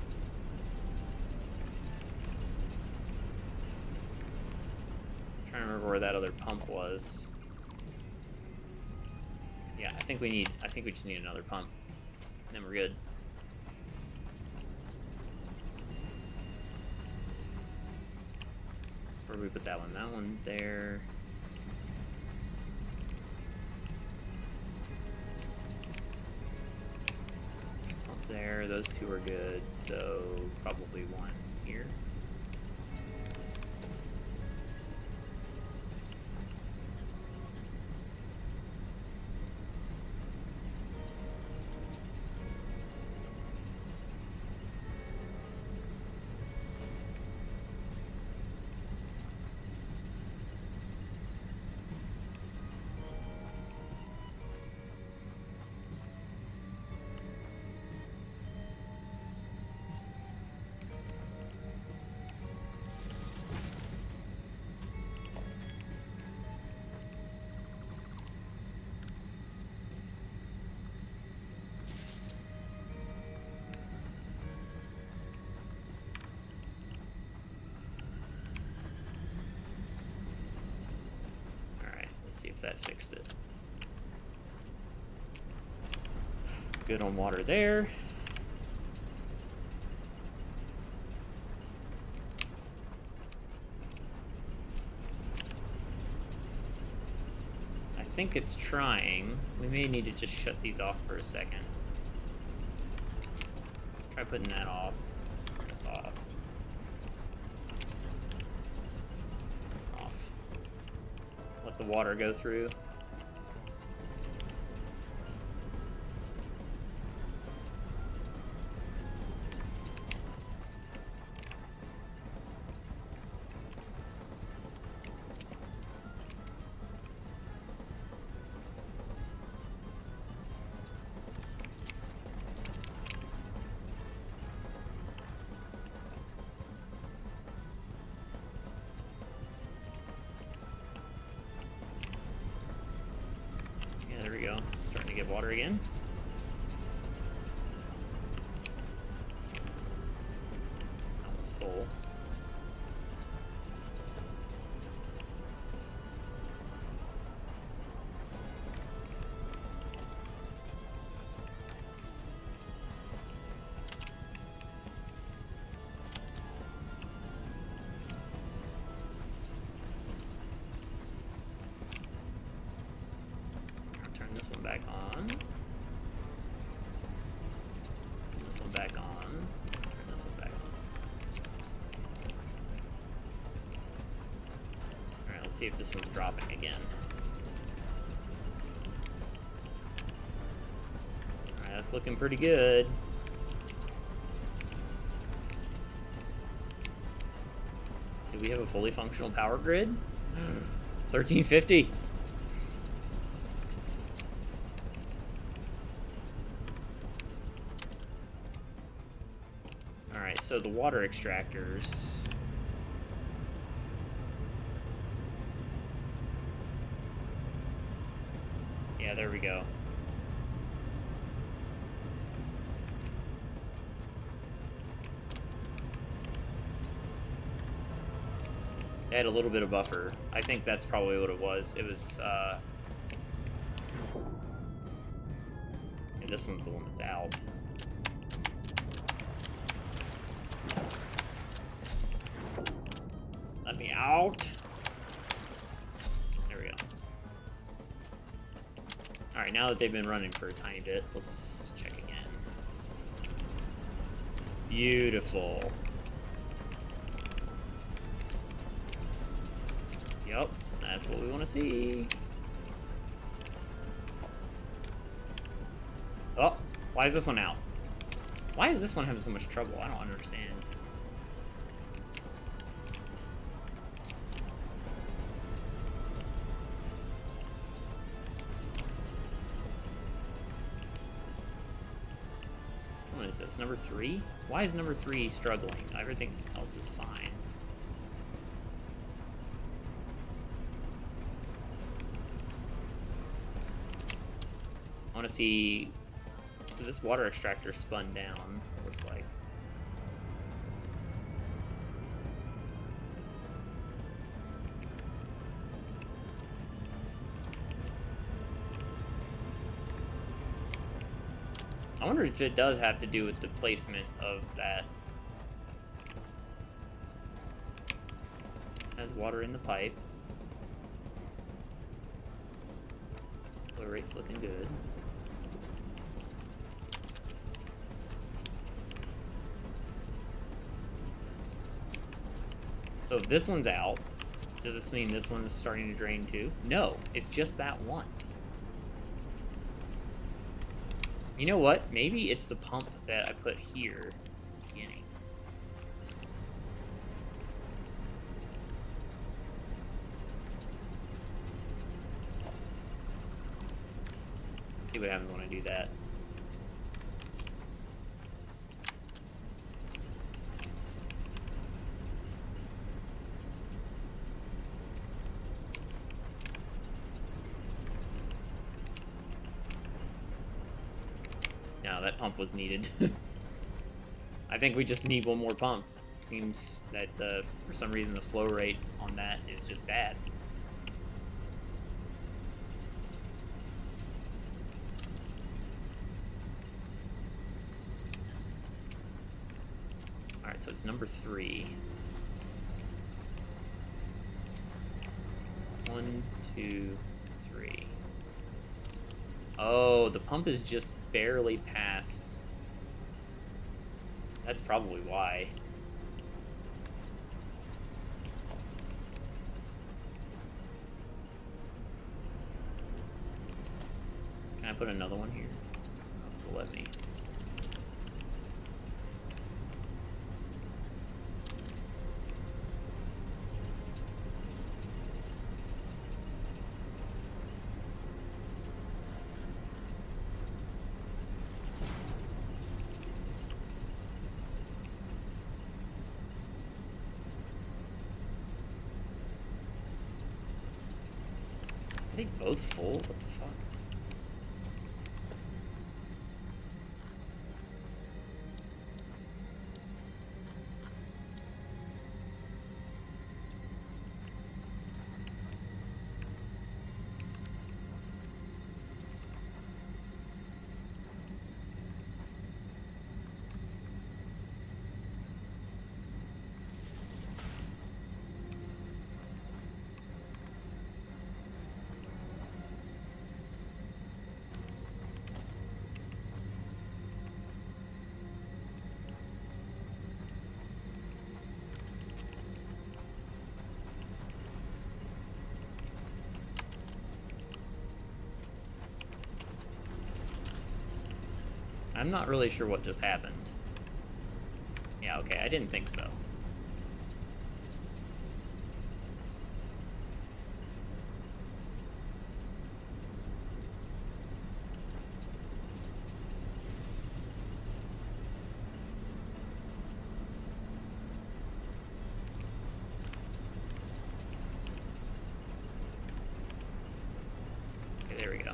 I'm trying to remember where that other pump was. Yeah, I think we just need another pump. And then we're good. That's where we put that one. That one there. Pump there. Those two are good. So probably one here. See if that fixed it. Good on water there. I think it's trying. We may need to just shut these off for a second. Try putting that off. This off. The water go through. There we go. Starting to get water again. That one's full. This one back on. This one back on. Turn this one back on. Alright, let's see if this one's dropping again. Alright, that's looking pretty good. Do we have a fully functional power grid? 1350. So the water extractors. Yeah, there we go. They had a little bit of buffer. I think that's probably what it was. It was, yeah, this one's the one that's out. Let me out. There we go. Alright, now that they've been running for a tiny bit, let's check again. Beautiful. Yep, that's what we want to see. Oh, why is this one out? Why is this one having so much trouble? I don't understand. What is this, number 3? Why is number 3 struggling? Everything else is fine. I want to see... So this water extractor spun down, looks like. I wonder if it does have to do with the placement of that. It has water in the pipe. Flow rate's looking good. So if this one's out, does this mean this one's starting to drain too? No, it's just that one. You know what? Maybe it's the pump that I put here at the beginning. Let's see what happens when I do that. No, that pump was needed. I think we just need one more pump. It seems that for some reason the flow rate on that is just bad. Alright, so it's number 3. 1, 2, 3. Oh, the pump is just barely past. That's probably why. Can I put another one here? It'll let me. Are they both full? What the fuck? I'm not really sure what just happened. Yeah, okay, I didn't think so. Okay, there we go.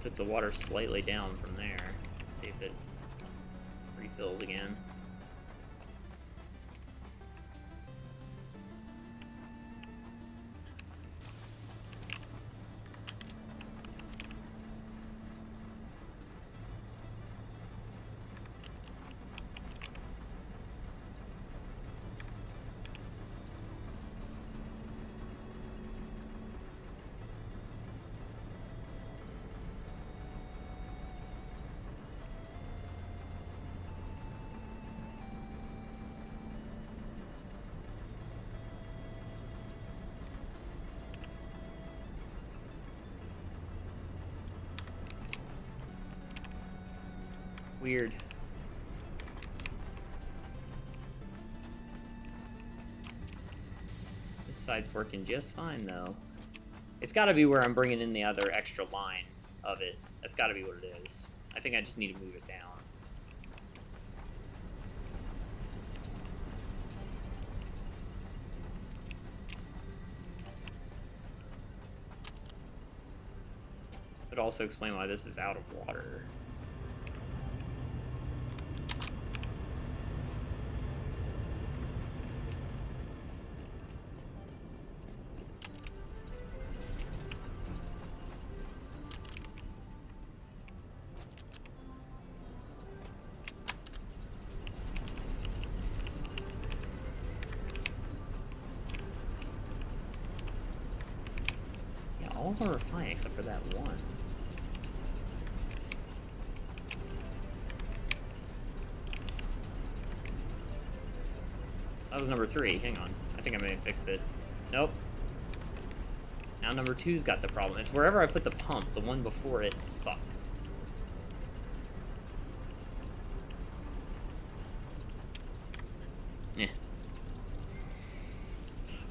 took the water slightly down from there. Let's see if it refills again. Weird. This side's working just fine, though. It's got to be where I'm bringing in the other extra line of it. That's got to be what it is. I think I just need to move it down. But also explain why this is out of water. All of them are fine except for that one. That was number 3. Hang on. I think I may have fixed it. Nope. Now number 2's got the problem. It's wherever I put the pump. The one before it is fucked. Eh.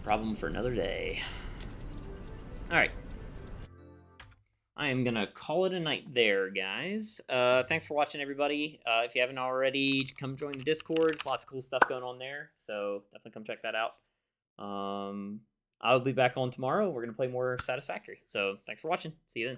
Problem for another day. Alright. I am gonna call it a night there, guys. Thanks for watching, everybody. If you haven't already, come join the Discord. There's lots of cool stuff going on there, so definitely come check that out. I'll be back on tomorrow. We're gonna play more Satisfactory. So thanks for watching. See you then.